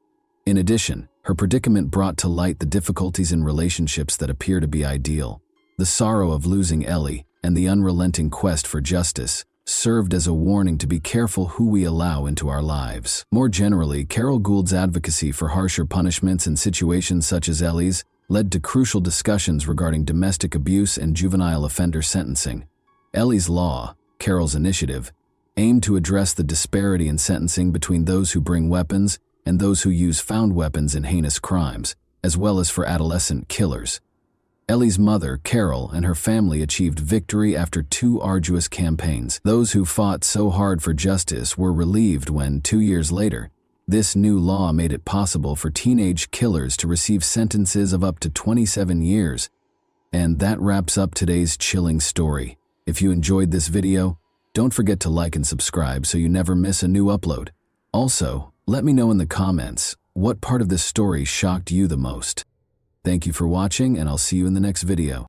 In addition, her predicament brought to light the difficulties in relationships that appear to be ideal. The sorrow of losing Ellie and the unrelenting quest for justice served as a warning to be careful who we allow into our lives. More generally, Carol Gould's advocacy for harsher punishments in situations such as Ellie's led to crucial discussions regarding domestic abuse and juvenile offender sentencing. Ellie's law, Carol's initiative, aimed to address the disparity in sentencing between those who bring weapons and those who use found weapons in heinous crimes, as well as for adolescent killers. Ellie's mother, Carol, and her family achieved victory after 2 arduous campaigns. Those who fought so hard for justice were relieved when, 2 years later, this new law made it possible for teenage killers to receive sentences of up to 27 years. And that wraps up today's chilling story. If you enjoyed this video, don't forget to like and subscribe so you never miss a new upload. Also, let me know in the comments what part of this story shocked you the most. Thank you for watching, and I'll see you in the next video.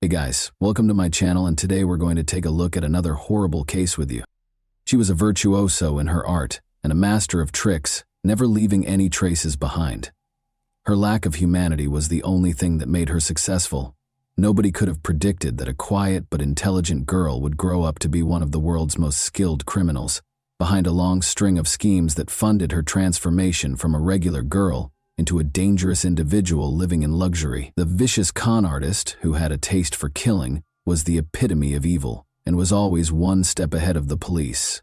Hey guys, welcome to my channel, and today we're going to take a look at another horrible case with you. She was a virtuoso in her art and a master of tricks, never leaving any traces behind. Her lack of humanity was the only thing that made her successful. Nobody could have predicted that a quiet but intelligent girl would grow up to be one of the world's most skilled criminals, behind a long string of schemes that funded her transformation from a regular girl into a dangerous individual living in luxury. The vicious con artist, who had a taste for killing, was the epitome of evil and was always one step ahead of the police.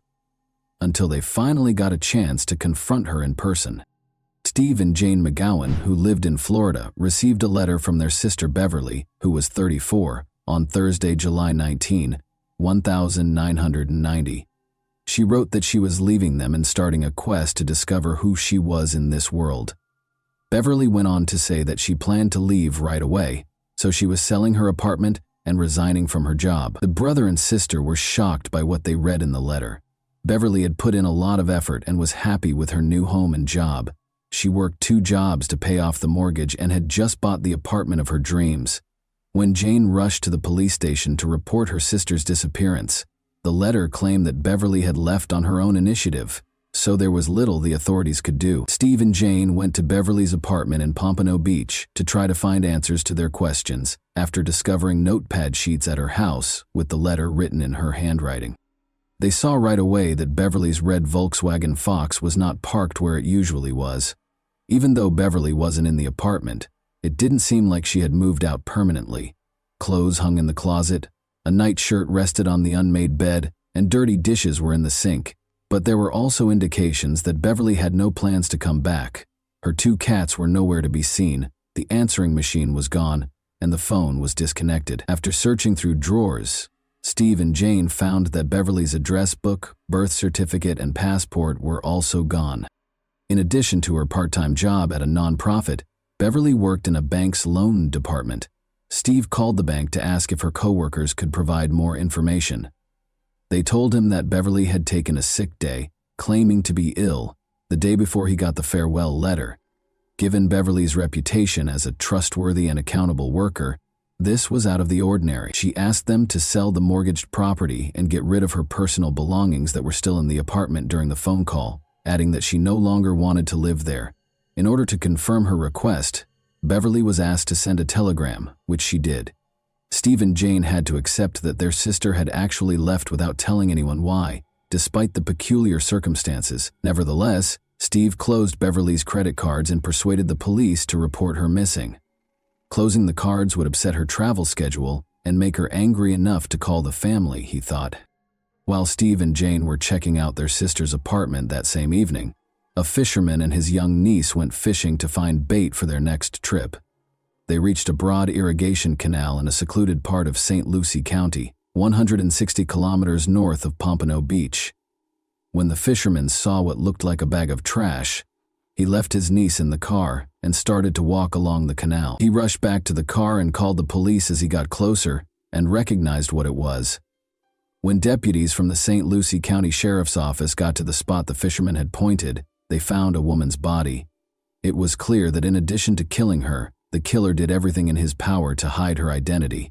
Until they finally got a chance to confront her in person. Steve and Jane McGowan, who lived in Florida, received a letter from their sister Beverly, who was 34, on Thursday, July 19, 1990. She wrote that she was leaving them and starting a quest to discover who she was in this world. Beverly went on to say that she planned to leave right away, so she was selling her apartment and resigning from her job. The brother and sister were shocked by what they read in the letter. Beverly had put in a lot of effort and was happy with her new home and job. She worked 2 jobs to pay off the mortgage and had just bought the apartment of her dreams. When Jane rushed to the police station to report her sister's disappearance, the letter claimed that Beverly had left on her own initiative, so there was little the authorities could do. Steve and Jane went to Beverly's apartment in Pompano Beach to try to find answers to their questions after discovering notepad sheets at her house with the letter written in her handwriting. They saw right away that Beverly's red Volkswagen Fox was not parked where it usually was. Even though Beverly wasn't in the apartment, it didn't seem like she had moved out permanently. Clothes hung in the closet, a nightshirt rested on the unmade bed, and dirty dishes were in the sink. But there were also indications that Beverly had no plans to come back. Her 2 cats were nowhere to be seen, the answering machine was gone, and the phone was disconnected. After searching through drawers, Steve and Jane found that Beverly's address book, birth certificate, and passport were also gone. In addition to her part-time job at a nonprofit, Beverly worked in a bank's loan department. Steve called the bank to ask if her coworkers could provide more information. They told him that Beverly had taken a sick day, claiming to be ill, the day before he got the farewell letter. Given Beverly's reputation as a trustworthy and accountable worker, this was out of the ordinary. She asked them to sell the mortgaged property and get rid of her personal belongings that were still in the apartment during the phone call, adding that she no longer wanted to live there. In order to confirm her request, Beverly was asked to send a telegram, which she did. Steve and Jane had to accept that their sister had actually left without telling anyone why, despite the peculiar circumstances. Nevertheless, Steve closed Beverly's credit cards and persuaded the police to report her missing. Closing the cards would upset her travel schedule and make her angry enough to call the family, he thought. While Steve and Jane were checking out their sister's apartment that same evening, a fisherman and his young niece went fishing to find bait for their next trip. They reached a broad irrigation canal in a secluded part of St. Lucie County, 160 kilometers north of Pompano Beach. When the fisherman saw what looked like a bag of trash, he left his niece in the car and started to walk along the canal. He rushed back to the car and called the police as he got closer and recognized what it was. When deputies from the St. Lucie County Sheriff's Office got to the spot the fisherman had pointed, they found a woman's body. It was clear that in addition to killing her, the killer did everything in his power to hide her identity.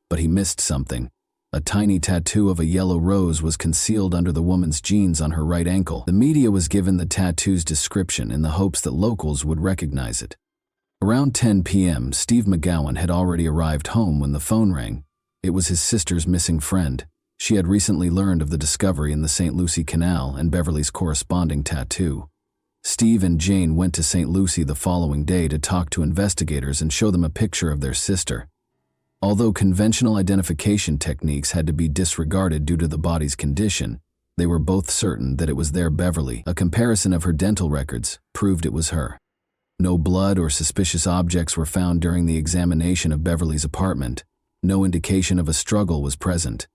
But he missed something. A tiny tattoo of a yellow rose was concealed under the woman's jeans on her right ankle. The media was given the tattoo's description in the hopes that locals would recognize it. Around 10 p.m., Steve McGowan had already arrived home when the phone rang. It was his sister's missing friend. She had recently learned of the discovery in the St. Lucie Canal and Beverly's corresponding tattoo. Steve and Jane went to St. Lucie the following day to talk to investigators and show them a picture of their sister. Although conventional identification techniques had to be disregarded due to the body's condition, they were both certain that it was their Beverly. A comparison of her dental records proved it was her. No blood or suspicious objects were found during the examination of Beverly's apartment. No indication of a struggle was present.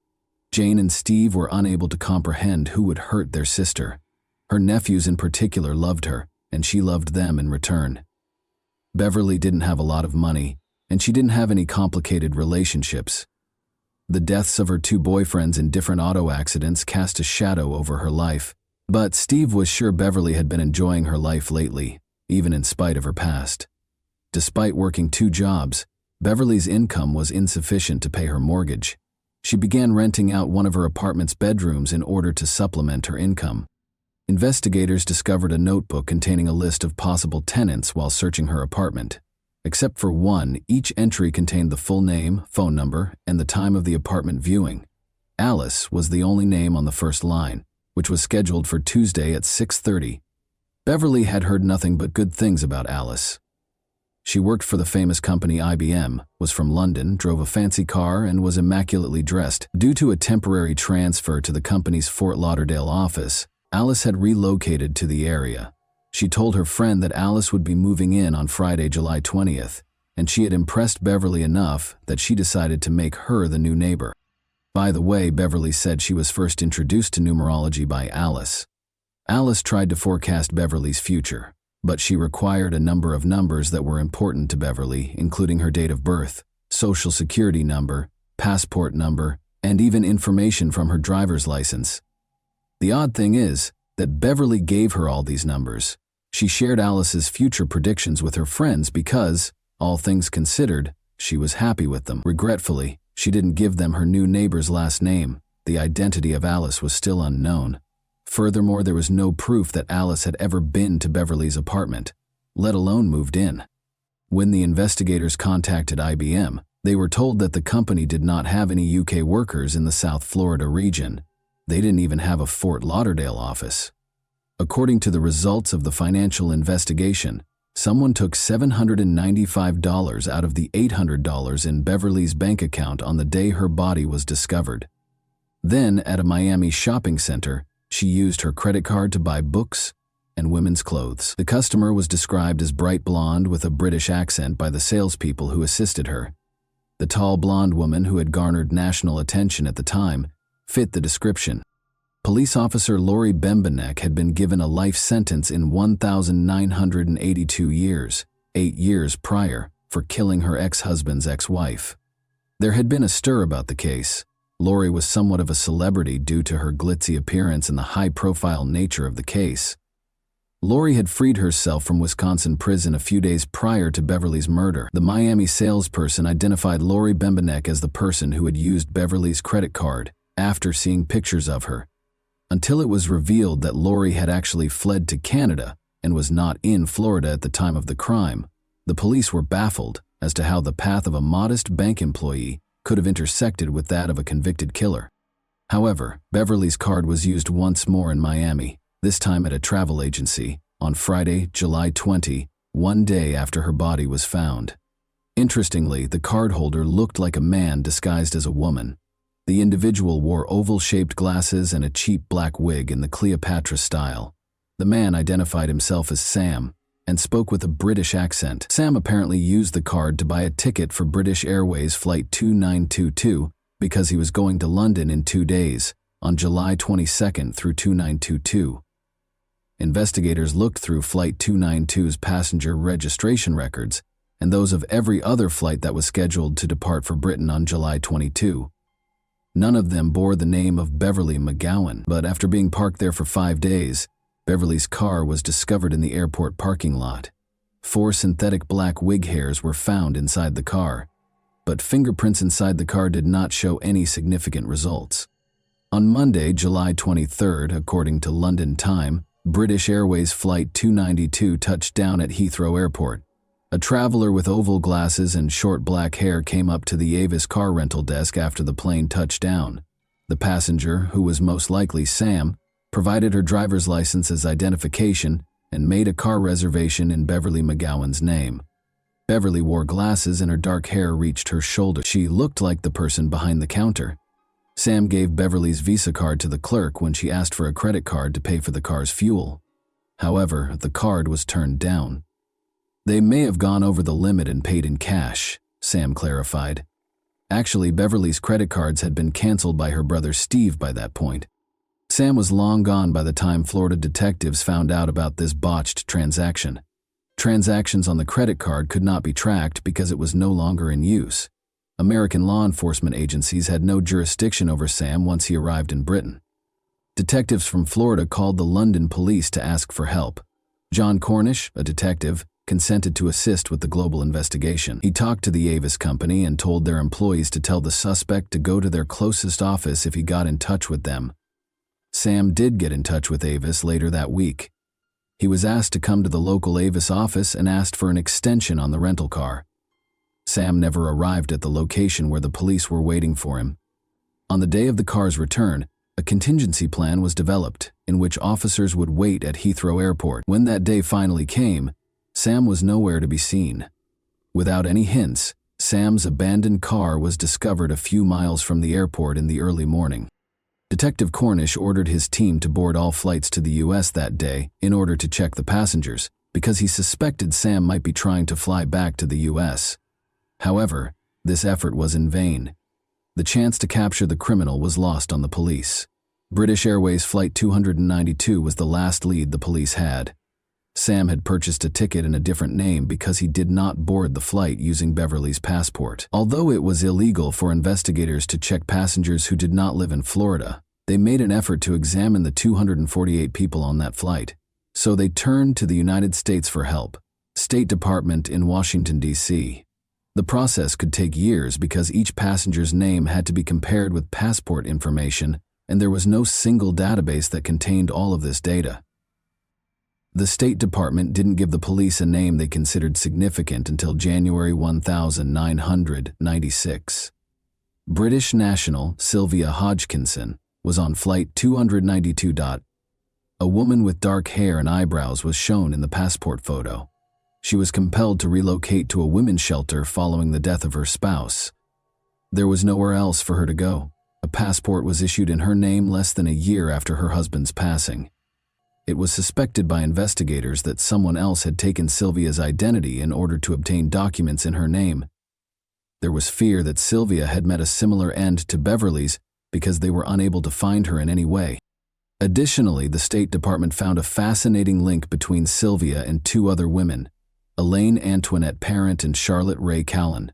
Jane and Steve were unable to comprehend who would hurt their sister. Her nephews in particular loved her, and she loved them in return. Beverly didn't have a lot of money, and she didn't have any complicated relationships. The deaths of her two boyfriends in different auto accidents cast a shadow over her life, but Steve was sure Beverly had been enjoying her life lately, even in spite of her past. Despite working 2 jobs, Beverly's income was insufficient to pay her mortgage. She began renting out one of her apartment's bedrooms in order to supplement her income. Investigators discovered a notebook containing a list of possible tenants while searching her apartment. Except for one, each entry contained the full name, phone number, and the time of the apartment viewing. Alice was the only name on the first line, which was scheduled for Tuesday at 6:30. Beverly had heard nothing but good things about Alice. She worked for the famous company IBM, was from London, drove a fancy car, and was immaculately dressed. Due to a temporary transfer to the company's Fort Lauderdale office, Alice had relocated to the area. She told her friend that Alice would be moving in on Friday, July 20th, and she had impressed Beverly enough that she decided to make her the new neighbor. By the way, Beverly said she was first introduced to numerology by Alice. Alice tried to forecast Beverly's future, but she required a number of numbers that were important to Beverly, including her date of birth, social security number, passport number, and even information from her driver's license. The odd thing is that Beverly gave her all these numbers. She shared Alice's future predictions with her friends because, all things considered, she was happy with them. Regretfully, she didn't give them her new neighbor's last name. The identity of Alice was still unknown. Furthermore, there was no proof that Alice had ever been to Beverly's apartment, let alone moved in. When the investigators contacted IBM, they were told that the company did not have any UK workers in the South Florida region. They didn't even have a Fort Lauderdale office. According to the results of the financial investigation, someone took $795 out of the $800 in Beverly's bank account on the day her body was discovered. Then, at a Miami shopping center, she used her credit card to buy books and women's clothes. The customer was described as bright blonde with a British accent by the salespeople who assisted her. The tall blonde woman who had garnered national attention at the time fit the description. Police officer Lori Bembenek had been given a life sentence in 1,982 years, 8 years prior, for killing her ex-husband's ex-wife. There had been a stir about the case. Lori was somewhat of a celebrity due to her glitzy appearance and the high-profile nature of the case. Lori had freed herself from Wisconsin prison a few days prior to Beverly's murder. The Miami salesperson identified Lori Bembenek as the person who had used Beverly's credit card after seeing pictures of her, until it was revealed that Lori had actually fled to Canada and was not in Florida at the time of the crime. The police were baffled as to how the path of a modest bank employee could have intersected with that of a convicted killer. However, Beverly's card was used once more in Miami, this time at a travel agency, on Friday, July 20, 1 day after her body was found. Interestingly, the cardholder looked like a man disguised as a woman. The individual wore oval-shaped glasses and a cheap black wig in the Cleopatra style. The man identified himself as Sam, and spoke with a British accent. Sam apparently used the card to buy a ticket for British Airways Flight 2922 because he was going to London in 2 days, on July 22nd through 2922. Investigators looked through Flight 292's passenger registration records and those of every other flight that was scheduled to depart for Britain on July 22. None of them bore the name of Beverly McGowan, but after being parked there for 5 days, Beverly's car was discovered in the airport parking lot. 4 synthetic black wig hairs were found inside the car, but fingerprints inside the car did not show any significant results. On Monday, July 23rd, according to London time, British Airways Flight 292 touched down at Heathrow Airport. A traveler with oval glasses and short black hair came up to the Avis car rental desk after the plane touched down. The passenger, who was most likely Sam, provided her driver's license as identification and made a car reservation in Beverly McGowan's name. Beverly wore glasses and her dark hair reached her shoulder. She looked like the person behind the counter. Sam gave Beverly's Visa card to the clerk when she asked for a credit card to pay for the car's fuel. However, the card was turned down. They may have gone over the limit and paid in cash, Sam clarified. Actually, Beverly's credit cards had been canceled by her brother Steve by that point. Sam was long gone by the time Florida detectives found out about this botched transaction. Transactions on the credit card could not be tracked because it was no longer in use. American law enforcement agencies had no jurisdiction over Sam once he arrived in Britain. Detectives from Florida called the London police to ask for help. John Cornish, a detective, consented to assist with the global investigation. He talked to the Avis company and told their employees to tell the suspect to go to their closest office if he got in touch with them. Sam did get in touch with Avis later that week. He was asked to come to the local Avis office and asked for an extension on the rental car. Sam never arrived at the location where the police were waiting for him. On the day of the car's return, a contingency plan was developed in which officers would wait at Heathrow Airport. When that day finally came, Sam was nowhere to be seen. Without any hints, Sam's abandoned car was discovered a few miles from the airport in the early morning. Detective Cornish ordered his team to board all flights to the U.S. that day in order to check the passengers, because he suspected Sam might be trying to fly back to the U.S. However, this effort was in vain. The chance to capture the criminal was lost on the police. British Airways Flight 292 was the last lead the police had. Sam had purchased a ticket in a different name because he did not board the flight using Beverly's passport. Although it was illegal for investigators to check passengers who did not live in Florida, they made an effort to examine the 248 people on that flight. So they turned to the United States for help, State Department in Washington, D.C. The process could take years because each passenger's name had to be compared with passport information, and there was no single database that contained all of this data. The State Department didn't give the police a name they considered significant until January 1996. British national Sylvia Hodgkinson was on Flight 292. A woman with dark hair and eyebrows was shown in the passport photo. She was compelled to relocate to a women's shelter following the death of her spouse. There was nowhere else for her to go. A passport was issued in her name less than a year after her husband's passing. It was suspected by investigators that someone else had taken Sylvia's identity in order to obtain documents in her name. There was fear that Sylvia had met a similar end to Beverly's because they were unable to find her in any way. Additionally, the State Department found a fascinating link between Sylvia and 2 other women, Elaine Parent and Charlotte Ray Callan.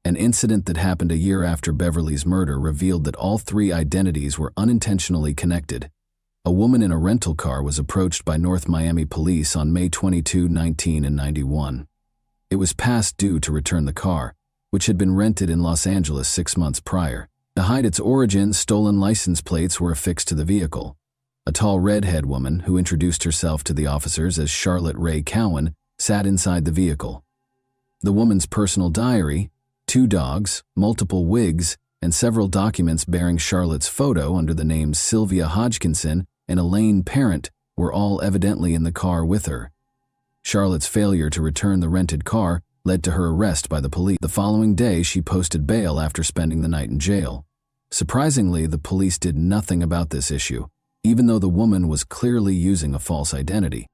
An incident that happened a year after Beverly's murder revealed that all 3 identities were unintentionally connected. A woman in a rental car was approached by North Miami police on May 22, 1991. It was past due to return the car, which had been rented in Los Angeles 6 months prior. To hide its origin, stolen license plates were affixed to the vehicle. A tall redhead woman, who introduced herself to the officers as Charlotte Ray Cowan, sat inside the vehicle. The woman's personal diary, 2 dogs, multiple wigs, and several documents bearing Charlotte's photo under the names Sylvia Hodgkinson and Elaine Parent were all evidently in the car with her. Charlotte's failure to return the rented car led to her arrest by the police. The following day, she posted bail after spending the night in jail. Surprisingly, the police did nothing about this issue, even though the woman was clearly using a false identity.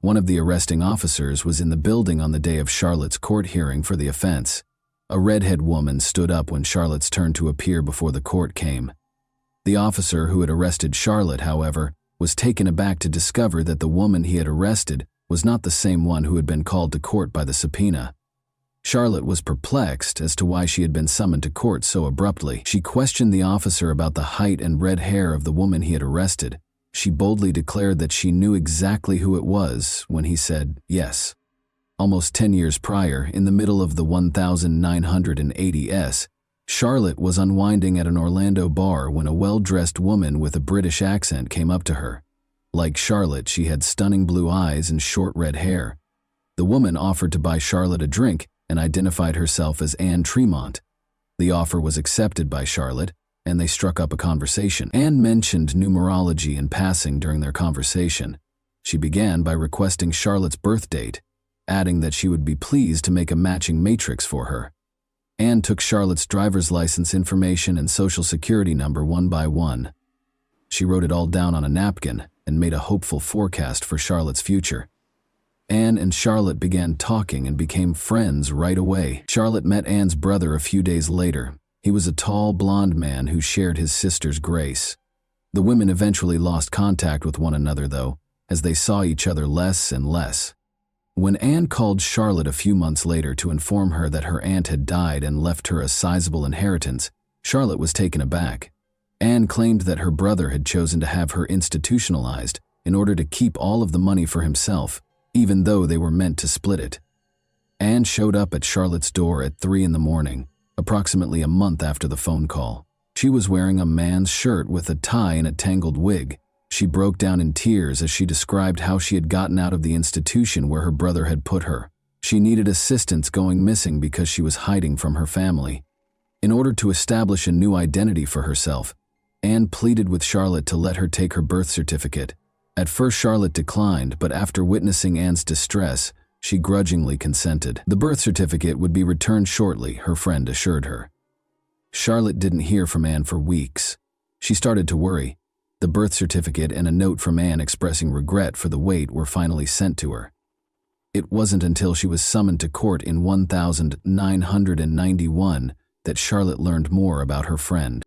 One of the arresting officers was in the building on the day of Charlotte's court hearing for the offense. A redhead woman stood up when Charlotte's turn to appear before the court came. The officer who had arrested Charlotte, however, was taken aback to discover that the woman he had arrested was not the same one who had been called to court by the subpoena. Charlotte was perplexed as to why she had been summoned to court so abruptly. She questioned the officer about the height and red hair of the woman he had arrested. She boldly declared that she knew exactly who it was when he said yes. Almost 10 years prior, in the middle of the 1980s, Charlotte was unwinding at an Orlando bar when a well-dressed woman with a British accent came up to her. Like Charlotte, she had stunning blue eyes and short red hair. The woman offered to buy Charlotte a drink and identified herself as Anne Tremont. The offer was accepted by Charlotte, and they struck up a conversation. Anne mentioned numerology in passing during their conversation. She began by requesting Charlotte's birth date, adding that she would be pleased to make a matching matrix for her. Anne took Charlotte's driver's license information and social security number one by one. She wrote it all down on a napkin and made a hopeful forecast for Charlotte's future. Anne and Charlotte began talking and became friends right away. Charlotte met Anne's brother a few days later. He was a tall, blonde man who shared his sister's grace. The women eventually lost contact with one another, though, as they saw each other less and less. When Anne called Charlotte a few months later to inform her that her aunt had died and left her a sizable inheritance, Charlotte was taken aback. Anne claimed that her brother had chosen to have her institutionalized in order to keep all of the money for himself, even though they were meant to split it. Anne showed up at Charlotte's door at 3 in the morning, approximately a month after the phone call. She was wearing a man's shirt with a tie and a tangled wig. She broke down in tears as she described how she had gotten out of the institution where her brother had put her. She needed assistance going missing because she was hiding from her family. In order to establish a new identity for herself, Anne pleaded with Charlotte to let her take her birth certificate. At first, Charlotte declined, but after witnessing Anne's distress, she grudgingly consented. The birth certificate would be returned shortly, her friend assured her. Charlotte didn't hear from Anne for weeks. She started to worry. The birth certificate and a note from Anne expressing regret for the wait were finally sent to her. It wasn't until she was summoned to court in 1991 that Charlotte learned more about her friend.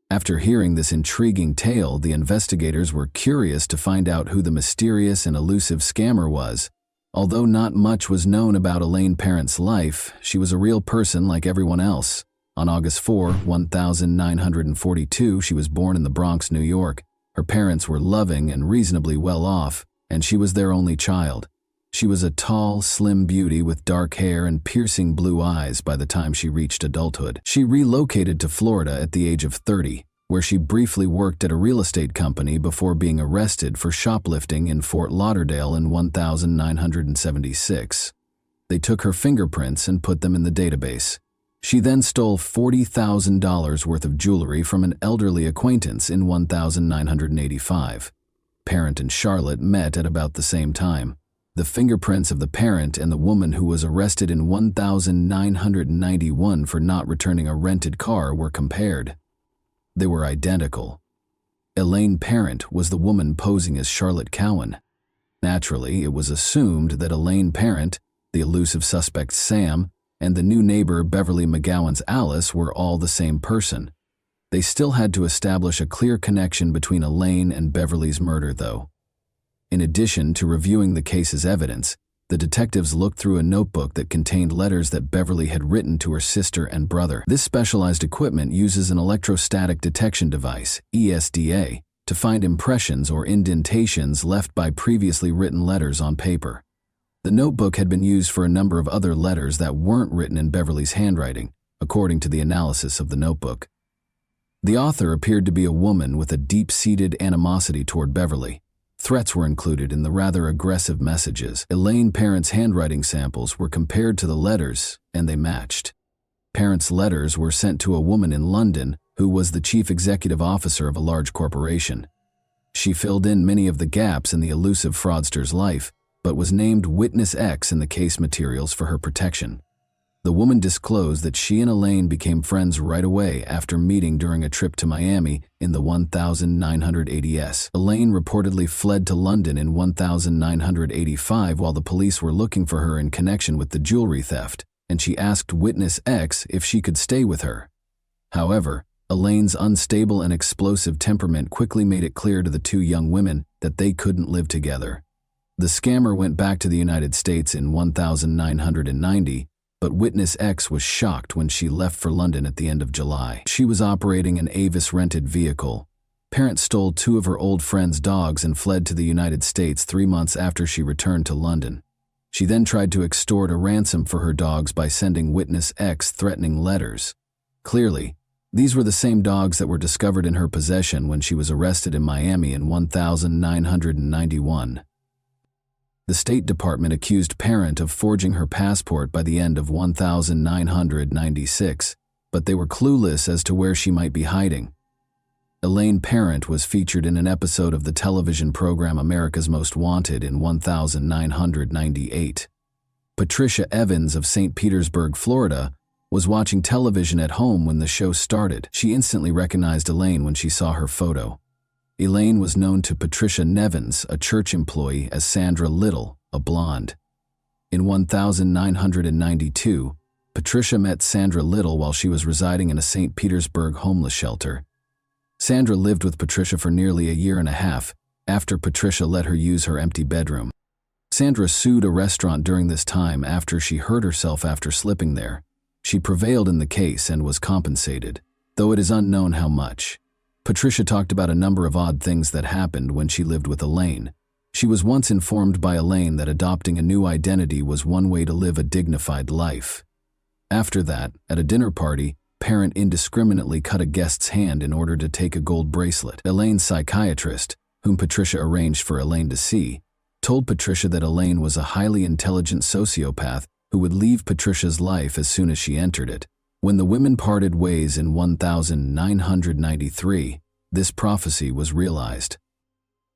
After hearing this intriguing tale, the investigators were curious to find out who the mysterious and elusive scammer was. Although not much was known about Elaine Parent's life, she was a real person like everyone else. On August 4, 1942, she was born in the Bronx, New York. Her parents were loving and reasonably well off, and she was their only child. She was a tall, slim beauty with dark hair and piercing blue eyes by the time she reached adulthood. She relocated to Florida at the age of 30, where she briefly worked at a real estate company before being arrested for shoplifting in Fort Lauderdale in 1976. They took her fingerprints and put them in the database. She then stole $40,000 worth of jewelry from an elderly acquaintance in 1985. Parent and Charlotte met at about the same time. The fingerprints of the parent and the woman who was arrested in 1991 for not returning a rented car were compared. They were identical. Elaine Parent was the woman posing as Charlotte Cowan. Naturally, it was assumed that Elaine Parent, the elusive suspect Sam, and the new neighbor Beverly McGowan's Alice were all the same person. They still had to establish a clear connection between Elaine and Beverly's murder, though. In addition to reviewing the case's evidence, the detectives looked through a notebook that contained letters that Beverly had written to her sister and brother. This specialized equipment uses an electrostatic detection device, ESDA, to find impressions or indentations left by previously written letters on paper. The notebook had been used for a number of other letters that weren't written in Beverly's handwriting, according to the analysis of the notebook. The author appeared to be a woman with a deep-seated animosity toward Beverly. Threats were included in the rather aggressive messages. Elaine Parent's handwriting samples were compared to the letters, and they matched. Parent's letters were sent to a woman in London who was the chief executive officer of a large corporation. She filled in many of the gaps in the elusive fraudster's life, but was named Witness X in the case materials for her protection. The woman disclosed that she and Elaine became friends right away after meeting during a trip to Miami in the 1980s. Elaine reportedly fled to London in 1985 while the police were looking for her in connection with the jewelry theft, and she asked witness X if she could stay with her. However, Elaine's unstable and explosive temperament quickly made it clear to the two young women that they couldn't live together. The scammer went back to the United States in 1990, but witness X was shocked when she left for London at the end of July. She was operating an Avis rented vehicle. Parent stole two of her old friend's dogs and fled to the United States 3 months after she returned to London. She then tried to extort a ransom for her dogs by sending witness X threatening letters. Clearly, these were the same dogs that were discovered in her possession when she was arrested in Miami in 1991. The State Department accused Parent of forging her passport by the end of 1996, but they were clueless as to where she might be hiding. Elaine Parent was featured in an episode of the television program America's Most Wanted in 1998. Patricia Evans of St. Petersburg, Florida, was watching television at home when the show started. She instantly recognized Elaine when she saw her photo. Elaine was known to Patricia Nevins, a church employee, as Sandra Little, a blonde. In 1992, Patricia met Sandra Little while she was residing in a St. Petersburg homeless shelter. Sandra lived with Patricia for nearly a year and a half after Patricia let her use her empty bedroom. Sandra sued a restaurant during this time after she hurt herself after slipping there. She prevailed in the case and was compensated, though it is unknown how much. Patricia talked about a number of odd things that happened when she lived with Elaine. She was once informed by Elaine that adopting a new identity was one way to live a dignified life. After that, at a dinner party, Parent indiscriminately cut a guest's hand in order to take a gold bracelet. Elaine's psychiatrist, whom Patricia arranged for Elaine to see, told Patricia that Elaine was a highly intelligent sociopath who would leave Patricia's life as soon as she entered it. When the women parted ways in 1993, this prophecy was realized.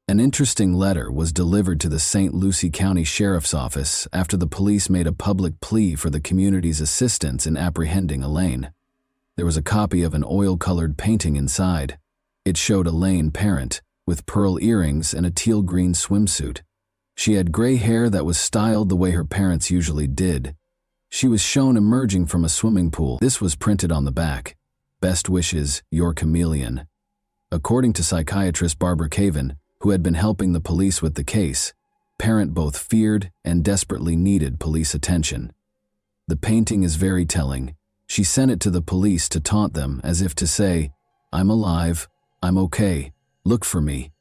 An interesting letter was delivered to the St. Lucie County Sheriff's Office after the police made a public plea for the community's assistance in apprehending Elaine. There was a copy of an oil-colored painting inside. It showed Elaine Parent, with pearl earrings and a teal-green swimsuit. She had gray hair that was styled the way her parents usually did. She was shown emerging from a swimming pool. This was printed on the back. "Best wishes, your chameleon." According to psychiatrist Barbara Caven, who had been helping the police with the case, Parent both feared and desperately needed police attention. The painting is very telling. She sent it to the police to taunt them, as if to say, "I'm alive, I'm okay, look for me."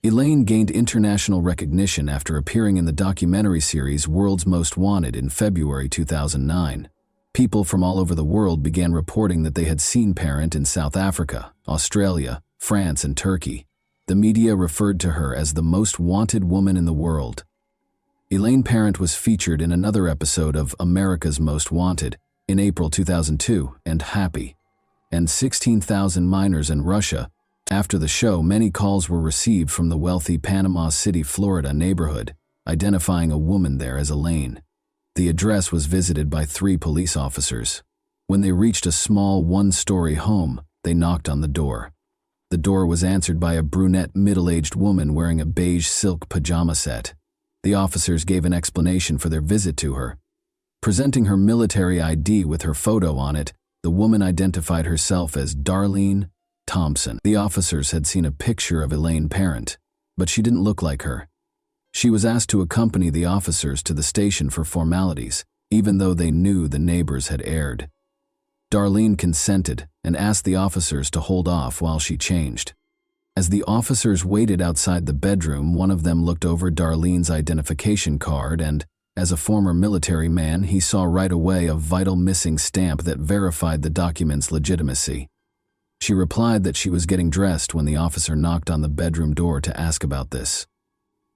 Elaine gained international recognition after appearing in the documentary series World's Most Wanted in February 2009. People from all over the world began reporting that they had seen Parent in South Africa, Australia, France, and Turkey. The media referred to her as the most wanted woman in the world. Elaine Parent was featured in another episode of America's Most Wanted in April 2002 and Happy, and 16,000 minors in Russia. After the show, many calls were received from the wealthy Panama City, Florida neighborhood, identifying a woman there as Elaine. The address was visited by 3 police officers. When they reached a small one-story home, they knocked on the door. The door was answered by a brunette middle-aged woman wearing a beige silk pajama set. The officers gave an explanation for their visit to her. Presenting her military ID with her photo on it, the woman identified herself as Darlene Thompson. The officers had seen a picture of Elaine Parent, but she didn't look like her. She was asked to accompany the officers to the station for formalities, even though they knew the neighbors had erred. Darlene consented and asked the officers to hold off while she changed. As the officers waited outside the bedroom, one of them looked over Darlene's identification card and, as a former military man, he saw right away a vital missing stamp that verified the document's legitimacy. She replied that she was getting dressed when the officer knocked on the bedroom door to ask about this.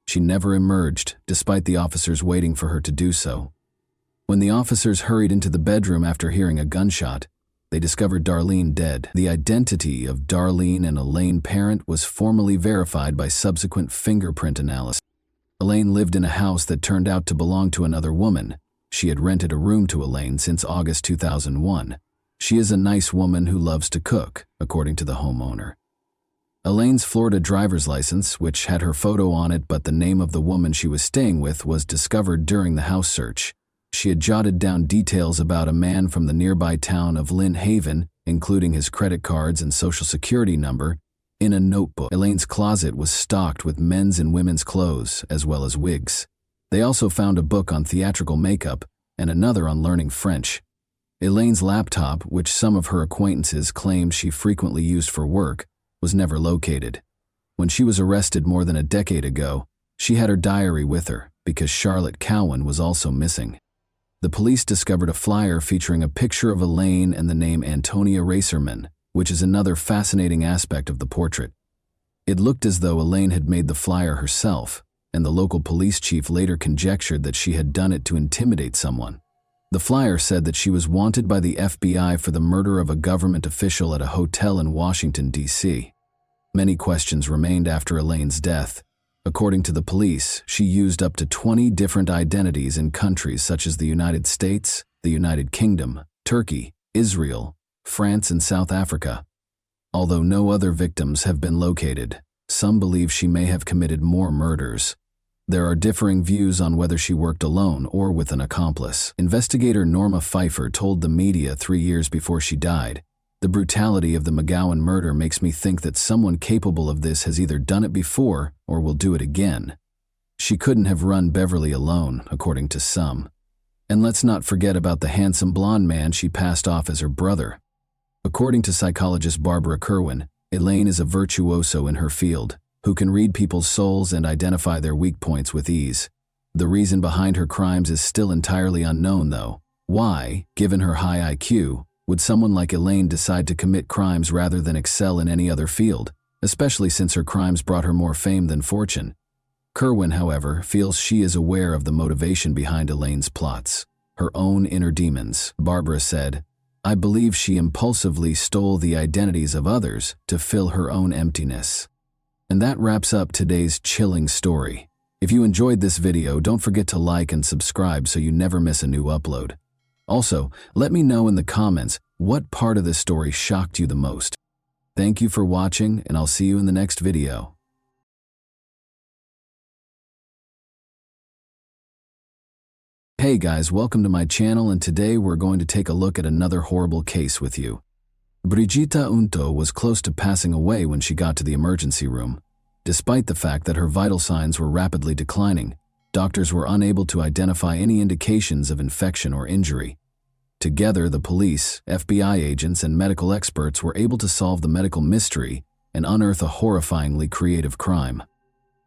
She never emerged, despite the officers waiting for her to do so. When the officers hurried into the bedroom after hearing a gunshot, they discovered Darlene dead. The identity of Darlene and Elaine Parent was formally verified by subsequent fingerprint analysis. Elaine lived in a house that turned out to belong to another woman, She had rented a room to Elaine since August 2001. She is a nice woman who loves to cook, according to the homeowner. Elaine's Florida driver's license, which had her photo on it but the name of the woman she was staying with, was discovered during the house search. She had jotted down details about a man from the nearby town of Lynn Haven, including his credit cards and social security number, in a notebook. Elaine's closet was stocked with men's and women's clothes, as well as wigs. They also found a book on theatrical makeup and another on learning French. Elaine's laptop, which some of her acquaintances claimed she frequently used for work, was never located. When she was arrested more than a decade ago, she had her diary with her because Charlotte Cowan was also missing. The police discovered a flyer featuring a picture of Elaine and the name Antonia Racerman, which is another fascinating aspect of the portrait. It looked as though Elaine had made the flyer herself, and the local police chief later conjectured that she had done it to intimidate someone. The flyer said that she was wanted by the FBI for the murder of a government official at a hotel in Washington, D.C. Many questions remained after Elaine's death. According to the police, she used up to 20 different identities in countries such as the United States, the United Kingdom, Turkey, Israel, France, and South Africa. Although no other victims have been located, some believe she may have committed more murders. There are differing views on whether she worked alone or with an accomplice. Investigator Norma Pfeiffer told the media 3 years before she died, "The brutality of the McGowan murder makes me think that someone capable of this has either done it before or will do it again. She couldn't have run Beverly alone, according to some. And let's not forget about the handsome blonde man she passed off as her brother." According to psychologist Barbara Kerwin, Elaine is a virtuoso in her field, who can read people's souls and identify their weak points with ease. The reason behind her crimes is still entirely unknown, though. Why, given her high IQ, would someone like Elaine decide to commit crimes rather than excel in any other field, especially since her crimes brought her more fame than fortune? Kerwin, however, feels she is aware of the motivation behind Elaine's plots, her own inner demons. Barbara said, "I believe she impulsively stole the identities of others to fill her own emptiness." And that wraps up today's chilling story. If you enjoyed this video, don't forget to like and subscribe so you never miss a new upload. Also, let me know in the comments what part of this story shocked you the most. Thank you for watching, and I'll see you in the next video. Hey guys, welcome to my channel, and today we're going to take a look at another horrible case with you. Brigitta Unto was close to passing away when she got to the emergency room. Despite the fact that her vital signs were rapidly declining, doctors were unable to identify any indications of infection or injury. Together, the police, FBI agents, and medical experts were able to solve the medical mystery and unearth a horrifyingly creative crime.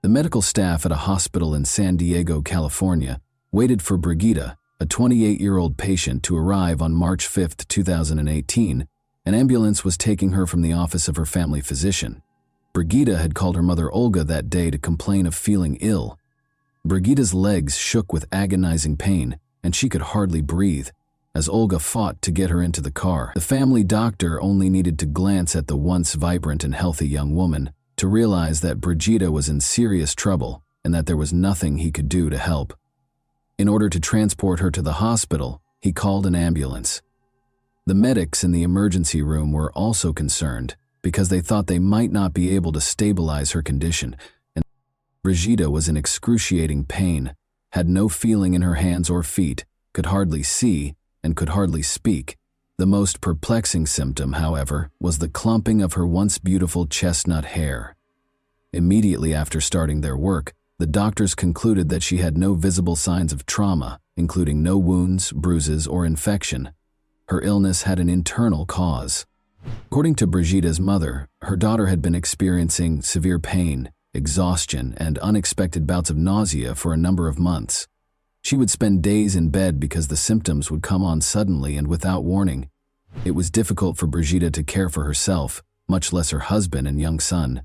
The medical staff at a hospital in San Diego, California, waited for Brigitta, a 28-year-old patient, to arrive on March 5, 2018. An ambulance was taking her from the office of her family physician. Brigitta had called her mother Olga that day to complain of feeling ill. Brigitta's legs shook with agonizing pain, and she could hardly breathe, as Olga fought to get her into the car. The family doctor only needed to glance at the once vibrant and healthy young woman to realize that Brigitta was in serious trouble and that there was nothing he could do to help. In order to transport her to the hospital, he called an ambulance. The medics in the emergency room were also concerned because they thought they might not be able to stabilize her condition, and Brigitta was in excruciating pain, had no feeling in her hands or feet, could hardly see, and could hardly speak. The most perplexing symptom, however, was the clumping of her once beautiful chestnut hair. Immediately after starting their work, the doctors concluded that she had no visible signs of trauma, including no wounds, bruises, or infection. Her illness had an internal cause. According to Brigitta's mother, her daughter had been experiencing severe pain, exhaustion, and unexpected bouts of nausea for a number of months. She would spend days in bed because the symptoms would come on suddenly and without warning. It was difficult for Brigitta to care for herself, much less her husband and young son.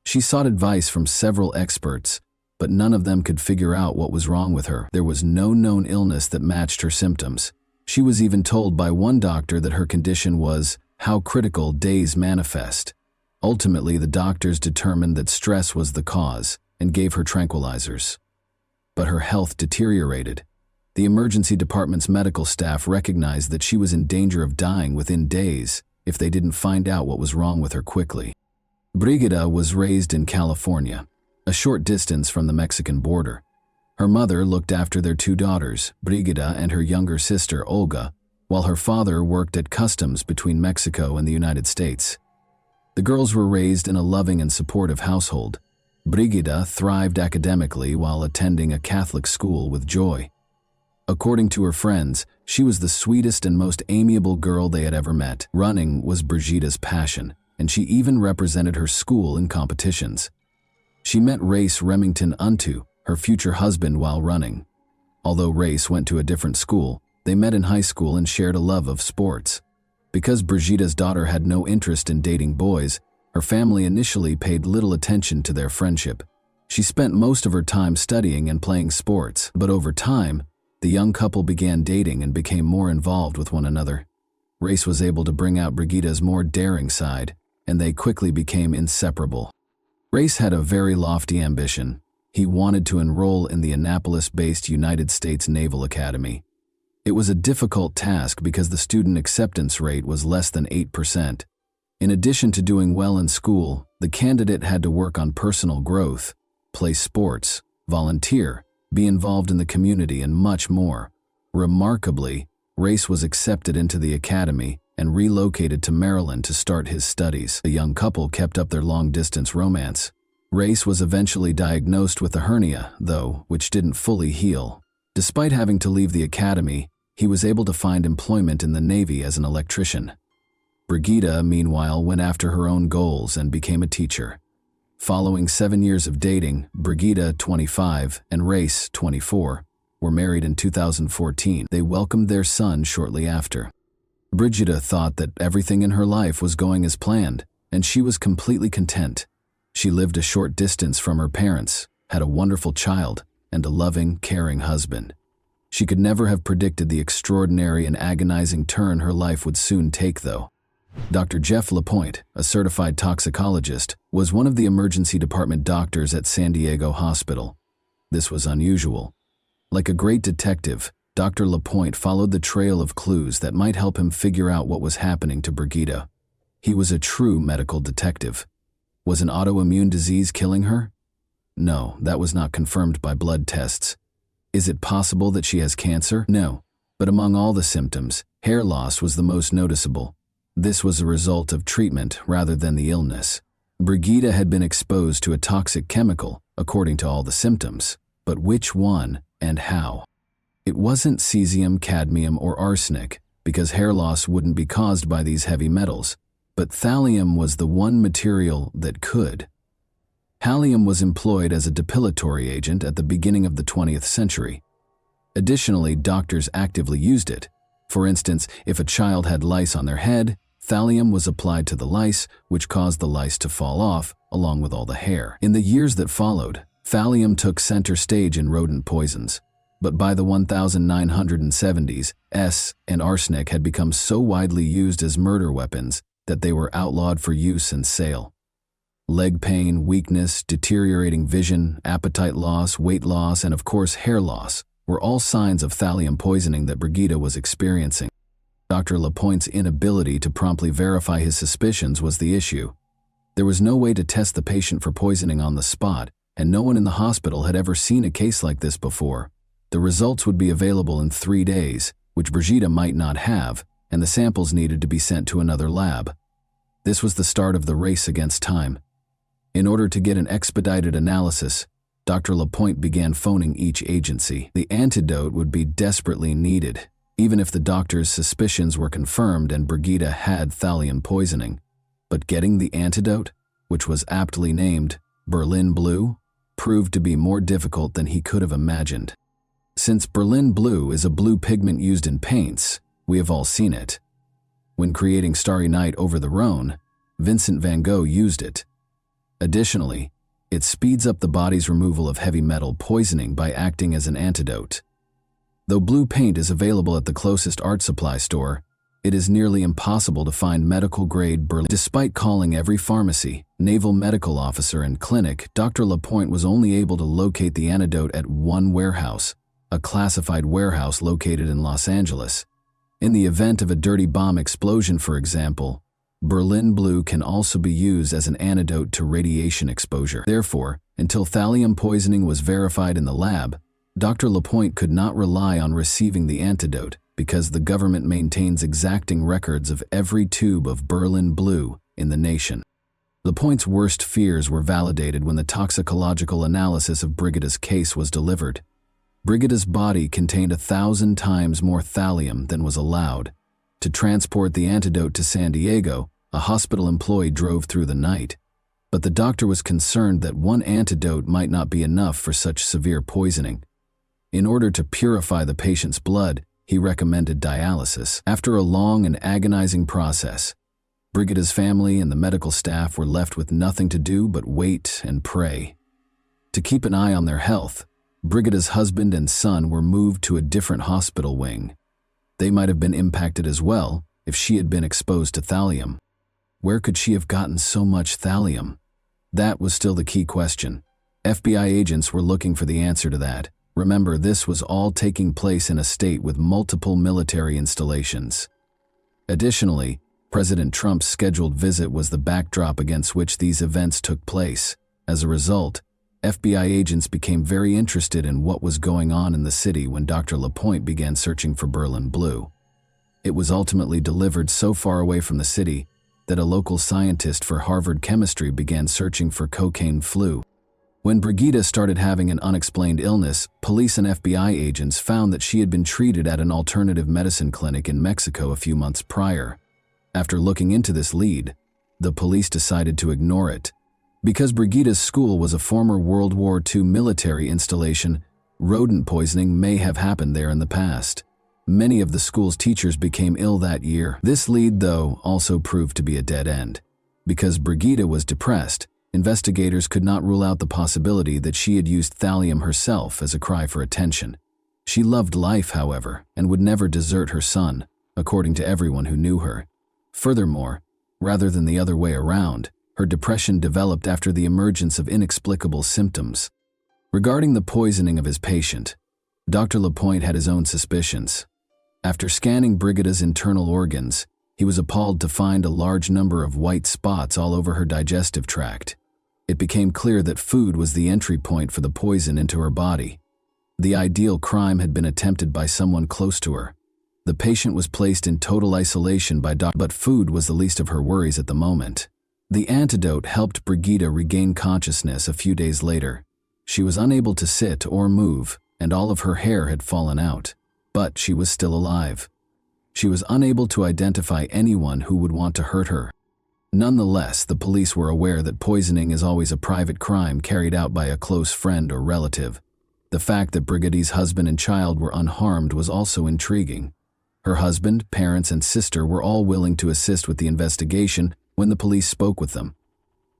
She sought advice from several experts, but none of them could figure out what was wrong with her. There was no known illness that matched her symptoms. She was even told by one doctor that her condition was how critical days manifest. Ultimately, the doctors determined that stress was the cause and gave her tranquilizers. But her health deteriorated. The emergency department's medical staff recognized that she was in danger of dying within days if they didn't find out what was wrong with her quickly. Brigitta was raised in California, a short distance from the Mexican border. Her mother looked after their two daughters, Brigitta and her younger sister, Olga, while her father worked at customs between Mexico and the United States. The girls were raised in a loving and supportive household. Brigitta thrived academically while attending a Catholic school with joy. According to her friends, she was the sweetest and most amiable girl they had ever met. Running was Brigitta's passion, and she even represented her school in competitions. She met Race Remington Unto, her future husband, while running. Although Race went to a different school, they met in high school and shared a love of sports. Because Brigitta's daughter had no interest in dating boys, her family initially paid little attention to their friendship. She spent most of her time studying and playing sports, but over time, the young couple began dating and became more involved with one another. Race was able to bring out Brigitta's more daring side, and they quickly became inseparable. Race had a very lofty ambition. He wanted to enroll in the Annapolis-based United States Naval Academy. It was a difficult task because the student acceptance rate was less than 8%. In addition to doing well in school, the candidate had to work on personal growth, play sports, volunteer, be involved in the community, and much more. Remarkably, Race was accepted into the academy and relocated to Maryland to start his studies. The young couple kept up their long-distance romance. Race was eventually diagnosed with a hernia, though, which didn't fully heal. Despite having to leave the academy, he was able to find employment in the Navy as an electrician. Brigitta, meanwhile, went after her own goals and became a teacher. Following 7 years of dating, Brigitta, 25, and Race, 24, were married in 2014. They welcomed their son shortly after. Brigitta thought that everything in her life was going as planned, and she was completely content. She lived a short distance from her parents, had a wonderful child, and a loving, caring husband. She could never have predicted the extraordinary and agonizing turn her life would soon take, though. Dr. Jeff LaPointe, a certified toxicologist, was one of the emergency department doctors at San Diego Hospital. This was unusual. Like a great detective, Dr. LaPointe followed the trail of clues that might help him figure out what was happening to Brigitta. He was a true medical detective. Was an autoimmune disease killing her? No, that was not confirmed by blood tests. Is it possible that she has cancer? No. But among all the symptoms, hair loss was the most noticeable. This was a result of treatment rather than the illness. Brigitta had been exposed to a toxic chemical, according to all the symptoms. But which one and how? It wasn't cesium, cadmium, or arsenic, because hair loss wouldn't be caused by these heavy metals. But thallium was the one material that could. Thallium was employed as a depilatory agent at the beginning of the 20th century. Additionally, doctors actively used it. For instance, if a child had lice on their head, thallium was applied to the lice, which caused the lice to fall off, along with all the hair. In the years that followed, thallium took center stage in rodent poisons. But by the 1970s, S and arsenic had become so widely used as murder weapons that they were outlawed for use and sale. Leg pain, weakness, deteriorating vision, appetite loss, weight loss, and of course hair loss were all signs of thallium poisoning that Brigitta was experiencing. Dr. LaPointe's inability to promptly verify his suspicions was the issue. There was no way to test the patient for poisoning on the spot, and no one in the hospital had ever seen a case like this before. The results would be available in 3 days, which Brigitta might not have, and the samples needed to be sent to another lab. This was the start of the race against time. In order to get an expedited analysis, Dr. LaPointe began phoning each agency. The antidote would be desperately needed, even if the doctor's suspicions were confirmed and Brigitta had thallium poisoning. But getting the antidote, which was aptly named Berlin Blue, proved to be more difficult than he could have imagined. Since Berlin Blue is a blue pigment used in paints, we have all seen it. When creating Starry Night over the Rhone, Vincent van Gogh used it. Additionally, it speeds up the body's removal of heavy metal poisoning by acting as an antidote. Though blue paint is available at the closest art supply store, it is nearly impossible to find medical-grade Berlin. Despite calling every pharmacy, naval medical officer, and clinic, Dr. LaPointe was only able to locate the antidote at one warehouse, a classified warehouse located in Los Angeles. In the event of a dirty bomb explosion, for example, Berlin blue can also be used as an antidote to radiation exposure. Therefore, until thallium poisoning was verified in the lab, Dr. Lapointe could not rely on receiving the antidote because the government maintains exacting records of every tube of Berlin blue in the nation. Lapointe's worst fears were validated when the toxicological analysis of Brigitta's case was delivered. Brigitta's body contained 1,000 times more thallium than was allowed. To transport the antidote to San Diego, a hospital employee drove through the night. But the doctor was concerned that one antidote might not be enough for such severe poisoning. In order to purify the patient's blood, he recommended dialysis. After a long and agonizing process, Brigitta's family and the medical staff were left with nothing to do but wait and pray. To keep an eye on their health, Brigitta's husband and son were moved to a different hospital wing. They might have been impacted as well if she had been exposed to thallium. Where could she have gotten so much thallium? That was still the key question. FBI agents were looking for the answer to that. Remember, this was all taking place in a state with multiple military installations. Additionally, President Trump's scheduled visit was the backdrop against which these events took place. As a result, FBI agents became very interested in what was going on in the city when Dr. Lapointe began searching for Berlin blue. It was ultimately delivered so far away from the city that a local scientist for Harvard chemistry began searching for cocaine flu. When Brigitta started having an unexplained illness, police and FBI agents found that she had been treated at an alternative medicine clinic in Mexico a few months prior. After looking into this lead, the police decided to ignore it. Because Brigitta's school was a former World War II military installation, rodent poisoning may have happened there in the past. Many of the school's teachers became ill that year. This lead, though, also proved to be a dead end. Because Brigitta was depressed, investigators could not rule out the possibility that she had used thallium herself as a cry for attention. She loved life, however, and would never desert her son, according to everyone who knew her. Furthermore, rather than the other way around, her depression developed after the emergence of inexplicable symptoms. Regarding the poisoning of his patient, Dr. Lapointe had his own suspicions. After scanning Brigitta's internal organs, he was appalled to find a large number of white spots all over her digestive tract. It became clear that food was the entry point for the poison into her body. The ideal crime had been attempted by someone close to her. The patient was placed in total isolation by doctors, but food was the least of her worries at the moment. The antidote helped Brigitta regain consciousness a few days later. She was unable to sit or move, and all of her hair had fallen out, but she was still alive. She was unable to identify anyone who would want to hurt her. Nonetheless, the police were aware that poisoning is always a private crime carried out by a close friend or relative. The fact that Brigitta's husband and child were unharmed was also intriguing. Her husband, parents, and sister were all willing to assist with the investigation when the police spoke with them.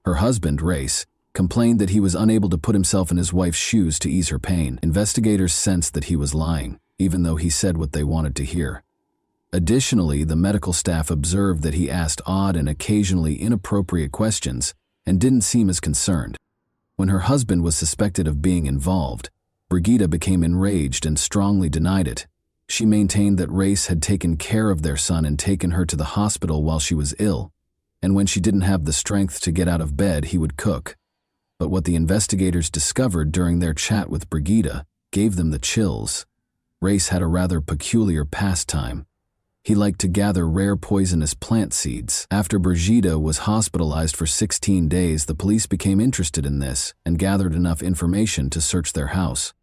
Her husband, Race, complained that he was unable to put himself in his wife's shoes to ease her pain. Investigators sensed that he was lying, even though he said what they wanted to hear. Additionally, the medical staff observed that he asked odd and occasionally inappropriate questions and didn't seem as concerned. When her husband was suspected of being involved, Brigitta became enraged and strongly denied it. She maintained that Race had taken care of their son and taken her to the hospital while she was ill, and when she didn't have the strength to get out of bed, he would cook. But what the investigators discovered during their chat with Brigitta gave them the chills. Race had a rather peculiar pastime. He liked to gather rare poisonous plant seeds. After Brigitta was hospitalized for 16 days, the police became interested in this and gathered enough information to search their house.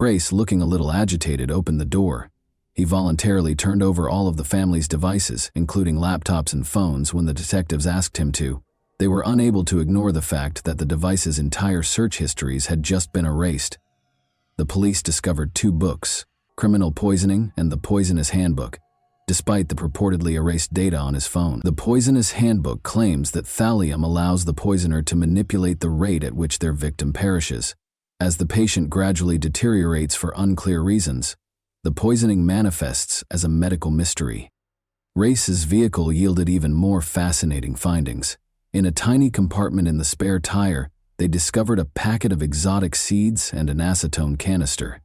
Race, looking a little agitated, opened the door. He voluntarily turned over all of the family's devices, including laptops and phones, when the detectives asked him to. They were unable to ignore the fact that the device's entire search histories had just been erased. The police discovered 2 books, Criminal Poisoning and The Poisonous Handbook, despite the purportedly erased data on his phone. The Poisonous Handbook claims that thallium allows the poisoner to manipulate the rate at which their victim perishes. As the patient gradually deteriorates for unclear reasons, the poisoning manifests as a medical mystery. Race's vehicle yielded even more fascinating findings. In a tiny compartment in the spare tire, they discovered a packet of exotic seeds and an acetone canister.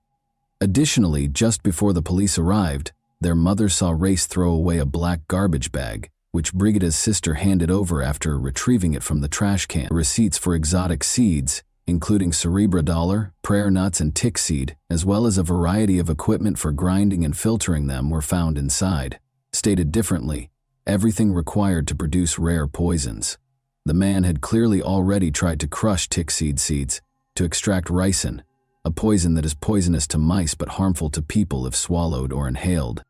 Additionally, just before the police arrived, their mother saw Race throw away a black garbage bag, which Brigitta's sister handed over after retrieving it from the trash can. Receipts for exotic seeds, including cerebra dollar, prayer nuts, and tick seed, as well as a variety of equipment for grinding and filtering them, were found inside. Stated differently, everything required to produce rare poisons. The man had clearly already tried to crush tick seeds to extract ricin, a poison that is poisonous to mice but harmful to people if swallowed or inhaled.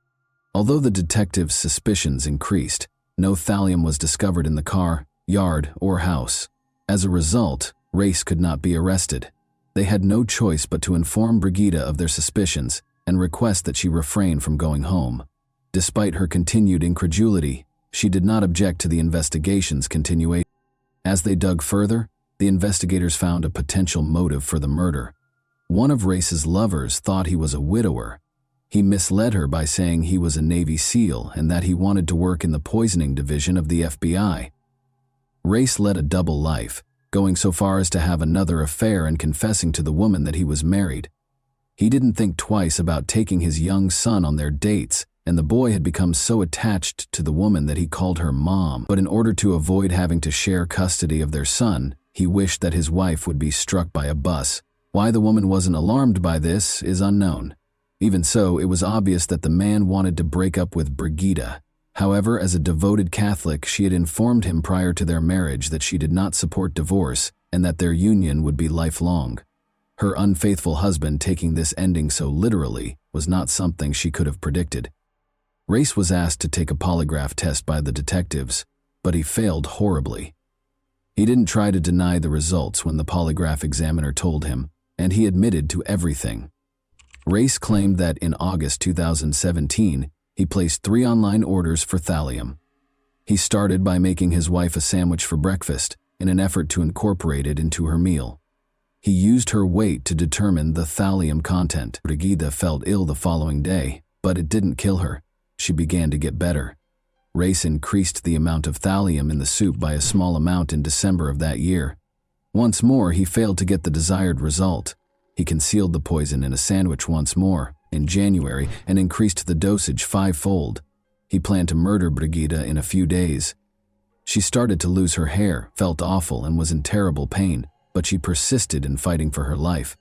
Although the detectives' suspicions increased, no thallium was discovered in the car, yard, or house. As a result, Race could not be arrested. They had no choice but to inform Brigitta of their suspicions and request that she refrain from going home. Despite her continued incredulity, she did not object to the investigation's continuation. As they dug further, the investigators found a potential motive for the murder. One of Race's lovers thought he was a widower. He misled her by saying he was a Navy SEAL and that he wanted to work in the poisoning division of the FBI. Race led a double life, going so far as to have another affair and confessing to the woman that he was married. He didn't think twice about taking his young son on their dates, and the boy had become so attached to the woman that he called her mom. But in order to avoid having to share custody of their son, he wished that his wife would be struck by a bus. Why the woman wasn't alarmed by this is unknown. Even so, it was obvious that the man wanted to break up with Brigitta. However, as a devoted Catholic, she had informed him prior to their marriage that she did not support divorce and that their union would be lifelong. Her unfaithful husband taking this ending so literally was not something she could have predicted. Race was asked to take a polygraph test by the detectives, but he failed horribly. He didn't try to deny the results when the polygraph examiner told him, and he admitted to everything. Race claimed that in August 2017, he placed 3 online orders for thallium. He started by making his wife a sandwich for breakfast in an effort to incorporate it into her meal. He used her weight to determine the thallium content. Brigitta felt ill the following day, but it didn't kill her. She began to get better. Race increased the amount of thallium in the soup by a small amount in December of that year. Once more, he failed to get the desired result. He concealed the poison in a sandwich once more, in January, and increased the dosage 5-fold. He planned to murder Brigitta in a few days. She started to lose her hair, felt awful, and was in terrible pain, but she persisted in fighting for her life.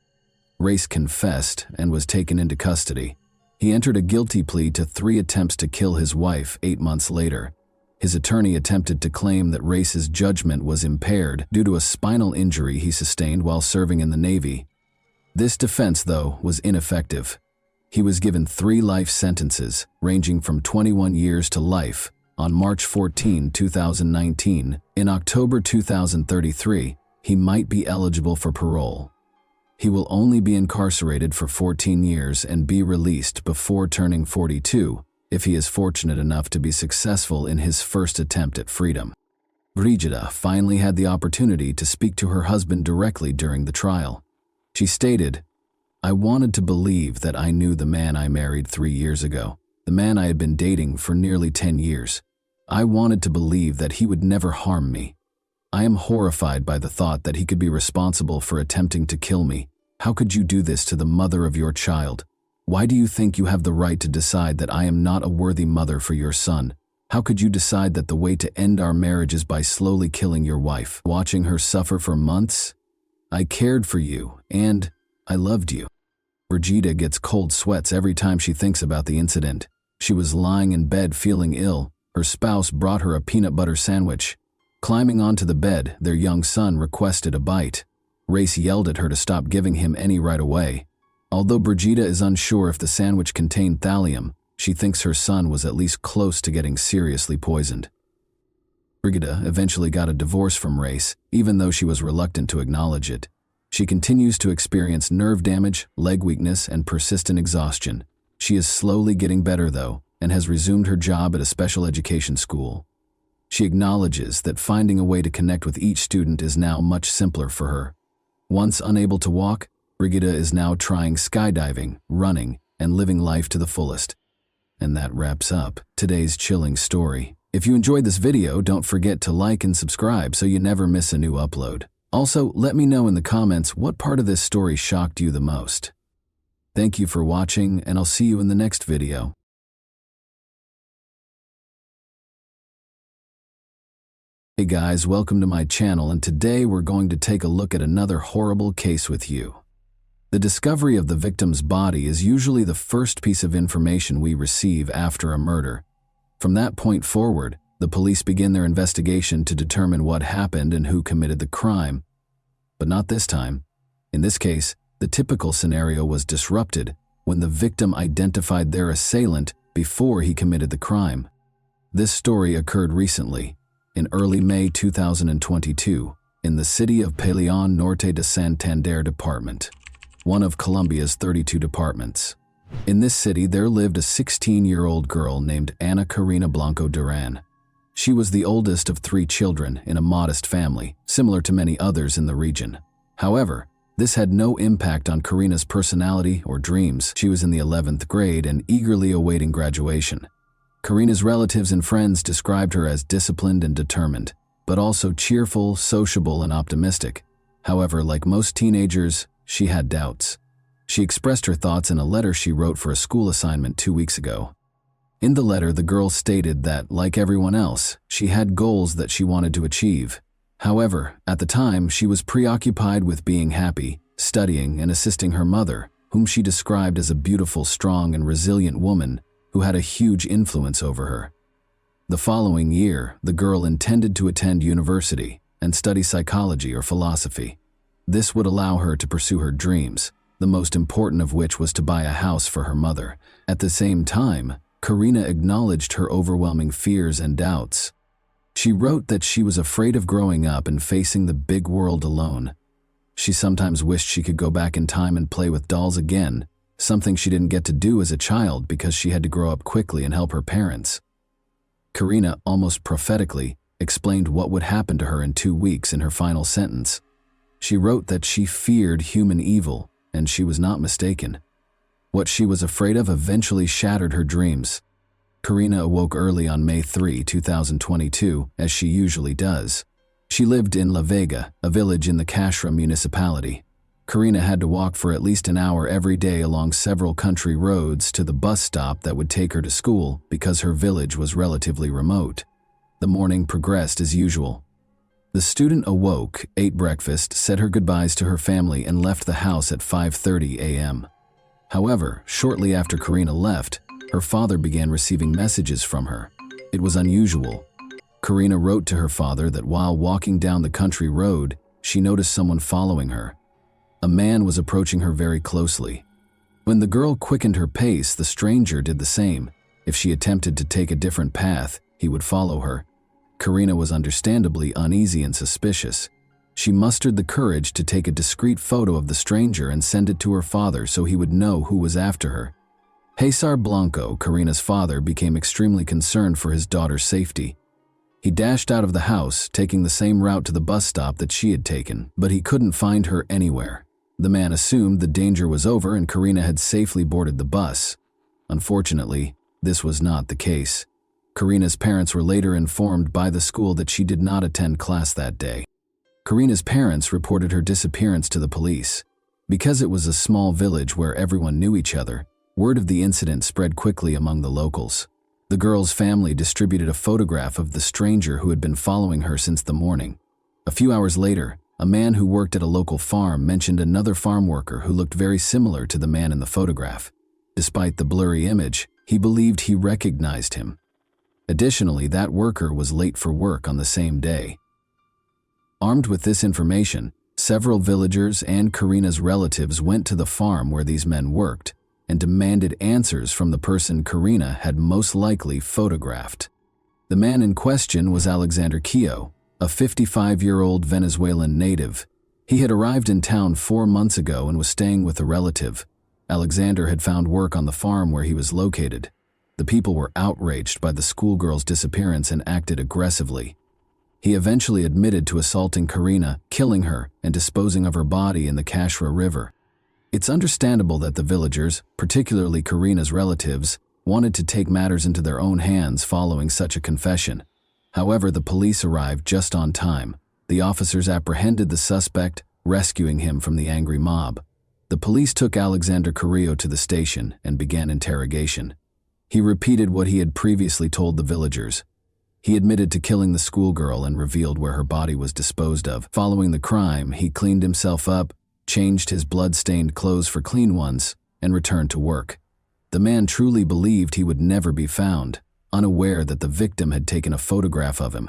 Race confessed and was taken into custody. He entered a guilty plea to 3 attempts to kill his wife 8 months later. His attorney attempted to claim that Race's judgment was impaired due to a spinal injury he sustained while serving in the Navy. This defense, though, was ineffective. He was given 3 life sentences, ranging from 21 years to life, on March 14, 2019. In October 2033, he might be eligible for parole. He will only be incarcerated for 14 years and be released before turning 42, if he is fortunate enough to be successful in his first attempt at freedom. Brigitta finally had the opportunity to speak to her husband directly during the trial. She stated, "I wanted to believe that I knew the man I married 3 years ago, the man I had been dating for nearly 10 years. I wanted to believe that he would never harm me. I am horrified by the thought that he could be responsible for attempting to kill me. How could you do this to the mother of your child? Why do you think you have the right to decide that I am not a worthy mother for your son? How could you decide that the way to end our marriage is by slowly killing your wife, watching her suffer for months? I cared for you, and I loved you." Brigitta gets cold sweats every time she thinks about the incident. She was lying in bed feeling ill. Her spouse brought her a peanut butter sandwich. Climbing onto the bed, their young son requested a bite. Race yelled at her to stop giving him any right away. Although Brigitta is unsure if the sandwich contained thallium, she thinks her son was at least close to getting seriously poisoned. Brigitta eventually got a divorce from Race, even though she was reluctant to acknowledge it. She continues to experience nerve damage, leg weakness, and persistent exhaustion. She is slowly getting better, though, and has resumed her job at a special education school. She acknowledges that finding a way to connect with each student is now much simpler for her. Once unable to walk, Brigitta is now trying skydiving, running, and living life to the fullest. And that wraps up today's chilling story. If you enjoyed this video, don't forget to like and subscribe so you never miss a new upload. Also, let me know in the comments what part of this story shocked you the most. Thank you for watching, and I'll see you in the next video. Hey guys, welcome to my channel, and today we're going to take a look at another horrible case with you. The discovery of the victim's body is usually the first piece of information we receive after a murder. From that point forward, the police begin their investigation to determine what happened and who committed the crime. But not this time. In this case, the typical scenario was disrupted when the victim identified their assailant before he committed the crime. This story occurred recently, in early May 2022, in the city of Peleón Norte de Santander Department, one of Colombia's 32 departments. In this city, there lived a 16-year-old girl named Ana Karina Blanco Duran. She was the oldest of 3 children in a modest family, similar to many others in the region. However, this had no impact on Karina's personality or dreams. She was in the 11th grade and eagerly awaiting graduation. Karina's relatives and friends described her as disciplined and determined, but also cheerful, sociable, and optimistic. However, like most teenagers, she had doubts. She expressed her thoughts in a letter she wrote for a school assignment 2 weeks ago. In the letter, the girl stated that, like everyone else, she had goals that she wanted to achieve. However, at the time, she was preoccupied with being happy, studying, and assisting her mother, whom she described as a beautiful, strong, and resilient woman who had a huge influence over her. The following year, the girl intended to attend university and study psychology or philosophy. This would allow her to pursue her dreams, the most important of which was to buy a house for her mother. At the same time, Karina acknowledged her overwhelming fears and doubts. She wrote that she was afraid of growing up and facing the big world alone. She sometimes wished she could go back in time and play with dolls again, something she didn't get to do as a child because she had to grow up quickly and help her parents. Karina, almost prophetically, explained what would happen to her in 2 weeks in her final sentence. She wrote that she feared human evil, and she was not mistaken. What she was afraid of eventually shattered her dreams. Karina awoke early on May 3, 2022, as she usually does. She lived in La Vega, a village in the Cashra municipality. Karina had to walk for at least an hour every day along several country roads to the bus stop that would take her to school because her village was relatively remote. The morning progressed as usual. The student awoke, ate breakfast, said her goodbyes to her family, and left the house at 5:30 a.m. However, shortly after Karina left, her father began receiving messages from her. It was unusual. Karina wrote to her father that while walking down the country road, she noticed someone following her. A man was approaching her very closely. When the girl quickened her pace, the stranger did the same. If she attempted to take a different path, he would follow her. Karina was understandably uneasy and suspicious. She mustered the courage to take a discreet photo of the stranger and send it to her father so he would know who was after her. Cesar Blanco, Karina's father, became extremely concerned for his daughter's safety. He dashed out of the house, taking the same route to the bus stop that she had taken, but he couldn't find her anywhere. The man assumed the danger was over and Karina had safely boarded the bus. Unfortunately, this was not the case. Karina's parents were later informed by the school that she did not attend class that day. Karina's parents reported her disappearance to the police. Because it was a small village where everyone knew each other, word of the incident spread quickly among the locals. The girl's family distributed a photograph of the stranger who had been following her since the morning. A few hours later, a man who worked at a local farm mentioned another farm worker who looked very similar to the man in the photograph. Despite the blurry image, he believed he recognized him. Additionally, that worker was late for work on the same day. Armed with this information, several villagers and Karina's relatives went to the farm where these men worked and demanded answers from the person Karina had most likely photographed. The man in question was Alexander Keough, a 55-year-old Venezuelan native. He had arrived in town 4 months ago and was staying with a relative. Alexander had found work on the farm where he was located. The people were outraged by the schoolgirl's disappearance and acted aggressively. He eventually admitted to assaulting Karina, killing her, and disposing of her body in the Cashra River. It's understandable that the villagers, particularly Karina's relatives, wanted to take matters into their own hands following such a confession. However, the police arrived just on time. The officers apprehended the suspect, rescuing him from the angry mob. The police took Alexander Carrillo to the station and began interrogation. He repeated what he had previously told the villagers. He admitted to killing the schoolgirl and revealed where her body was disposed of. Following the crime, he cleaned himself up, changed his blood-stained clothes for clean ones, and returned to work. The man truly believed he would never be found, unaware that the victim had taken a photograph of him.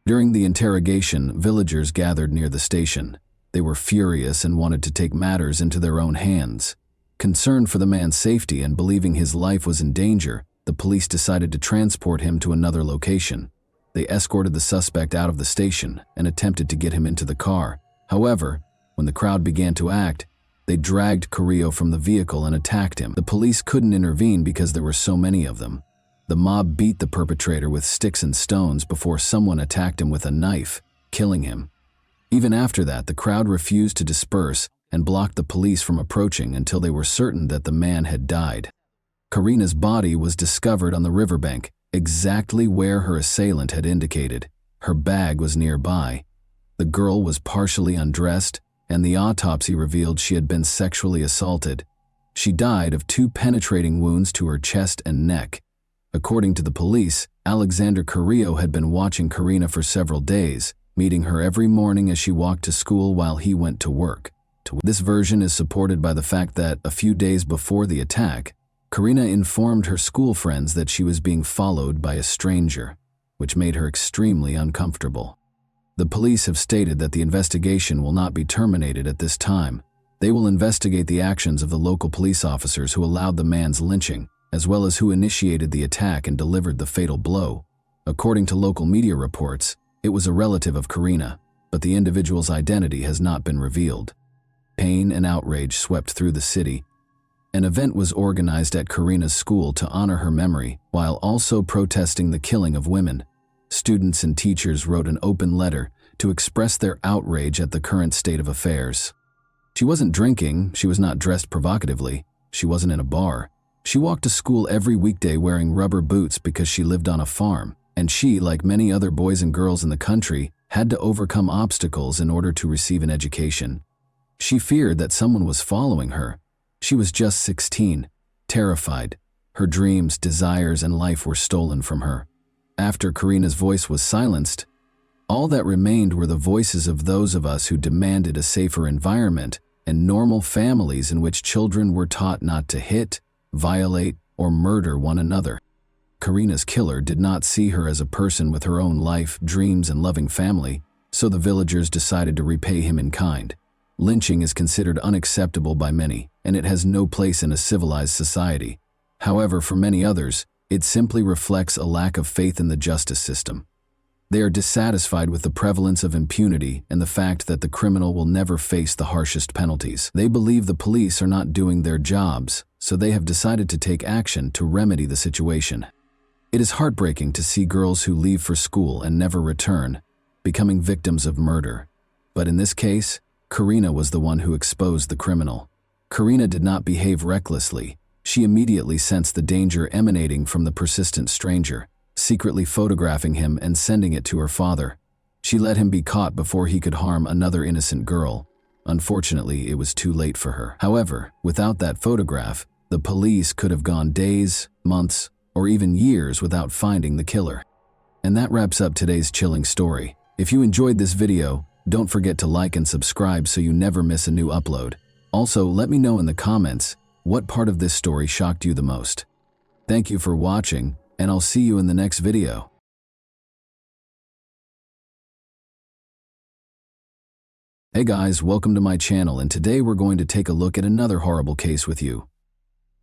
During the interrogation, villagers gathered near the station. They were furious and wanted to take matters into their own hands. Concerned for the man's safety and believing his life was in danger, the police decided to transport him to another location. They escorted the suspect out of the station and attempted to get him into the car. However, when the crowd began to act, they dragged Carrillo from the vehicle and attacked him. The police couldn't intervene because there were so many of them. The mob beat the perpetrator with sticks and stones before someone attacked him with a knife, killing him. Even after that, the crowd refused to disperse and blocked the police from approaching until they were certain that the man had died. Karina's body was discovered on the riverbank, exactly where her assailant had indicated. Her bag was nearby. The girl was partially undressed, and the autopsy revealed she had been sexually assaulted. She died of 2 penetrating wounds to her chest and neck. According to the police, Alexander Carrillo had been watching Karina for several days, meeting her every morning as she walked to school while he went to work. This version is supported by the fact that, a few days before the attack, Karina informed her school friends that she was being followed by a stranger, which made her extremely uncomfortable. The police have stated that the investigation will not be terminated at this time. They will investigate the actions of the local police officers who allowed the man's lynching, as well as who initiated the attack and delivered the fatal blow. According to local media reports, it was a relative of Karina, but the individual's identity has not been revealed. Pain and outrage swept through the city. An event was organized at Karina's school to honor her memory, while also protesting the killing of women. Students and teachers wrote an open letter to express their outrage at the current state of affairs. She wasn't drinking, she was not dressed provocatively, she wasn't in a bar. She walked to school every weekday wearing rubber boots because she lived on a farm, and she, like many other boys and girls in the country, had to overcome obstacles in order to receive an education. She feared that someone was following her. She was just 16, terrified. Her dreams, desires, and life were stolen from her. After Karina's voice was silenced, all that remained were the voices of those of us who demanded a safer environment and normal families in which children were taught not to hit, violate, or murder one another. Karina's killer did not see her as a person with her own life, dreams, and loving family, so the villagers decided to repay him in kind. Lynching is considered unacceptable by many, and it has no place in a civilized society. However, for many others, it simply reflects a lack of faith in the justice system. They are dissatisfied with the prevalence of impunity and the fact that the criminal will never face the harshest penalties. They believe the police are not doing their jobs, so they have decided to take action to remedy the situation. It is heartbreaking to see girls who leave for school and never return, becoming victims of murder. But in this case, Karina was the one who exposed the criminal. Karina did not behave recklessly. She immediately sensed the danger emanating from the persistent stranger, secretly photographing him and sending it to her father. She let him be caught before he could harm another innocent girl. Unfortunately, it was too late for her. However, without that photograph, the police could have gone days, months, or even years without finding the killer. And that wraps up today's chilling story. If you enjoyed this video, don't forget to like and subscribe so you never miss a new upload. Also, let me know in the comments what part of this story shocked you the most. Thank you for watching, and I'll see you in the next video. Hey guys, welcome to my channel, and today we're going to take a look at another horrible case with you.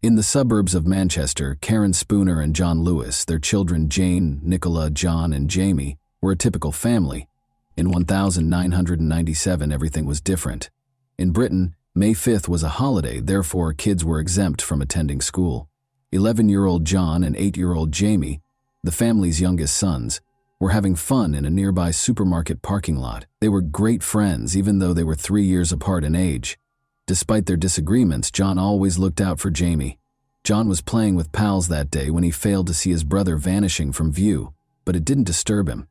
In the suburbs of Manchester, Karen Spooner and John Lewis, their children Jane, Nicola, John, and Jamie, were a typical family. In 1997, everything was different. In Britain, May 5th was a holiday, therefore kids were exempt from attending school. 11-year-old John and 8-year-old Jamie, the family's youngest sons, were having fun in a nearby supermarket parking lot. They were great friends even though they were 3 years apart in age. Despite their disagreements, John always looked out for Jamie. John was playing with pals that day when he failed to see his brother vanishing from view, but it didn't disturb him.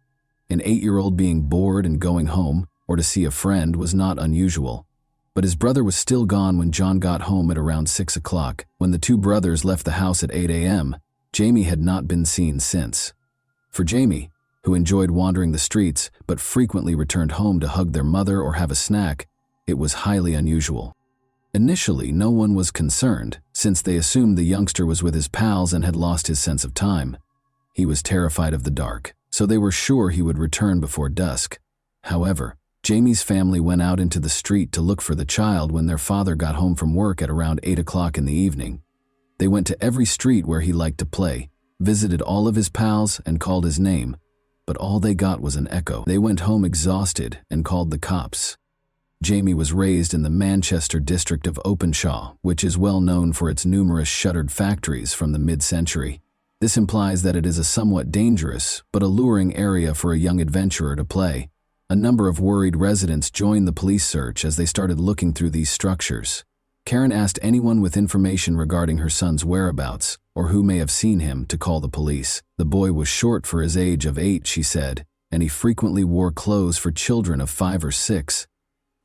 An 8-year-old being bored and going home, or to see a friend, was not unusual. But his brother was still gone when John got home at around 6 o'clock. When the two brothers left the house at 8 a.m., Jaime had not been seen since. For Jaime, who enjoyed wandering the streets but frequently returned home to hug their mother or have a snack, it was highly unusual. Initially, no one was concerned, since they assumed the youngster was with his pals and had lost his sense of time. He was terrified of the dark, so they were sure he would return before dusk. However, Jaime's family went out into the street to look for the child when their father got home from work at around 8 o'clock in the evening. They went to every street where he liked to play, visited all of his pals, and called his name, but all they got was an echo. They went home exhausted and called the cops. Jaime was raised in the Manchester district of Openshaw, which is well known for its numerous shuttered factories from the mid-century. This implies that it is a somewhat dangerous but alluring area for a young adventurer to play. A number of worried residents joined the police search as they started looking through these structures. Karen asked anyone with information regarding her son's whereabouts, or who may have seen him, to call the police. The boy was short for his age of 8, she said, and he frequently wore clothes for children of 5 or 6.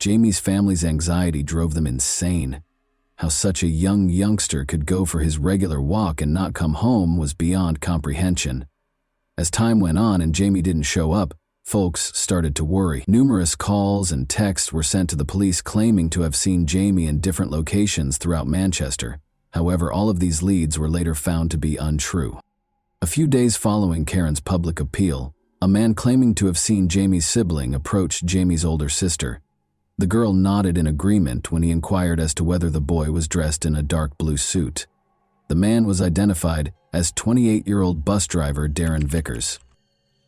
Jaime's family's anxiety drove them insane. How such a young youngster could go for his regular walk and not come home was beyond comprehension. As time went on and Jaime didn't show up, folks started to worry. Numerous calls and texts were sent to the police claiming to have seen Jaime in different locations throughout Manchester. However, all of these leads were later found to be untrue. A few days following Karen's public appeal, a man claiming to have seen Jaime's sibling approached Jaime's older sister. The girl nodded in agreement when he inquired as to whether the boy was dressed in a dark blue suit. The man was identified as 28-year-old bus driver Darren Vickers.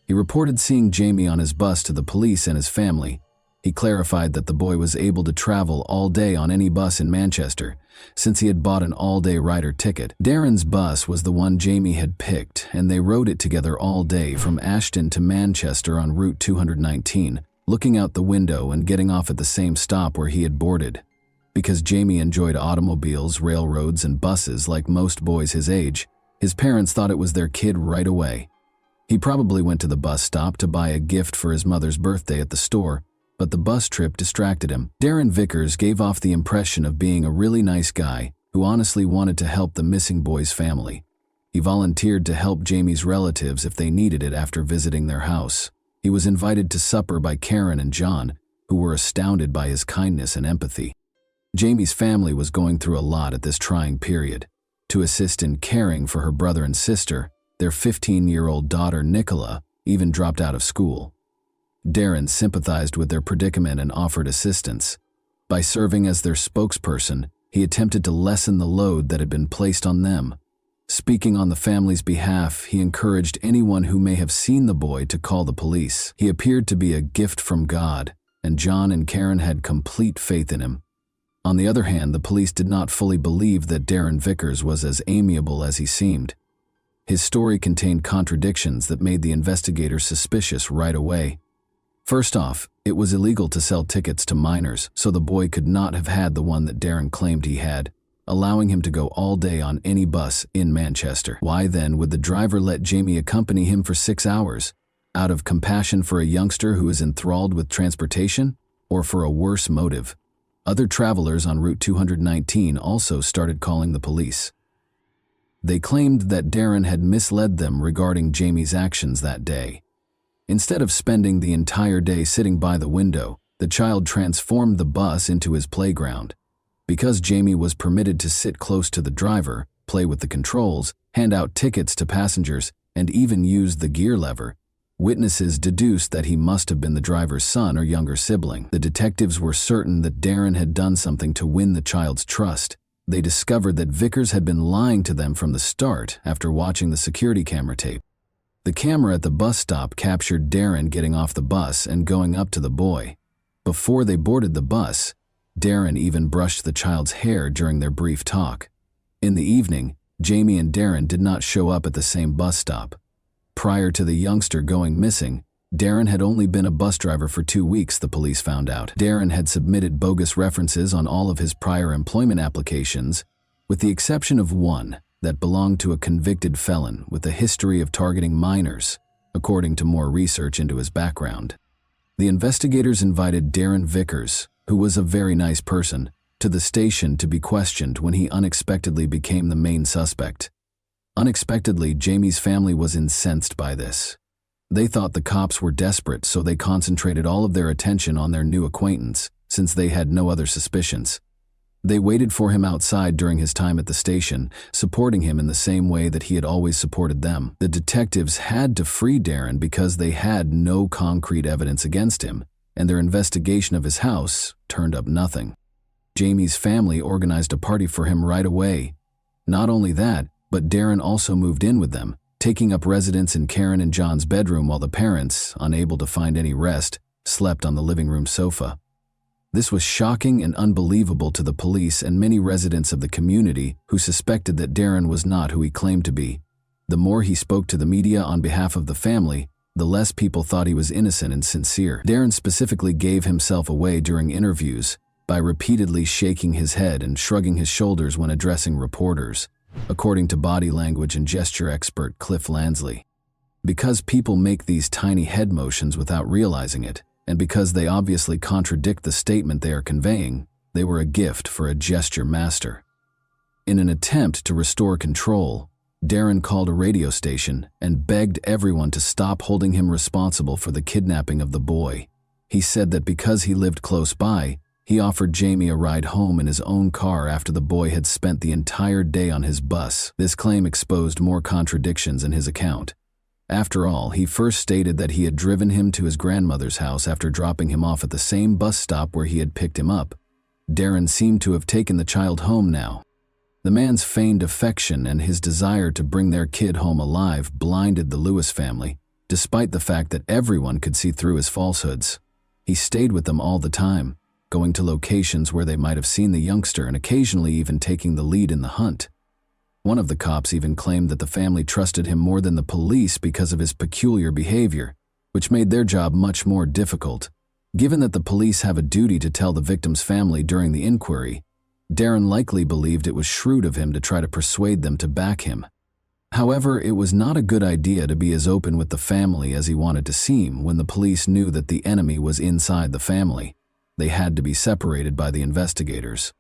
He reported seeing Jaime on his bus to the police and his family. He clarified that the boy was able to travel all day on any bus in Manchester, since he had bought an all-day rider ticket. Darren's bus was the one Jaime had picked, and they rode it together all day from Ashton to Manchester on Route 219, looking out the window and getting off at the same stop where he had boarded. Because Jaime enjoyed automobiles, railroads, and buses like most boys his age, his parents thought it was their kid right away. He probably went to the bus stop to buy a gift for his mother's birthday at the store, but the bus trip distracted him. Darren Vickers gave off the impression of being a really nice guy who honestly wanted to help the missing boy's family. He volunteered to help Jaime's relatives if they needed it after visiting their house. He was invited to supper by Karen and John, who were astounded by his kindness and empathy. Jaime's family was going through a lot at this trying period. To assist in caring for her brother and sister, their 15-year-old daughter Nicola even dropped out of school. Darren sympathized with their predicament and offered assistance. By serving as their spokesperson, he attempted to lessen the load that had been placed on them. Speaking on the family's behalf, he encouraged anyone who may have seen the boy to call the police. He appeared to be a gift from God, and John and Karen had complete faith in him. On the other hand, the police did not fully believe that Darren Vickers was as amiable as he seemed. His story contained contradictions that made the investigators suspicious right away. First off, it was illegal to sell tickets to minors, so the boy could not have had the one that Darren claimed he had, allowing him to go all day on any bus in Manchester. Why then would the driver let Jaime accompany him for 6 hours? Out of compassion for a youngster who is enthralled with transportation, or for a worse motive? Other travelers on Route 219 also started calling the police. They claimed that Darren had misled them regarding Jaime's actions that day. Instead of spending the entire day sitting by the window, the child transformed the bus into his playground. Because Jaime was permitted to sit close to the driver, play with the controls, hand out tickets to passengers, and even use the gear lever, witnesses deduced that he must have been the driver's son or younger sibling. The detectives were certain that Darren had done something to win the child's trust. They discovered that Vickers had been lying to them from the start after watching the security camera tape. The camera at the bus stop captured Darren getting off the bus and going up to the boy. Before they boarded the bus, Darren even brushed the child's hair during their brief talk. In the evening, Jaime and Darren did not show up at the same bus stop. Prior to the youngster going missing, Darren had only been a bus driver for 2 weeks, the police found out. Darren had submitted bogus references on all of his prior employment applications, with the exception of one that belonged to a convicted felon with a history of targeting minors, according to more research into his background. The investigators invited Darren Vickers, who was a very nice person, to the station to be questioned when he unexpectedly became the main suspect. Unexpectedly, Jaime's family was incensed by this. They thought the cops were desperate, so they concentrated all of their attention on their new acquaintance, since they had no other suspicions. They waited for him outside during his time at the station, supporting him in the same way that he had always supported them. The detectives had to free Darren because they had no concrete evidence against him, and their investigation of his house turned up nothing. Jaime's family organized a party for him right away. Not only that, but Darren also moved in with them, taking up residence in Karen and John's bedroom while the parents, unable to find any rest, slept on the living room sofa. This was shocking and unbelievable to the police and many residents of the community who suspected that Darren was not who he claimed to be. The more he spoke to the media on behalf of the family, the less people thought he was innocent and sincere. Darren specifically gave himself away during interviews by repeatedly shaking his head and shrugging his shoulders when addressing reporters, according to body language and gesture expert Cliff Lansley. Because people make these tiny head motions without realizing it, and because they obviously contradict the statement they are conveying, they were a gift for a gesture master. In an attempt to restore control, Darren called a radio station and begged everyone to stop holding him responsible for the kidnapping of the boy. He said that because he lived close by, he offered Jaime a ride home in his own car after the boy had spent the entire day on his bus. This claim exposed more contradictions in his account. After all, he first stated that he had driven him to his grandmother's house after dropping him off at the same bus stop where he had picked him up. Darren seemed to have taken the child home now. The man's feigned affection and his desire to bring their kid home alive blinded the Lewis family, despite the fact that everyone could see through his falsehoods. He stayed with them all the time, going to locations where they might have seen the youngster and occasionally even taking the lead in the hunt. One of the cops even claimed that the family trusted him more than the police because of his peculiar behavior, which made their job much more difficult. Given that the police have a duty to tell the victim's family during the inquiry, Darren likely believed it was shrewd of him to try to persuade them to back him. However, it was not a good idea to be as open with the family as he wanted to seem when the police knew that the enemy was inside the family. They had to be separated by the investigators.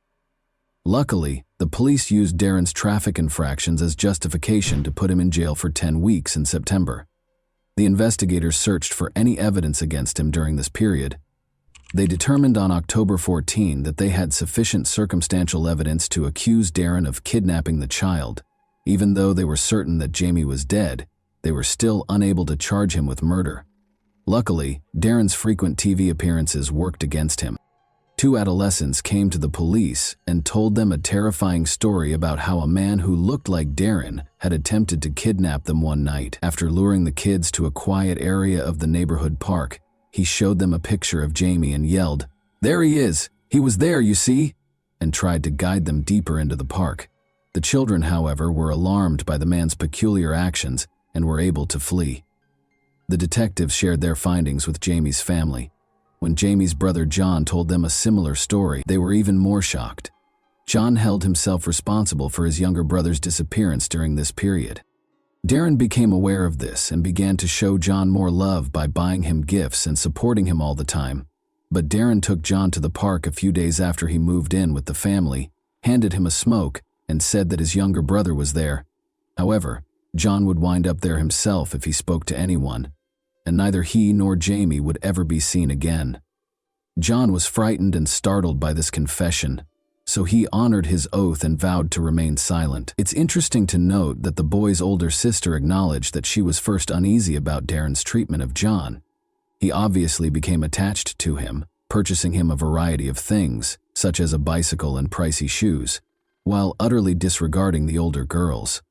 Luckily, the police used Darren's traffic infractions as justification to put him in jail for 10 weeks in September. The investigators searched for any evidence against him during this period. They determined on October 14 that they had sufficient circumstantial evidence to accuse Darren of kidnapping the child. Even though they were certain that Jaime was dead, they were still unable to charge him with murder. Luckily, Darren's frequent TV appearances worked against him. 2 adolescents came to the police and told them a terrifying story about how a man who looked like Darren had attempted to kidnap them one night. After luring the kids to a quiet area of the neighborhood park, he showed them a picture of Jaime and yelled, "There he is! He was there, you see!" and tried to guide them deeper into the park. The children, however, were alarmed by the man's peculiar actions and were able to flee. The detectives shared their findings with Jaime's family. When Jaime's brother John told them a similar story, they were even more shocked. John held himself responsible for his younger brother's disappearance during this period. Darren became aware of this and began to show John more love by buying him gifts and supporting him all the time. But Darren took John to the park a few days after he moved in with the family, handed him a smoke, and said that his younger brother was there. However, John would wind up there himself if he spoke to anyone, and neither he nor Jaime would ever be seen again. John was frightened and startled by this confession, so he honored his oath and vowed to remain silent. It's interesting to note that the boy's older sister acknowledged that she was first uneasy about Darren's treatment of John. He obviously became attached to him, purchasing him a variety of things, such as a bicycle and pricey shoes, while utterly disregarding the older girls.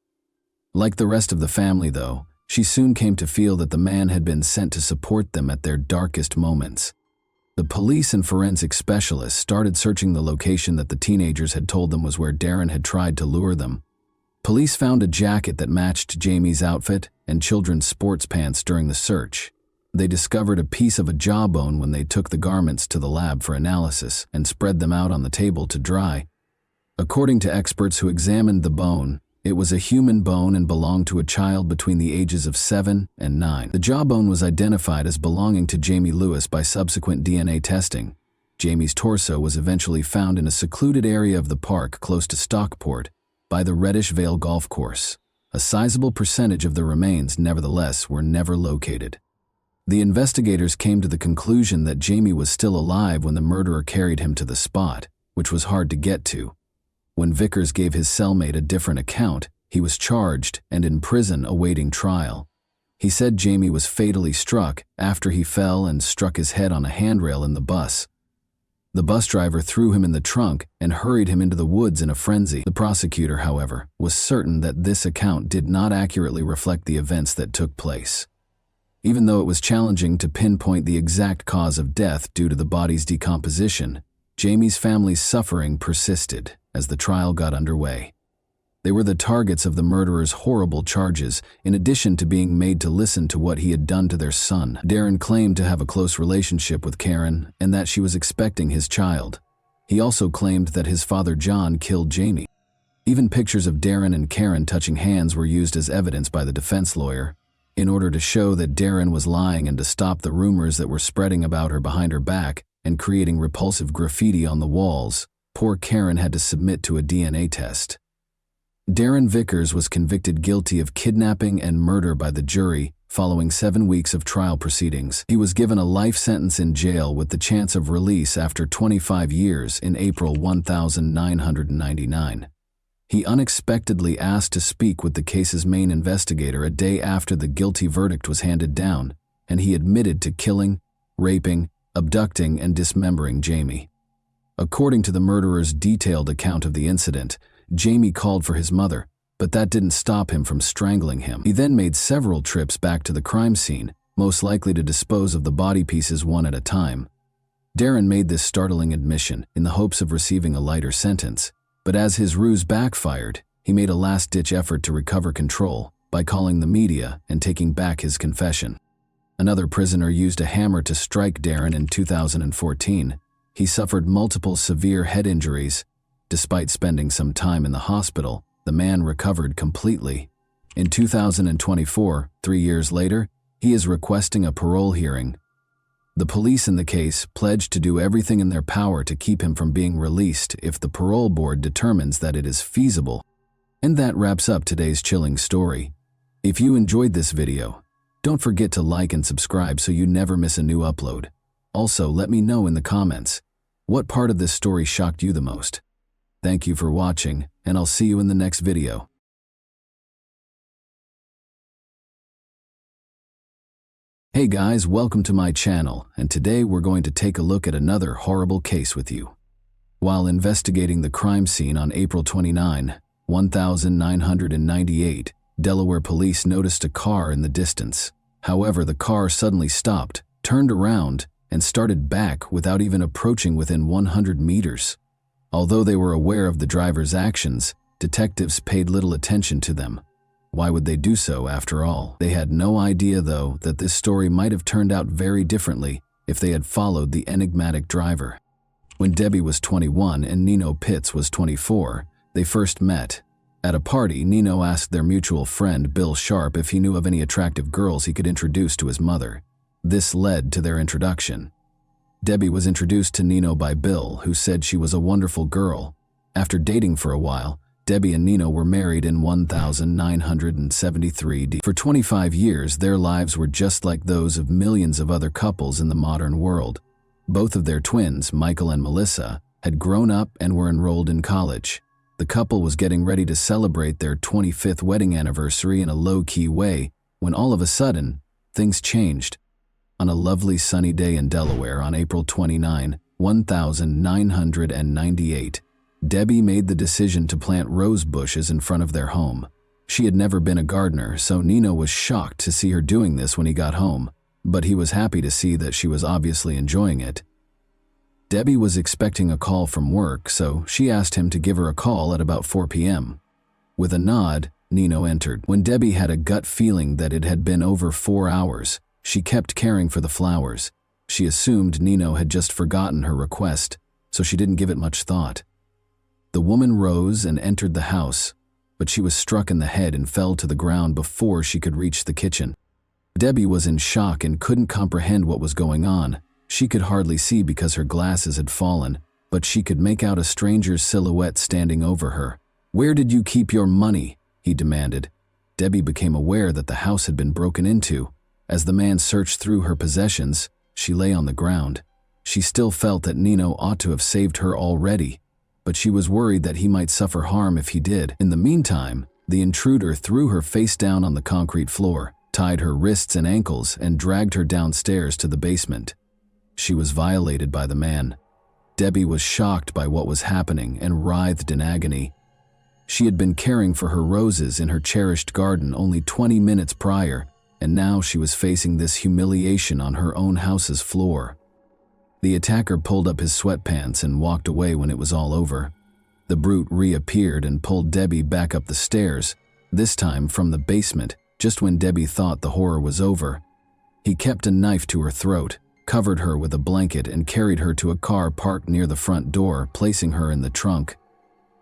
Like the rest of the family, though, she soon came to feel that the man had been sent to support them at their darkest moments. The police and forensic specialists started searching the location that the teenagers had told them was where Darren had tried to lure them. Police found a jacket that matched Jaime's outfit and children's sports pants during the search. They discovered a piece of a jawbone when they took the garments to the lab for analysis and spread them out on the table to dry. According to experts who examined the bone, it was a human bone and belonged to a child between the ages of 7 and 9. The jawbone was identified as belonging to Jaime Lewis by subsequent DNA testing. Jamie's torso was eventually found in a secluded area of the park close to Stockport by the Reddish Vale Golf Course. A sizable percentage of the remains, nevertheless, were never located. The investigators came to the conclusion that Jamie was still alive when the murderer carried him to the spot, which was hard to get to. When Vickers gave his cellmate a different account, he was charged and in prison awaiting trial. He said Jamie was fatally struck after he fell and struck his head on a handrail in the bus. The bus driver threw him in the trunk and hurried him into the woods in a frenzy. The prosecutor, however, was certain that this account did not accurately reflect the events that took place. Even though it was challenging to pinpoint the exact cause of death due to the body's decomposition, Jamie's family's suffering persisted as the trial got underway. They were the targets of the murderer's horrible charges, in addition to being made to listen to what he had done to their son. Darren claimed to have a close relationship with Karen and that she was expecting his child. He also claimed that his father John killed Jamie. Even pictures of Darren and Karen touching hands were used as evidence by the defense lawyer. In order to show that Darren was lying and to stop the rumors that were spreading about her behind her back and creating repulsive graffiti on the walls, poor Karen had to submit to a DNA test. Darren Vickers was convicted guilty of kidnapping and murder by the jury following 7 weeks of trial proceedings. He was given a life sentence in jail with the chance of release after 25 years in April 1999. He unexpectedly asked to speak with the case's main investigator a day after the guilty verdict was handed down, and he admitted to killing, raping, abducting, and dismembering Jamie. According to the murderer's detailed account of the incident, Jamie called for his mother, but that didn't stop him from strangling him. He then made several trips back to the crime scene, most likely to dispose of the body pieces one at a time. Darren made this startling admission in the hopes of receiving a lighter sentence, but as his ruse backfired, he made a last-ditch effort to recover control by calling the media and taking back his confession. Another prisoner used a hammer to strike Darren in 2014. He suffered multiple severe head injuries. Despite spending some time in the hospital, the man recovered completely. In 2024, 3 years later, he is requesting a parole hearing. The police in the case pledged to do everything in their power to keep him from being released if the parole board determines that it is feasible. And that wraps up today's chilling story. If you enjoyed this video, don't forget to like and subscribe so you never miss a new upload. Also, let me know in the comments, what part of this story shocked you the most? Thank you for watching, and I'll see you in the next video. Hey guys, welcome to my channel, and today we're going to take a look at another horrible case with you. While investigating the crime scene on April 29, 1998, Delaware police noticed a car in the distance. However, the car suddenly stopped, turned around, and started back without even approaching within 100 meters. Although they were aware of the driver's actions, detectives paid little attention to them. Why would they do so, after all? They had no idea, though, that this story might have turned out very differently if they had followed the enigmatic driver. When Debbie was 21 and Nino Pittz was 24, they first met. At a party, Nino asked their mutual friend Bill Sharp if he knew of any attractive girls he could introduce to his mother. This led to their introduction. Debbie was introduced to Nino by Bill, who said she was a wonderful girl. After dating for a while, Debbie and Nino were married in 1973. For 25 years, their lives were just like those of millions of other couples in the modern world. Both of their twins, Michael and Melissa, had grown up and were enrolled in college. The couple was getting ready to celebrate their 25th wedding anniversary in a low-key way when all of a sudden, things changed. On a lovely sunny day in Delaware on April 29, 1998, Debbie made the decision to plant rose bushes in front of their home. She had never been a gardener, so Nino was shocked to see her doing this when he got home, but he was happy to see that she was obviously enjoying it. Debbie was expecting a call from work, so she asked him to give her a call at about 4 p.m. With a nod, Nino entered. When Debbie had a gut feeling that it had been over 4 hours, she kept caring for the flowers. She assumed Nino had just forgotten her request, so she didn't give it much thought. The woman rose and entered the house, but she was struck in the head and fell to the ground before she could reach the kitchen. Debbie was in shock and couldn't comprehend what was going on. She could hardly see because her glasses had fallen, but she could make out a stranger's silhouette standing over her. "Where did you keep your money?" he demanded. Debbie became aware that the house had been broken into. As the man searched through her possessions, she lay on the ground. She still felt that Nino ought to have saved her already, but she was worried that he might suffer harm if he did. In the meantime, the intruder threw her face down on the concrete floor, tied her wrists and ankles, and dragged her downstairs to the basement. She was violated by the man. Debbie was shocked by what was happening and writhed in agony. She had been caring for her roses in her cherished garden only 20 minutes prior, and now she was facing this humiliation on her own house's floor. The attacker pulled up his sweatpants and walked away when it was all over. The brute reappeared and pulled Debbie back up the stairs, this time from the basement, just when Debbie thought the horror was over. He kept a knife to her throat, covered her with a blanket, and carried her to a car parked near the front door, placing her in the trunk.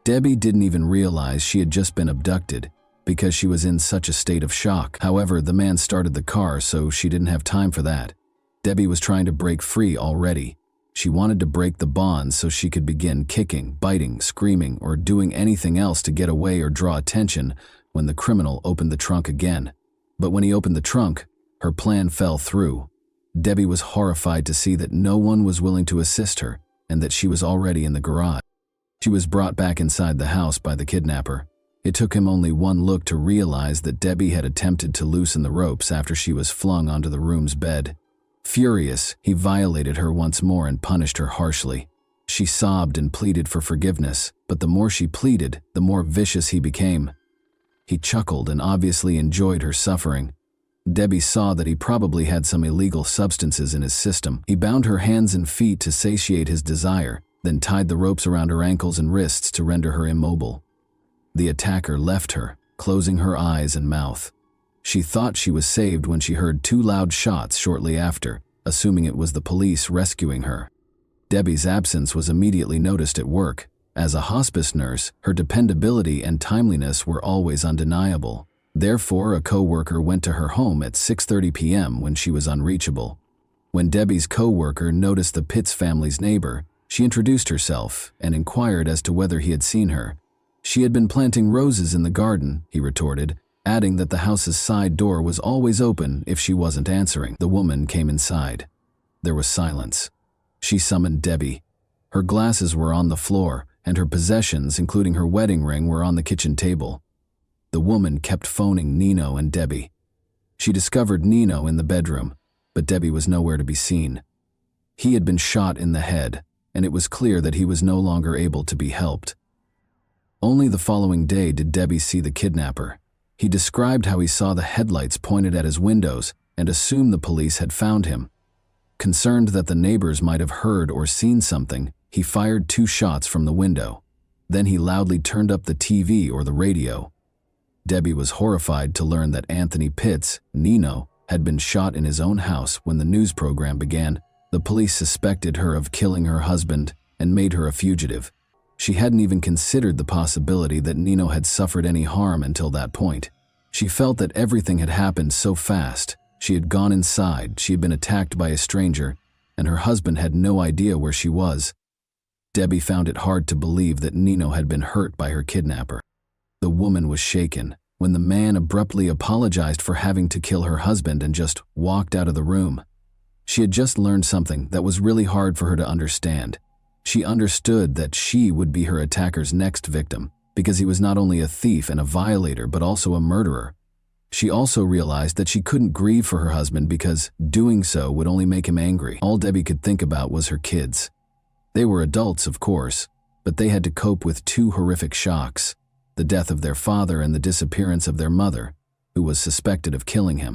Debbie didn't even realize she had just been abducted because she was in such a state of shock. However, the man started the car, so she didn't have time for that. Debbie was trying to break free already. She wanted to break the bonds so she could begin kicking, biting, screaming, or doing anything else to get away or draw attention when the criminal opened the trunk again. But when he opened the trunk, her plan fell through. Debbie was horrified to see that no one was willing to assist her and that she was already in the garage. She was brought back inside the house by the kidnapper. It took him only one look to realize that Debbie had attempted to loosen the ropes after she was flung onto the room's bed. Furious, he violated her once more and punished her harshly. She sobbed and pleaded for forgiveness, but the more she pleaded, the more vicious he became. He chuckled and obviously enjoyed her suffering. Debbie saw that he probably had some illegal substances in his system. He bound her hands and feet to satiate his desire, then tied the ropes around her ankles and wrists to render her immobile. The attacker left her, closing her eyes and mouth. She thought she was saved when she heard 2 loud shots shortly after, assuming it was the police rescuing her. Debbie's absence was immediately noticed at work. As a hospice nurse, her dependability and timeliness were always undeniable. Therefore, a co-worker went to her home at 6:30 p.m. when she was unreachable. When Debbie's co-worker noticed the Pittz family's neighbor, she introduced herself and inquired as to whether he had seen her. "She had been planting roses in the garden," he retorted, adding that the house's side door was always open if she wasn't answering. The woman came inside. There was silence. She summoned Debbie. Her glasses were on the floor, and her possessions, including her wedding ring, were on the kitchen table. The woman kept phoning Nino and Debbie. She discovered Nino in the bedroom, but Debbie was nowhere to be seen. He had been shot in the head, and it was clear that he was no longer able to be helped. Only the following day did Debbie see the kidnapper. He described how he saw the headlights pointed at his windows and assumed the police had found him. Concerned that the neighbors might have heard or seen something, he fired 2 shots from the window. Then he loudly turned up the TV or the radio. Debbie was horrified to learn that Anthony Pittz, Nino, had been shot in his own house when the news program began. The police suspected her of killing her husband and made her a fugitive. She hadn't even considered the possibility that Nino had suffered any harm until that point. She felt that everything had happened so fast. She had gone inside, she had been attacked by a stranger, and her husband had no idea where she was. Debbie found it hard to believe that Nino had been hurt by her kidnapper. The woman was shaken when the man abruptly apologized for having to kill her husband and just walked out of the room. She had just learned something that was really hard for her to understand. She understood that she would be her attacker's next victim because he was not only a thief and a violator but also a murderer. She also realized that she couldn't grieve for her husband because doing so would only make him angry. All Debbie could think about was her kids. They were adults, of course, but they had to cope with 2 horrific shocks: the death of their father and the disappearance of their mother, who was suspected of killing him.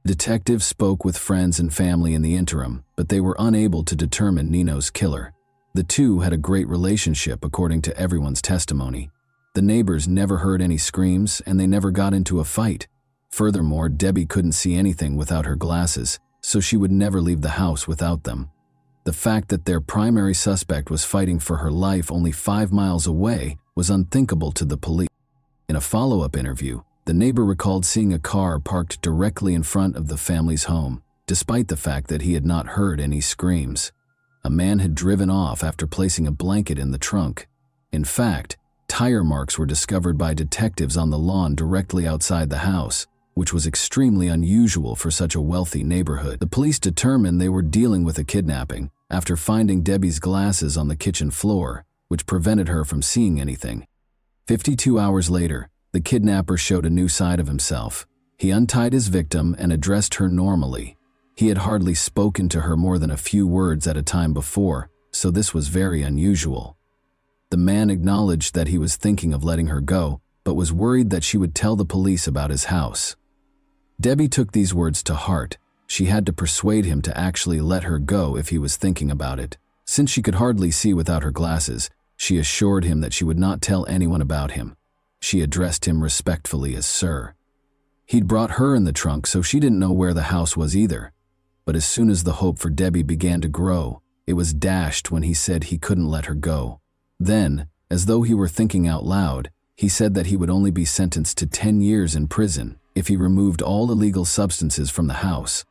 Detectives spoke with friends and family in the interim, but they were unable to determine Nino's killer. The 2 had a great relationship according to everyone's testimony. The neighbors never heard any screams and they never got into a fight. Furthermore, Debbie couldn't see anything without her glasses, so she would never leave the house without them. The fact that their primary suspect was fighting for her life only 5 miles away was unthinkable to the police. In a follow-up interview, the neighbor recalled seeing a car parked directly in front of the family's home. despite the fact that he had not heard any screams. A man had driven off after placing a blanket in the trunk. In fact, tire marks were discovered by detectives on the lawn directly outside the house, which was extremely unusual for such a wealthy neighborhood. The police determined they were dealing with a kidnapping after finding Debbie's glasses on the kitchen floor, which prevented her from seeing anything. 52 hours later, the kidnapper showed a new side of himself. He untied his victim and addressed her normally. He had hardly spoken to her more than a few words at a time before, so this was very unusual. The man acknowledged that he was thinking of letting her go, but was worried that she would tell the police about his house. Debbie took these words to heart. She had to persuade him to actually let her go if he was thinking about it. Since she could hardly see without her glasses, she assured him that she would not tell anyone about him. She addressed him respectfully as Sir. He'd brought her in the trunk, so she didn't know where the house was either. But as soon as the hope for Debbie began to grow, it was dashed when he said he couldn't let her go. Then, as though he were thinking out loud, he said that he would only be sentenced to 10 years in prison if he removed all illegal substances from the house.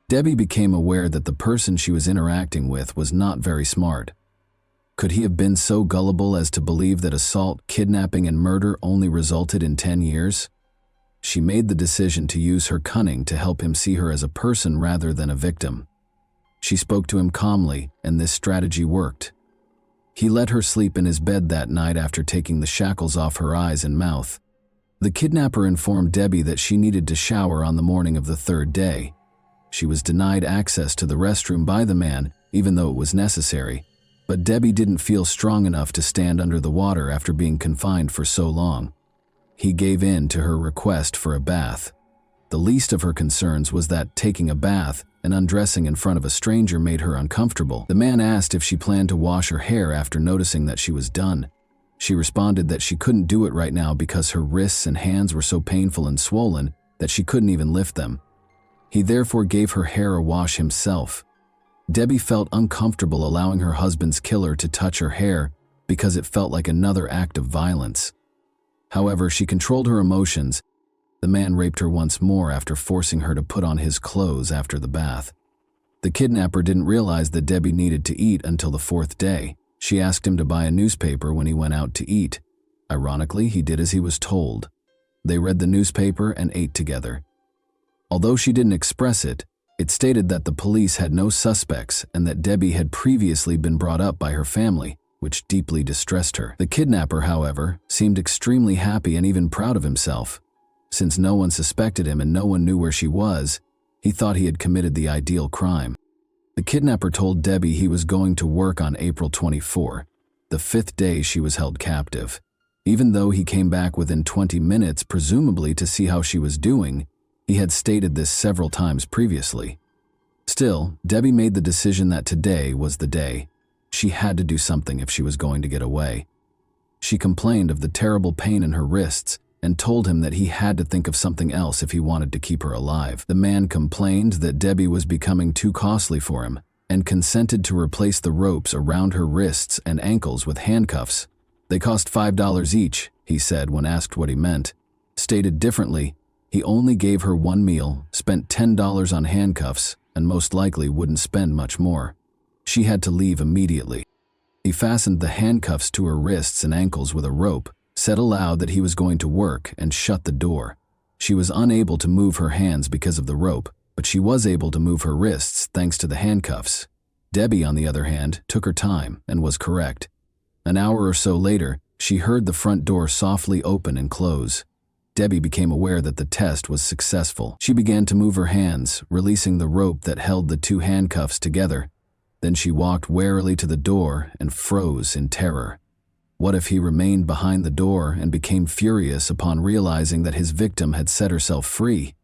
Debbie became aware that the person she was interacting with was not very smart. Could he have been so gullible as to believe that assault, kidnapping, and murder only resulted in 10 years? She made the decision to use her cunning to help him see her as a person rather than a victim. She spoke to him calmly, and this strategy worked. He let her sleep in his bed that night after taking the shackles off her eyes and mouth. The kidnapper informed Debbie that she needed to shower on the morning of the third day. She was denied access to the restroom by the man, even though it was necessary, but Debbie didn't feel strong enough to stand under the water after being confined for so long. He gave in to her request for a bath. The least of her concerns was that taking a bath and undressing in front of a stranger made her uncomfortable. The man asked if she planned to wash her hair after noticing that she was done. She responded that she couldn't do it right now because her wrists and hands were so painful and swollen that she couldn't even lift them. He therefore gave her hair a wash himself. Debbie felt uncomfortable allowing her husband's killer to touch her hair because it felt like another act of violence. However, she controlled her emotions. The man raped her once more after forcing her to put on his clothes after the bath. The kidnapper didn't realize that Debbie needed to eat until the fourth day. She asked him to buy a newspaper when he went out to eat. Ironically, he did as he was told. They read the newspaper and ate together. Although she didn't express it, it stated that the police had no suspects and that Debbie had previously been brought up by her family, which deeply distressed her. The kidnapper, however, seemed extremely happy and even proud of himself. Since no one suspected him and no one knew where she was, he thought he had committed the ideal crime. The kidnapper told Debbie he was going to work on April 24, the fifth day she was held captive. Even though he came back within 20 minutes, presumably to see how she was doing, he had stated this several times previously. Still, Debbie made the decision that today was the day. She had to do something if she was going to get away. She complained of the terrible pain in her wrists and told him that he had to think of something else if he wanted to keep her alive. The man complained that Debbie was becoming too costly for him and consented to replace the ropes around her wrists and ankles with handcuffs. They cost $5 each, he said when asked what he meant. Stated differently, he only gave her one meal, spent $10 on handcuffs, and most likely wouldn't spend much more. She had to leave immediately. He fastened the handcuffs to her wrists and ankles with a rope, said aloud that he was going to work, and shut the door. She was unable to move her hands because of the rope, but she was able to move her wrists thanks to the handcuffs. Debbie, on the other hand, took her time and was correct. An hour or so later, she heard the front door softly open and close. Debbie became aware that the test was successful. She began to move her hands, releasing the rope that held the two handcuffs together. Then she walked warily to the door and froze in terror. What if he remained behind the door and became furious upon realizing that his victim had set herself free?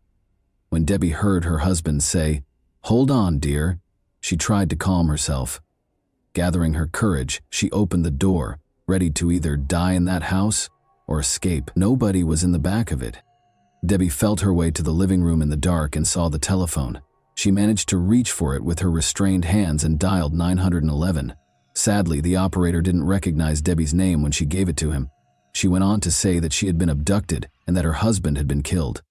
When Debbie heard her husband say, "Hold on, dear," she tried to calm herself. Gathering her courage, she opened the door, ready to either die in that house or escape. Nobody was in the back of it. Debbie felt her way to the living room in the dark and saw the telephone. She managed to reach for it with her restrained hands and dialed 911. Sadly, the operator didn't recognize Debbie's name when she gave it to him. She went on to say that she had been abducted and that her husband had been killed.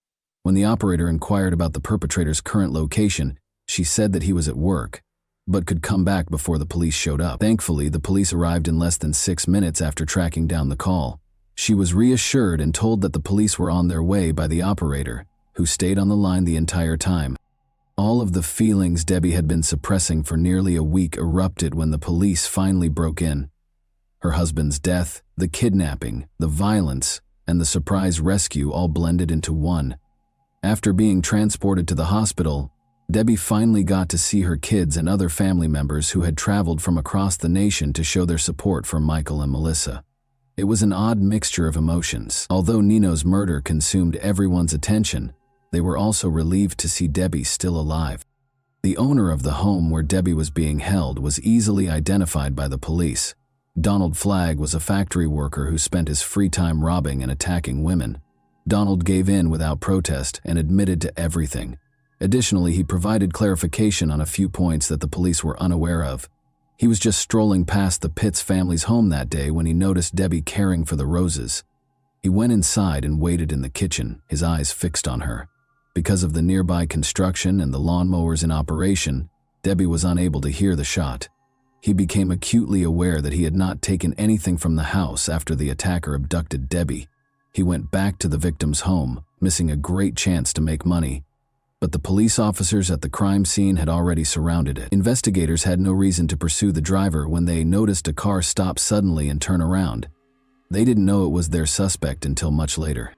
When the operator inquired about the perpetrator's current location, She said that he was at work, but could come back before the police showed up. Thankfully, the police arrived in less than 6 minutes after tracking down the call. She was reassured and told that the police were on their way by the operator, who stayed on the line the entire time. All of the feelings Debbie had been suppressing for nearly a week erupted when the police finally broke in. Her husband's death, the kidnapping, the violence, and the surprise rescue all blended into one. After being transported to the hospital, Debbie finally got to see her kids and other family members who had traveled from across the nation to show their support for Michael and Melissa. It was an odd mixture of emotions. Although Nino's murder consumed everyone's attention, they were also relieved to see Debbie still alive. The owner of the home where Debbie was being held was easily identified by the police. Donald Flagg was a factory worker who spent his free time robbing and attacking women. Donald gave in without protest and admitted to everything. Additionally, he provided clarification on a few points that the police were unaware of. He was just strolling past the Pittz family's home that day when he noticed Debbie caring for the roses. He went inside and waited in the kitchen, his eyes fixed on her. Because of the nearby construction and the lawnmowers in operation, Debbie was unable to hear the shot. He became acutely aware that he had not taken anything from the house after the attacker abducted Debbie. He went back to the victim's home, missing a great chance to make money. But the police officers at the crime scene had already surrounded it. Investigators had no reason to pursue the driver when they noticed a car stop suddenly and turn around. They didn't know it was their suspect until much later.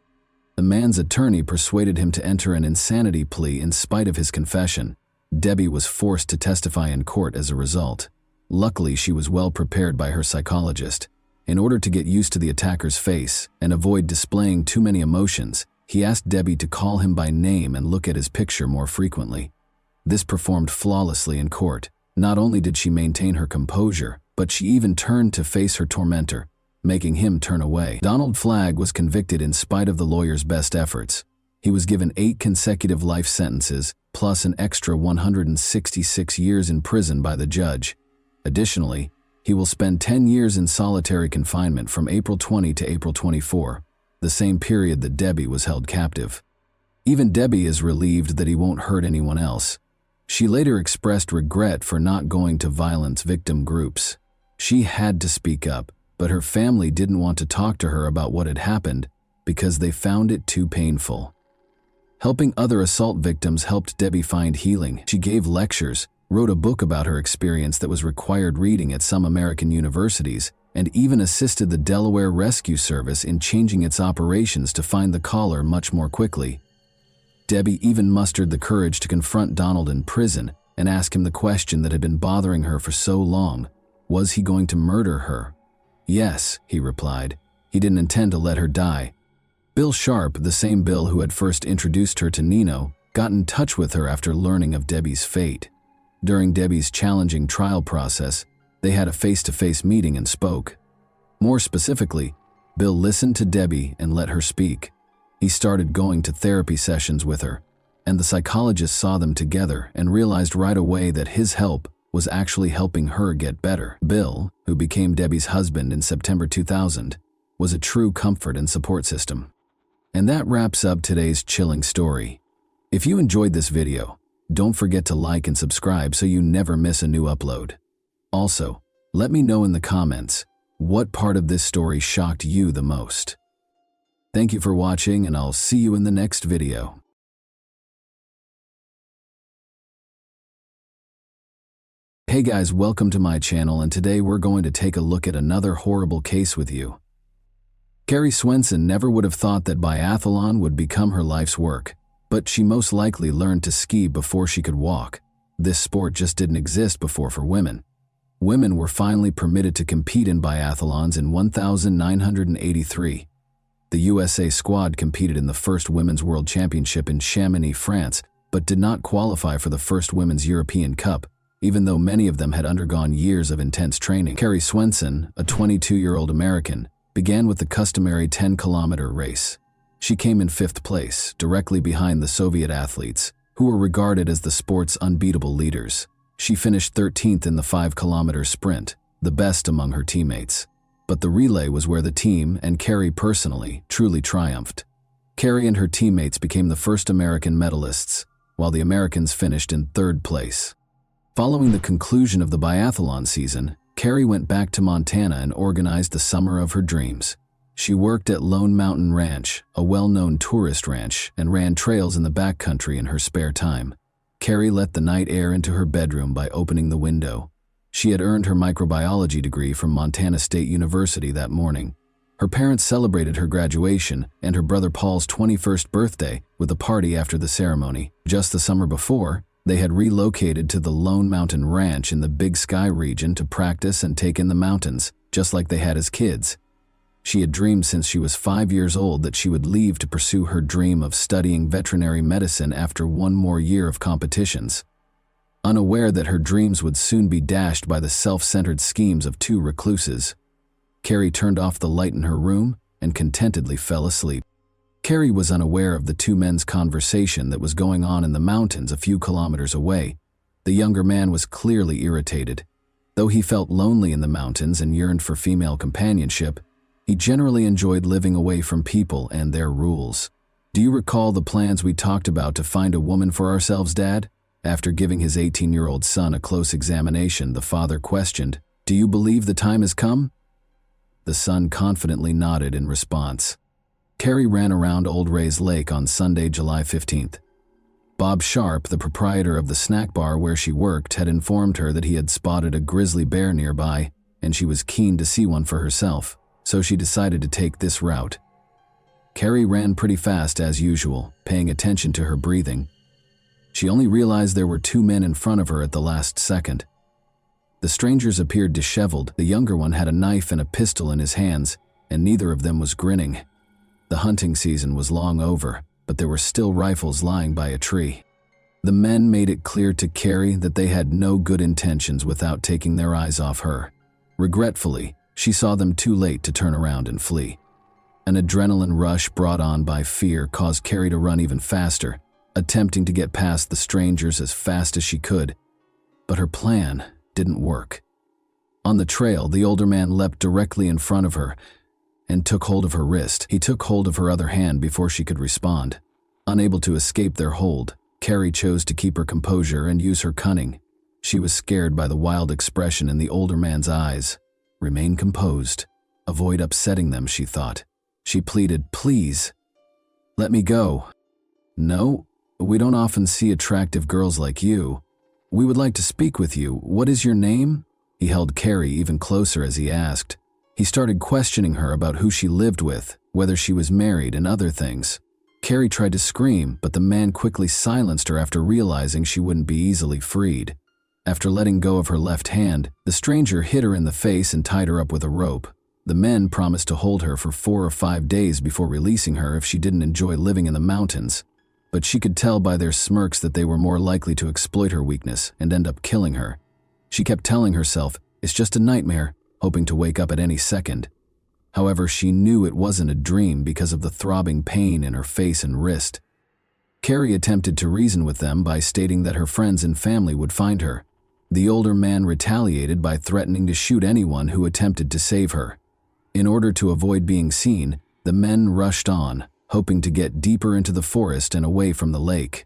The man's attorney persuaded him to enter an insanity plea in spite of his confession. Debbie was forced to testify in court as a result. Luckily, she was well prepared by her psychologist. In order to get used to the attacker's face and avoid displaying too many emotions, he asked Debbie to call him by name and look at his picture more frequently. This performed flawlessly in court. Not only did she maintain her composure, but she even turned to face her tormentor, making him turn away. Donald Flagg was convicted in spite of the lawyer's best efforts. He was given 8 consecutive life sentences, plus an extra 166 years in prison by the judge. Additionally, he will spend 10 years in solitary confinement from April 20 to April 24, the same period that Debbie was held captive. Even Debbie is relieved that he won't hurt anyone else. She later expressed regret for not going to violence victim groups. She had to speak up, but her family didn't want to talk to her about what had happened because they found it too painful. Helping other assault victims helped Debbie find healing. She gave lectures, wrote a book about her experience that was required reading at some American universities, and even assisted the Delaware Rescue Service in changing its operations to find the caller much more quickly. Debbie even mustered the courage to confront Donald in prison and ask him the question that had been bothering her for so long. Was he going to murder her? Yes, he replied. He didn't intend to let her die. Bill Sharp, the same Bill who had first introduced her to Nino, got in touch with her after learning of Debbie's fate. During Debbie's challenging trial process, they had a face-to-face meeting and spoke. More specifically, Bill listened to Debbie and let her speak. He started going to therapy sessions with her, and the psychologist saw them together and realized right away that his help was actually helping her get better. Bill, who became Debbie's husband in September 2000, was a true comfort and support system. And that wraps up today's chilling story. If you enjoyed this video, don't forget to like and subscribe so you never miss a new upload. Also, let me know in the comments what part of this story shocked you the most. Thank you for watching, and I'll see you in the next video. Hey guys, welcome to my channel, and today we're going to take a look at another horrible case with you. Carrie Swenson never would have thought that biathlon would become her life's work, but she most likely learned to ski before she could walk. This sport just didn't exist before for women. Women were finally permitted to compete in biathlons in 1983. The USA squad competed in the first Women's World Championship in Chamonix, France, but did not qualify for the first Women's European Cup, even though many of them had undergone years of intense training. Carrie Swenson, a 22-year-old American, began with the customary 10-kilometer race. She came in 5th place, directly behind the Soviet athletes, who were regarded as the sport's unbeatable leaders. She finished 13th in the 5-kilometer sprint, the best among her teammates. But the relay was where the team, and Carrie personally, truly triumphed. Carrie and her teammates became the first American medalists. while the Americans finished in third place. Following the conclusion of the biathlon season, Carrie went back to Montana and organized the summer of her dreams. She worked at Lone Mountain Ranch, a well-known tourist ranch, and ran trails in the backcountry in her spare time. Carrie let the night air into her bedroom by opening the window. She had earned her microbiology degree from Montana State University that morning. Her parents celebrated her graduation and her brother Paul's 21st birthday with a party after the ceremony. Just the summer before, they had relocated to the Lone Mountain Ranch in the Big Sky region to practice and take in the mountains, just like they had as kids. She had dreamed since she was 5 years old that she would leave to pursue her dream of studying veterinary medicine after one more year of competitions. Unaware that her dreams would soon be dashed by the self-centered schemes of two recluses, Carrie turned off the light in her room and contentedly fell asleep. Carrie was unaware of the two men's conversation that was going on in the mountains a few kilometers away. The younger man was clearly irritated. Though he felt lonely in the mountains and yearned for female companionship, he generally enjoyed living away from people and their rules. "Do you recall the plans we talked about to find a woman for ourselves, Dad?" After giving his 18-year-old son a close examination, the father questioned, "Do you believe the time has come?" The son confidently nodded in response. Carrie ran around Old Ray's Lake on Sunday, July 15th. Bob Sharp, the proprietor of the snack bar where she worked, had informed her that he had spotted a grizzly bear nearby, and she was keen to see one for herself, so she decided to take this route. Carrie ran pretty fast as usual, paying attention to her breathing. She only realized there were two men in front of her at the last second. The strangers appeared disheveled. The younger one had a knife and a pistol in his hands, and neither of them was grinning. The hunting season was long over, but there were still rifles lying by a tree. The men made it clear to Carrie that they had no good intentions without taking their eyes off her. Regretfully, she saw them too late to turn around and flee. An adrenaline rush brought on by fear caused Carrie to run even faster, attempting to get past the strangers as fast as she could. But her plan didn't work. On the trail, the older man leapt directly in front of her and took hold of her wrist. He took hold of her other hand before she could respond. Unable to escape their hold, Carrie chose to keep her composure and use her cunning. She was scared by the wild expression in the older man's eyes. Remain composed. Avoid upsetting them, she thought. She pleaded, "Please, let me go." "No, we don't often see attractive girls like you. We would like to speak with you. What is your name?" He held Carrie even closer as he asked. He started questioning her about who she lived with, whether she was married, and other things. Carrie tried to scream, but the man quickly silenced her after realizing she wouldn't be easily freed. After letting go of her left hand, the stranger hit her in the face and tied her up with a rope. The men promised to hold her for 4 or 5 days before releasing her if she didn't enjoy living in the mountains, but she could tell by their smirks that they were more likely to exploit her weakness and end up killing her. She kept telling herself, "It's just a nightmare," hoping to wake up at any second. However, she knew it wasn't a dream because of the throbbing pain in her face and wrist. Carrie attempted to reason with them by stating that her friends and family would find her. The older man retaliated by threatening to shoot anyone who attempted to save her. In order to avoid being seen, the men rushed on, hoping to get deeper into the forest and away from the lake.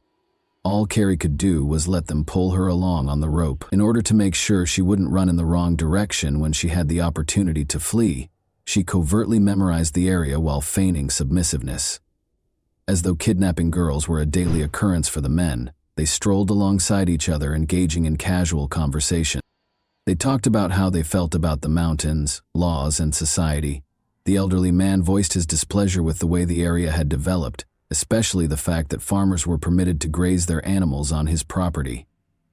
All Carrie could do was let them pull her along on the rope. In order to make sure she wouldn't run in the wrong direction when she had the opportunity to flee, she covertly memorized the area while feigning submissiveness. As though kidnapping girls were a daily occurrence for the men, they strolled alongside each other, engaging in casual conversation. They talked about how they felt about the mountains, laws, and society. The elderly man voiced his displeasure with the way the area had developed, especially the fact that farmers were permitted to graze their animals on his property.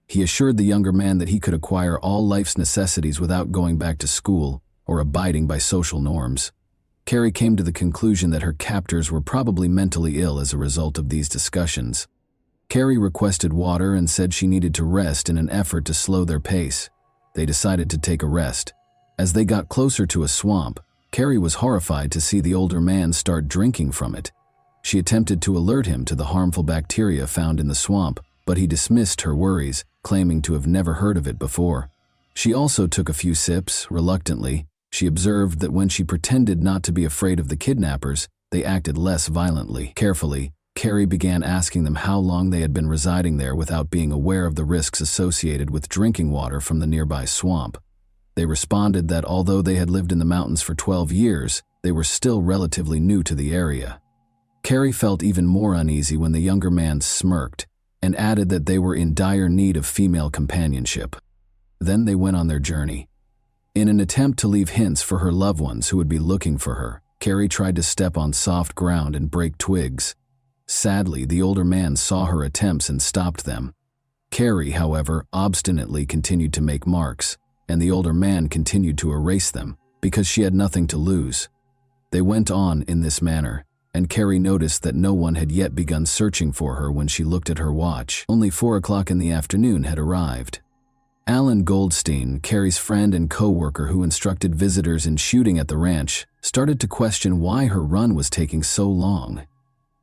He assured the younger man that he could acquire all life's necessities without going back to school or abiding by social norms. Carrie came to the conclusion that her captors were probably mentally ill as a result of these discussions. Carrie requested water and said she needed to rest in an effort to slow their pace. They decided to take a rest. As they got closer to a swamp, Carrie was horrified to see the older man start drinking from it. She attempted to alert him to the harmful bacteria found in the swamp, but he dismissed her worries, claiming to have never heard of it before. She also took a few sips, reluctantly. She observed that when she pretended not to be afraid of the kidnappers, they acted less violently. Carefully, Carrie began asking them how long they had been residing there without being aware of the risks associated with drinking water from the nearby swamp. They responded that although they had lived in the mountains for 12 years, they were still relatively new to the area. Carrie felt even more uneasy when the younger man smirked and added that they were in dire need of female companionship. Then they went on their journey. In an attempt to leave hints for her loved ones who would be looking for her, Carrie tried to step on soft ground and break twigs. Sadly, the older man saw her attempts and stopped them. Carrie, however, obstinately continued to make marks, and the older man continued to erase them because she had nothing to lose. They went on in this manner, and Carrie noticed that no one had yet begun searching for her when she looked at her watch. Only 4 o'clock in the afternoon had arrived. Alan Goldstein, Carrie's friend and co-worker who instructed visitors in shooting at the ranch, started to question why her run was taking so long.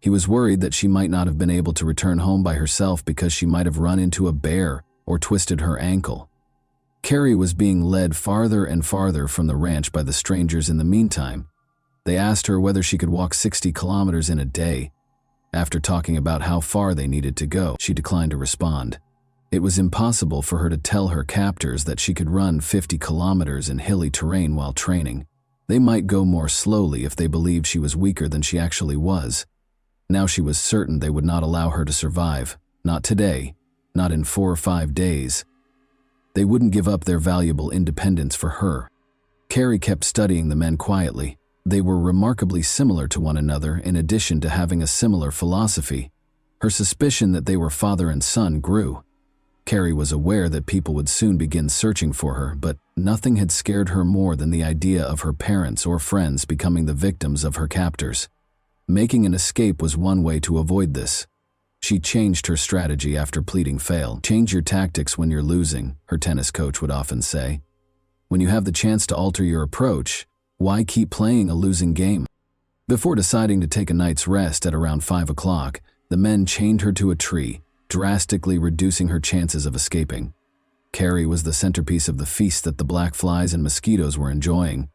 He was worried that she might not have been able to return home by herself because she might have run into a bear or twisted her ankle. Carrie was being led farther and farther from the ranch by the strangers in the meantime. They asked her whether she could walk 60 kilometers in a day. After talking about how far they needed to go, she declined to respond. It was impossible for her to tell her captors that she could run 50 kilometers in hilly terrain while training. They might go more slowly if they believed she was weaker than she actually was. Now she was certain they would not allow her to survive. Not today. Not in 4 or 5 days. They wouldn't give up their valuable independence for her. Carrie kept studying the men quietly. They were remarkably similar to one another in addition to having a similar philosophy. Her suspicion that they were father and son grew. Carrie was aware that people would soon begin searching for her, but nothing had scared her more than the idea of her parents or friends becoming the victims of her captors. Making an escape was one way to avoid this. She changed her strategy after pleading fail. "Change your tactics when you're losing," her tennis coach would often say. "When you have the chance to alter your approach, why keep playing a losing game?" Before deciding to take a night's rest at around 5 o'clock, the men chained her to a tree, drastically reducing her chances of escaping. Carrie was the centerpiece of the feast that the black flies and mosquitoes were enjoying.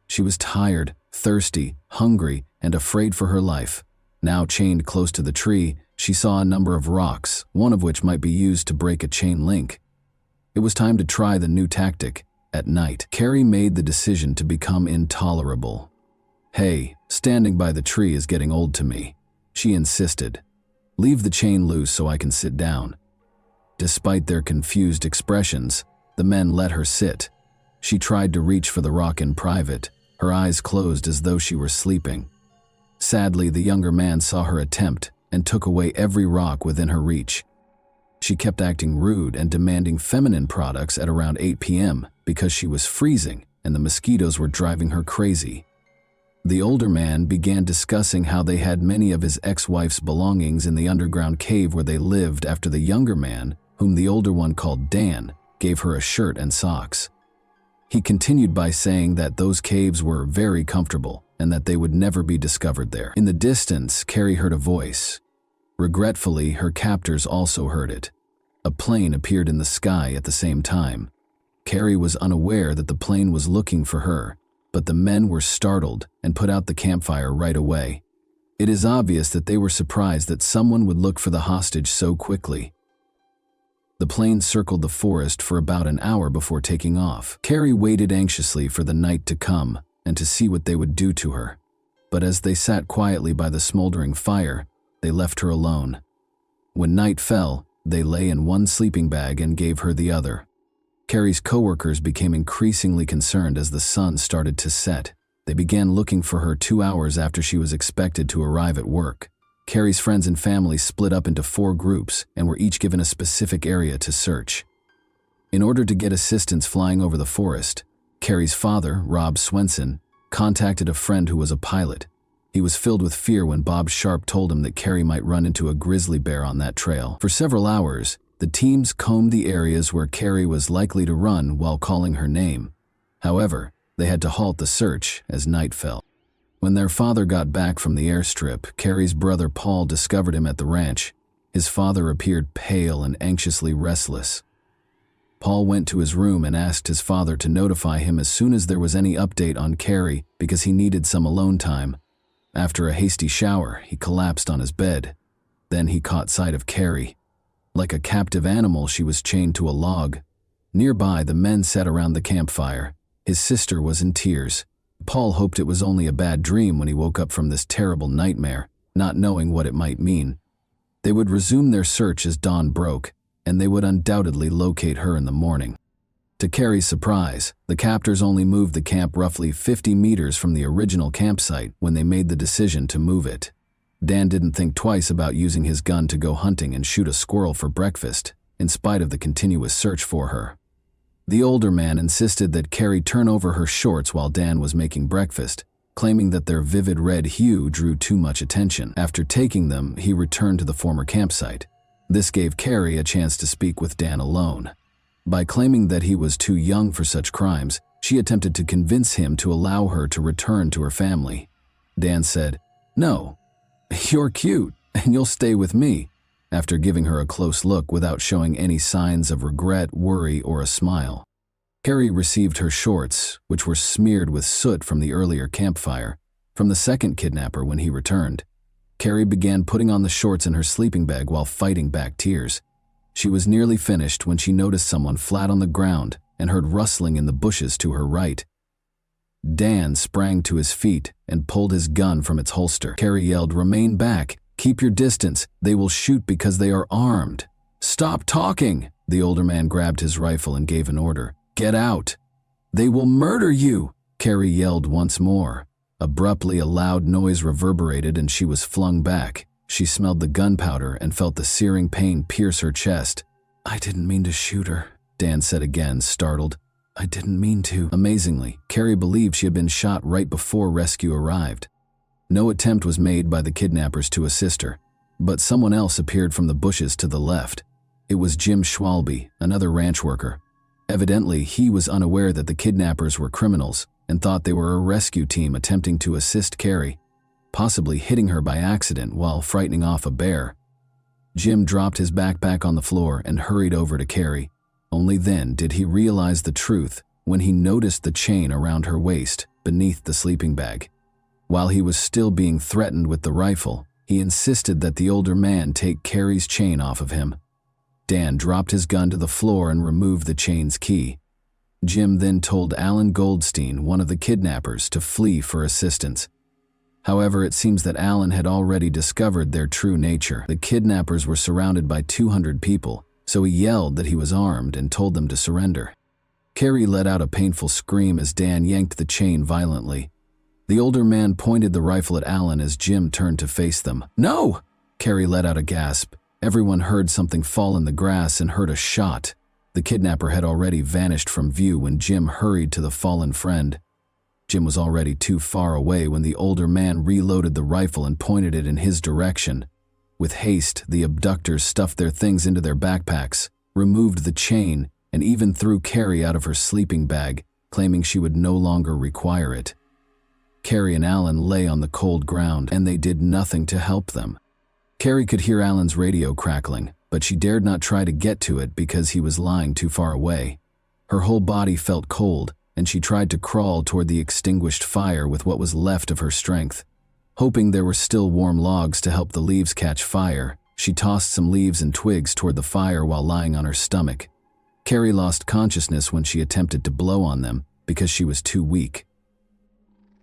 She was tired, thirsty, hungry, and afraid for her life. Now chained close to the tree, she saw a number of rocks, one of which might be used to break a chain link. It was time to try the new tactic. At night, Carrie made the decision to become intolerable. "Hey, standing by the tree is getting old to me," she insisted. "Leave the chain loose so I can sit down." Despite their confused expressions, the men let her sit. She tried to reach for the rock in private, her eyes closed as though she were sleeping. Sadly, the younger man saw her attempt and took away every rock within her reach. She kept acting rude and demanding feminine products at around 8 p.m. because she was freezing and the mosquitoes were driving her crazy. The older man began discussing how they had many of his ex-wife's belongings in the underground cave where they lived after the younger man, whom the older one called Dan, gave her a shirt and socks. He continued by saying that those caves were very comfortable and that they would never be discovered there. In the distance, Carrie heard a voice. Regretfully, her captors also heard it. A plane appeared in the sky at the same time. Carrie was unaware that the plane was looking for her, but the men were startled and put out the campfire right away. It is obvious that they were surprised that someone would look for the hostage so quickly. The plane circled the forest for about an hour before taking off. Carrie waited anxiously for the night to come and to see what they would do to her. But as they sat quietly by the smoldering fire, they left her alone. When night fell, they lay in one sleeping bag and gave her the other. Carrie's coworkers became increasingly concerned as the sun started to set. They began looking for her 2 hours after she was expected to arrive at work. Carrie's friends and family split up into 4 groups and were each given a specific area to search. In order to get assistance flying over the forest, Carrie's father, Rob Swenson, contacted a friend who was a pilot. He was filled with fear when Bob Sharp told him that Carrie might run into a grizzly bear on that trail. For several hours, the teams combed the areas where Carrie was likely to run while calling her name. However, they had to halt the search as night fell. When their father got back from the airstrip, Carrie's brother Paul discovered him at the ranch. His father appeared pale and anxiously restless. Paul went to his room and asked his father to notify him as soon as there was any update on Carrie because he needed some alone time. After a hasty shower, he collapsed on his bed, Then he caught sight of Carrie. Like a captive animal, she was chained to a log. Nearby, the men sat around the campfire. His sister was in tears. Paul hoped it was only a bad dream when he woke up from this terrible nightmare, not knowing what it might mean. They would resume their search as dawn broke, and they would undoubtedly locate her in the morning. To Carrie's surprise, the captors only moved the camp roughly 50 meters from the original campsite when they made the decision to move it. Dan didn't think twice about using his gun to go hunting and shoot a squirrel for breakfast, in spite of the continuous search for her. The older man insisted that Carrie turn over her shorts while Dan was making breakfast, claiming that their vivid red hue drew too much attention. After taking them, he returned to the former campsite. This gave Carrie a chance to speak with Dan alone. By claiming that he was too young for such crimes, she attempted to convince him to allow her to return to her family. Dan said, "No, you're cute, and you'll stay with me," after giving her a close look without showing any signs of regret, worry, or a smile. Carrie received her shorts, which were smeared with soot from the earlier campfire, from the second kidnapper when he returned. Carrie began putting on the shorts in her sleeping bag while fighting back tears. She was nearly finished when she noticed someone flat on the ground and heard rustling in the bushes to her right. Dan sprang to his feet and pulled his gun from its holster. Carrie yelled, "Remain back! Keep your distance! They will shoot because they are armed!" "Stop talking!" The older man grabbed his rifle and gave an order. "Get out! They will murder you!" Carrie yelled once more. Abruptly, a loud noise reverberated and she was flung back. She smelled the gunpowder and felt the searing pain pierce her chest. "I didn't mean to shoot her," Dan said again, startled. "I didn't mean to." Amazingly, Carrie believed she had been shot right before rescue arrived. No attempt was made by the kidnappers to assist her, but someone else appeared from the bushes to the left. It was Jim Schwalbe, another ranch worker. Evidently, he was unaware that the kidnappers were criminals and thought they were a rescue team attempting to assist Carrie, possibly hitting her by accident while frightening off a bear. Jim dropped his backpack on the floor and hurried over to Carrie. Only then did he realize the truth when he noticed the chain around her waist beneath the sleeping bag. While he was still being threatened with the rifle, he insisted that the older man take Carrie's chain off of him. Dan dropped his gun to the floor and removed the chain's key. Jim then told Alan Goldstein, one of the kidnappers, to flee for assistance. However, it seems that Alan had already discovered their true nature. The kidnappers were surrounded by 200 people, so he yelled that he was armed and told them to surrender. Carrie let out a painful scream as Dan yanked the chain violently. The older man pointed the rifle at Alan as Jim turned to face them. "No!" Carrie let out a gasp. Everyone heard something fall in the grass and heard a shot. The kidnapper had already vanished from view when Jim hurried to the fallen friend. Jim was already too far away when the older man reloaded the rifle and pointed it in his direction. With haste, the abductors stuffed their things into their backpacks, removed the chain, and even threw Carrie out of her sleeping bag, claiming she would no longer require it. Carrie and Alan lay on the cold ground, and they did nothing to help them. Carrie could hear Alan's radio crackling, but she dared not try to get to it because he was lying too far away. Her whole body felt cold, and she tried to crawl toward the extinguished fire with what was left of her strength. Hoping there were still warm logs to help the leaves catch fire, she tossed some leaves and twigs toward the fire while lying on her stomach. Carrie lost consciousness when she attempted to blow on them because she was too weak.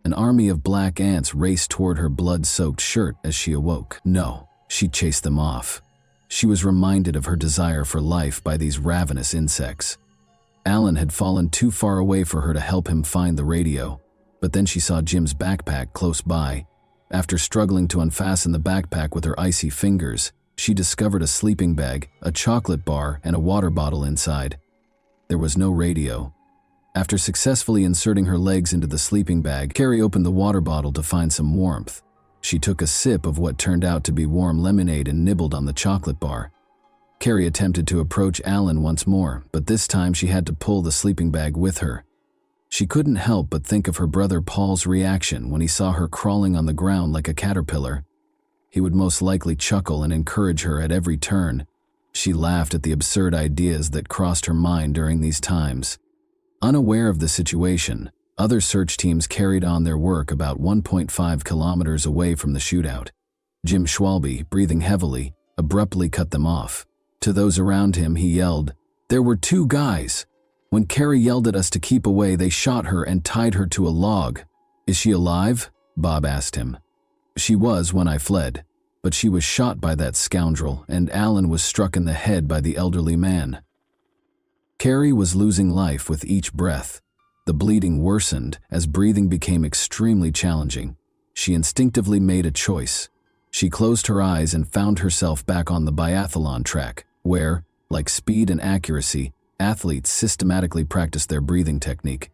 An army of black ants raced toward her blood-soaked shirt as she awoke. No, she chased them off. She was reminded of her desire for life by these ravenous insects. Alan had fallen too far away for her to help him find the radio, but then she saw Jim's backpack close by. After struggling to unfasten the backpack with her icy fingers, she discovered a sleeping bag, a chocolate bar, and a water bottle inside. There was no radio. After successfully inserting her legs into the sleeping bag, Carrie opened the water bottle to find some warmth. She took a sip of what turned out to be warm lemonade and nibbled on the chocolate bar. Carrie attempted to approach Alan once more, but this time she had to pull the sleeping bag with her. She couldn't help but think of her brother Paul's reaction when he saw her crawling on the ground like a caterpillar. He would most likely chuckle and encourage her at every turn. She laughed at the absurd ideas that crossed her mind during these times. Unaware of the situation, other search teams carried on their work about 1.5 kilometers away from the shootout. Jim Schwalbe, breathing heavily, abruptly cut them off. To those around him, he yelled, "There were two guys. When Carrie yelled at us to keep away, they shot her and tied her to a log." "Is she alive?" Bob asked him. "She was when I fled, but she was shot by that scoundrel, and Alan was struck in the head by the elderly man." Carrie was losing life with each breath. The bleeding worsened as breathing became extremely challenging. She instinctively made a choice. She closed her eyes and found herself back on the biathlon track, where, like speed and accuracy, athletes systematically practiced their breathing technique.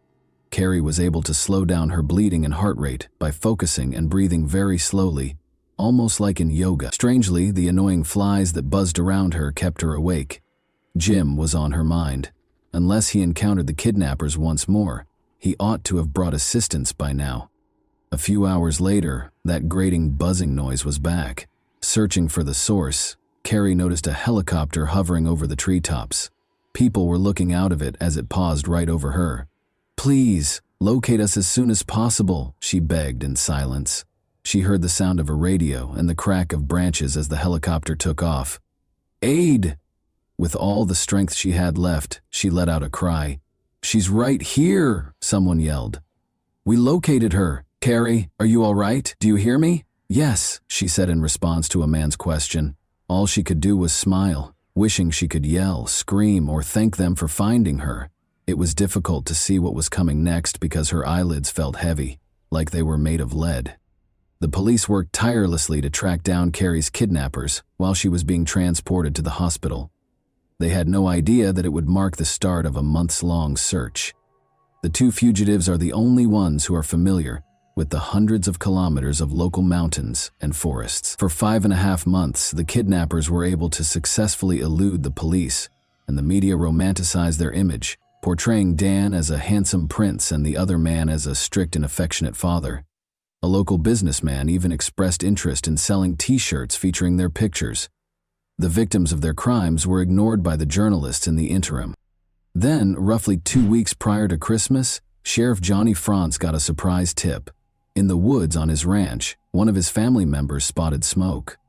Carrie was able to slow down her bleeding and heart rate by focusing and breathing very slowly, almost like in yoga. Strangely, the annoying flies that buzzed around her kept her awake. Jim was on her mind. Unless he encountered the kidnappers once more, he ought to have brought assistance by now. A few hours later, that grating buzzing noise was back. Searching for the source, Carrie noticed a helicopter hovering over the treetops. People were looking out of it as it paused right over her. "Please, locate us as soon as possible," she begged in silence. She heard the sound of a radio and the crack of branches as the helicopter took off. "Aid!" With all the strength she had left, she let out a cry. "She's right here," someone yelled. "We located her. Carrie, are you all right? Do you hear me?" "Yes," she said in response to a man's question. All she could do was smile, wishing she could yell, scream, or thank them for finding her. It was difficult to see what was coming next because her eyelids felt heavy, like they were made of lead. The police worked tirelessly to track down Carrie's kidnappers while she was being transported to the hospital. They had no idea that it would mark the start of a months-long search. The two fugitives are the only ones who are familiar with the hundreds of kilometers of local mountains and forests. For 5.5 months, the kidnappers were able to successfully elude the police, and the media romanticized their image, portraying Dan as a handsome prince and the other man as a strict and affectionate father. A local businessman even expressed interest in selling T-shirts featuring their pictures. The victims of their crimes were ignored by the journalists in the interim. Then, roughly 2 weeks prior to Christmas, Sheriff Johnny Franz got a surprise tip. In the woods on his ranch, one of his family members spotted smoke.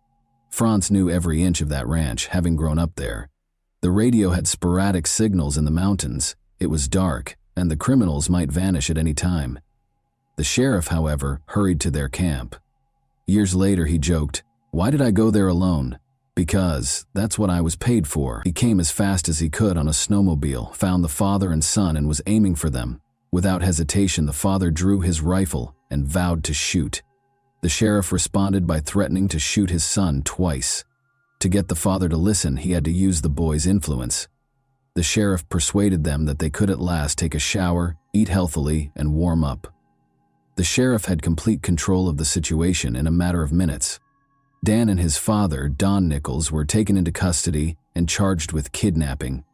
Franz knew every inch of that ranch, having grown up there. The radio had sporadic signals in the mountains. It was dark, and the criminals might vanish at any time. The sheriff, however, hurried to their camp. Years later, he joked, "Why did I go there alone? Because that's what I was paid for." He came as fast as he could on a snowmobile, found the father and son, and was aiming for them. Without hesitation, the father drew his rifle and vowed to shoot. The sheriff responded by threatening to shoot his son twice. To get the father to listen, he had to use the boy's influence. The sheriff persuaded them that they could at last take a shower, eat healthily, and warm up. The sheriff had complete control of the situation in a matter of minutes. Dan and his father, Don Nichols, were taken into custody and charged with kidnapping.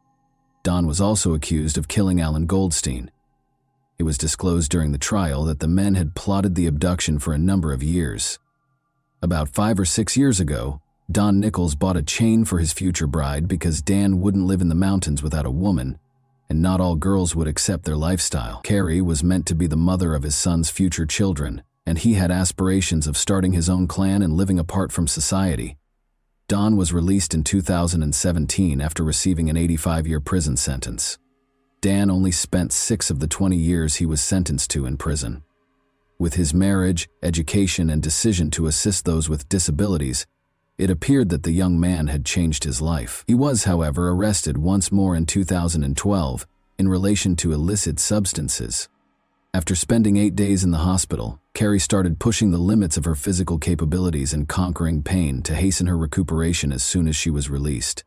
Don was also accused of killing Alan Goldstein. It was disclosed during the trial that the men had plotted the abduction for a number of years. About 5 or 6 years ago, Don Nichols bought a chain for his future bride because Dan wouldn't live in the mountains without a woman, and not all girls would accept their lifestyle. Carrie was meant to be the mother of his son's future children, and he had aspirations of starting his own clan and living apart from society. Don was released in 2017 after receiving an 85-year prison sentence. Dan only spent 6 of the 20 years he was sentenced to in prison. With his marriage, education, and decision to assist those with disabilities, it appeared that the young man had changed his life. He was, however, arrested once more in 2012 in relation to illicit substances. After spending 8 days in the hospital, Carrie started pushing the limits of her physical capabilities and conquering pain to hasten her recuperation as soon as she was released.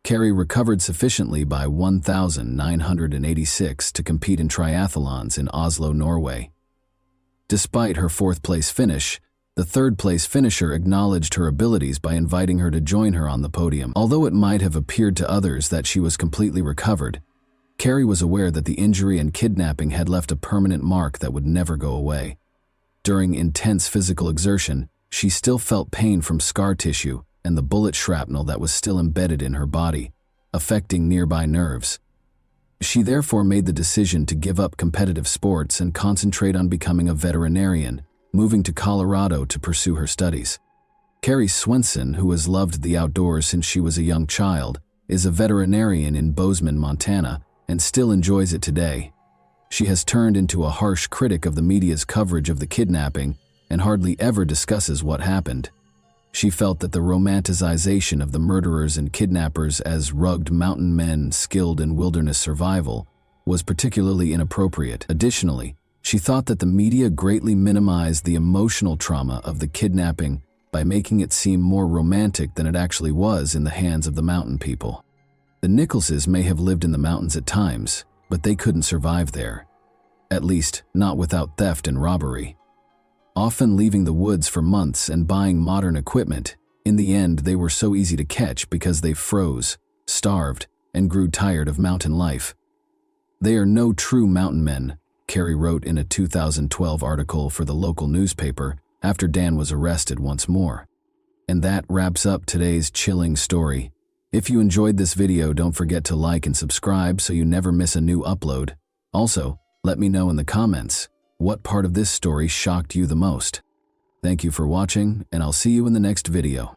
Carrie recovered sufficiently by 1,986 to compete in triathlons in Oslo, Norway. Despite her 4th-place finish, the 3rd-place finisher acknowledged her abilities by inviting her to join her on the podium. Although it might have appeared to others that she was completely recovered, Carrie was aware that the injury and kidnapping had left a permanent mark that would never go away. During intense physical exertion, she still felt pain from scar tissue and the bullet shrapnel that was still embedded in her body, affecting nearby nerves. She therefore made the decision to give up competitive sports and concentrate on becoming a veterinarian, moving to Colorado to pursue her studies. Carrie Swenson, who has loved the outdoors since she was a young child, is a veterinarian in Bozeman, Montana, and still enjoys it today. She has turned into a harsh critic of the media's coverage of the kidnapping and hardly ever discusses what happened. She felt that the romanticization of the murderers and kidnappers as rugged mountain men skilled in wilderness survival was particularly inappropriate. Additionally, she thought that the media greatly minimized the emotional trauma of the kidnapping by making it seem more romantic than it actually was in the hands of the mountain people. The Nicholses may have lived in the mountains at times, but they couldn't survive there. At least, not without theft and robbery. Often leaving the woods for months and buying modern equipment, in the end they were so easy to catch because they froze, starved, and grew tired of mountain life. They are no true mountain men, Carrie wrote in a 2012 article for the local newspaper after Dan was arrested once more. And that wraps up today's chilling story. If you enjoyed this video, don't forget to like and subscribe so you never miss a new upload. Also, let me know in the comments, what part of this story shocked you the most? Thank you for watching, and I'll see you in the next video.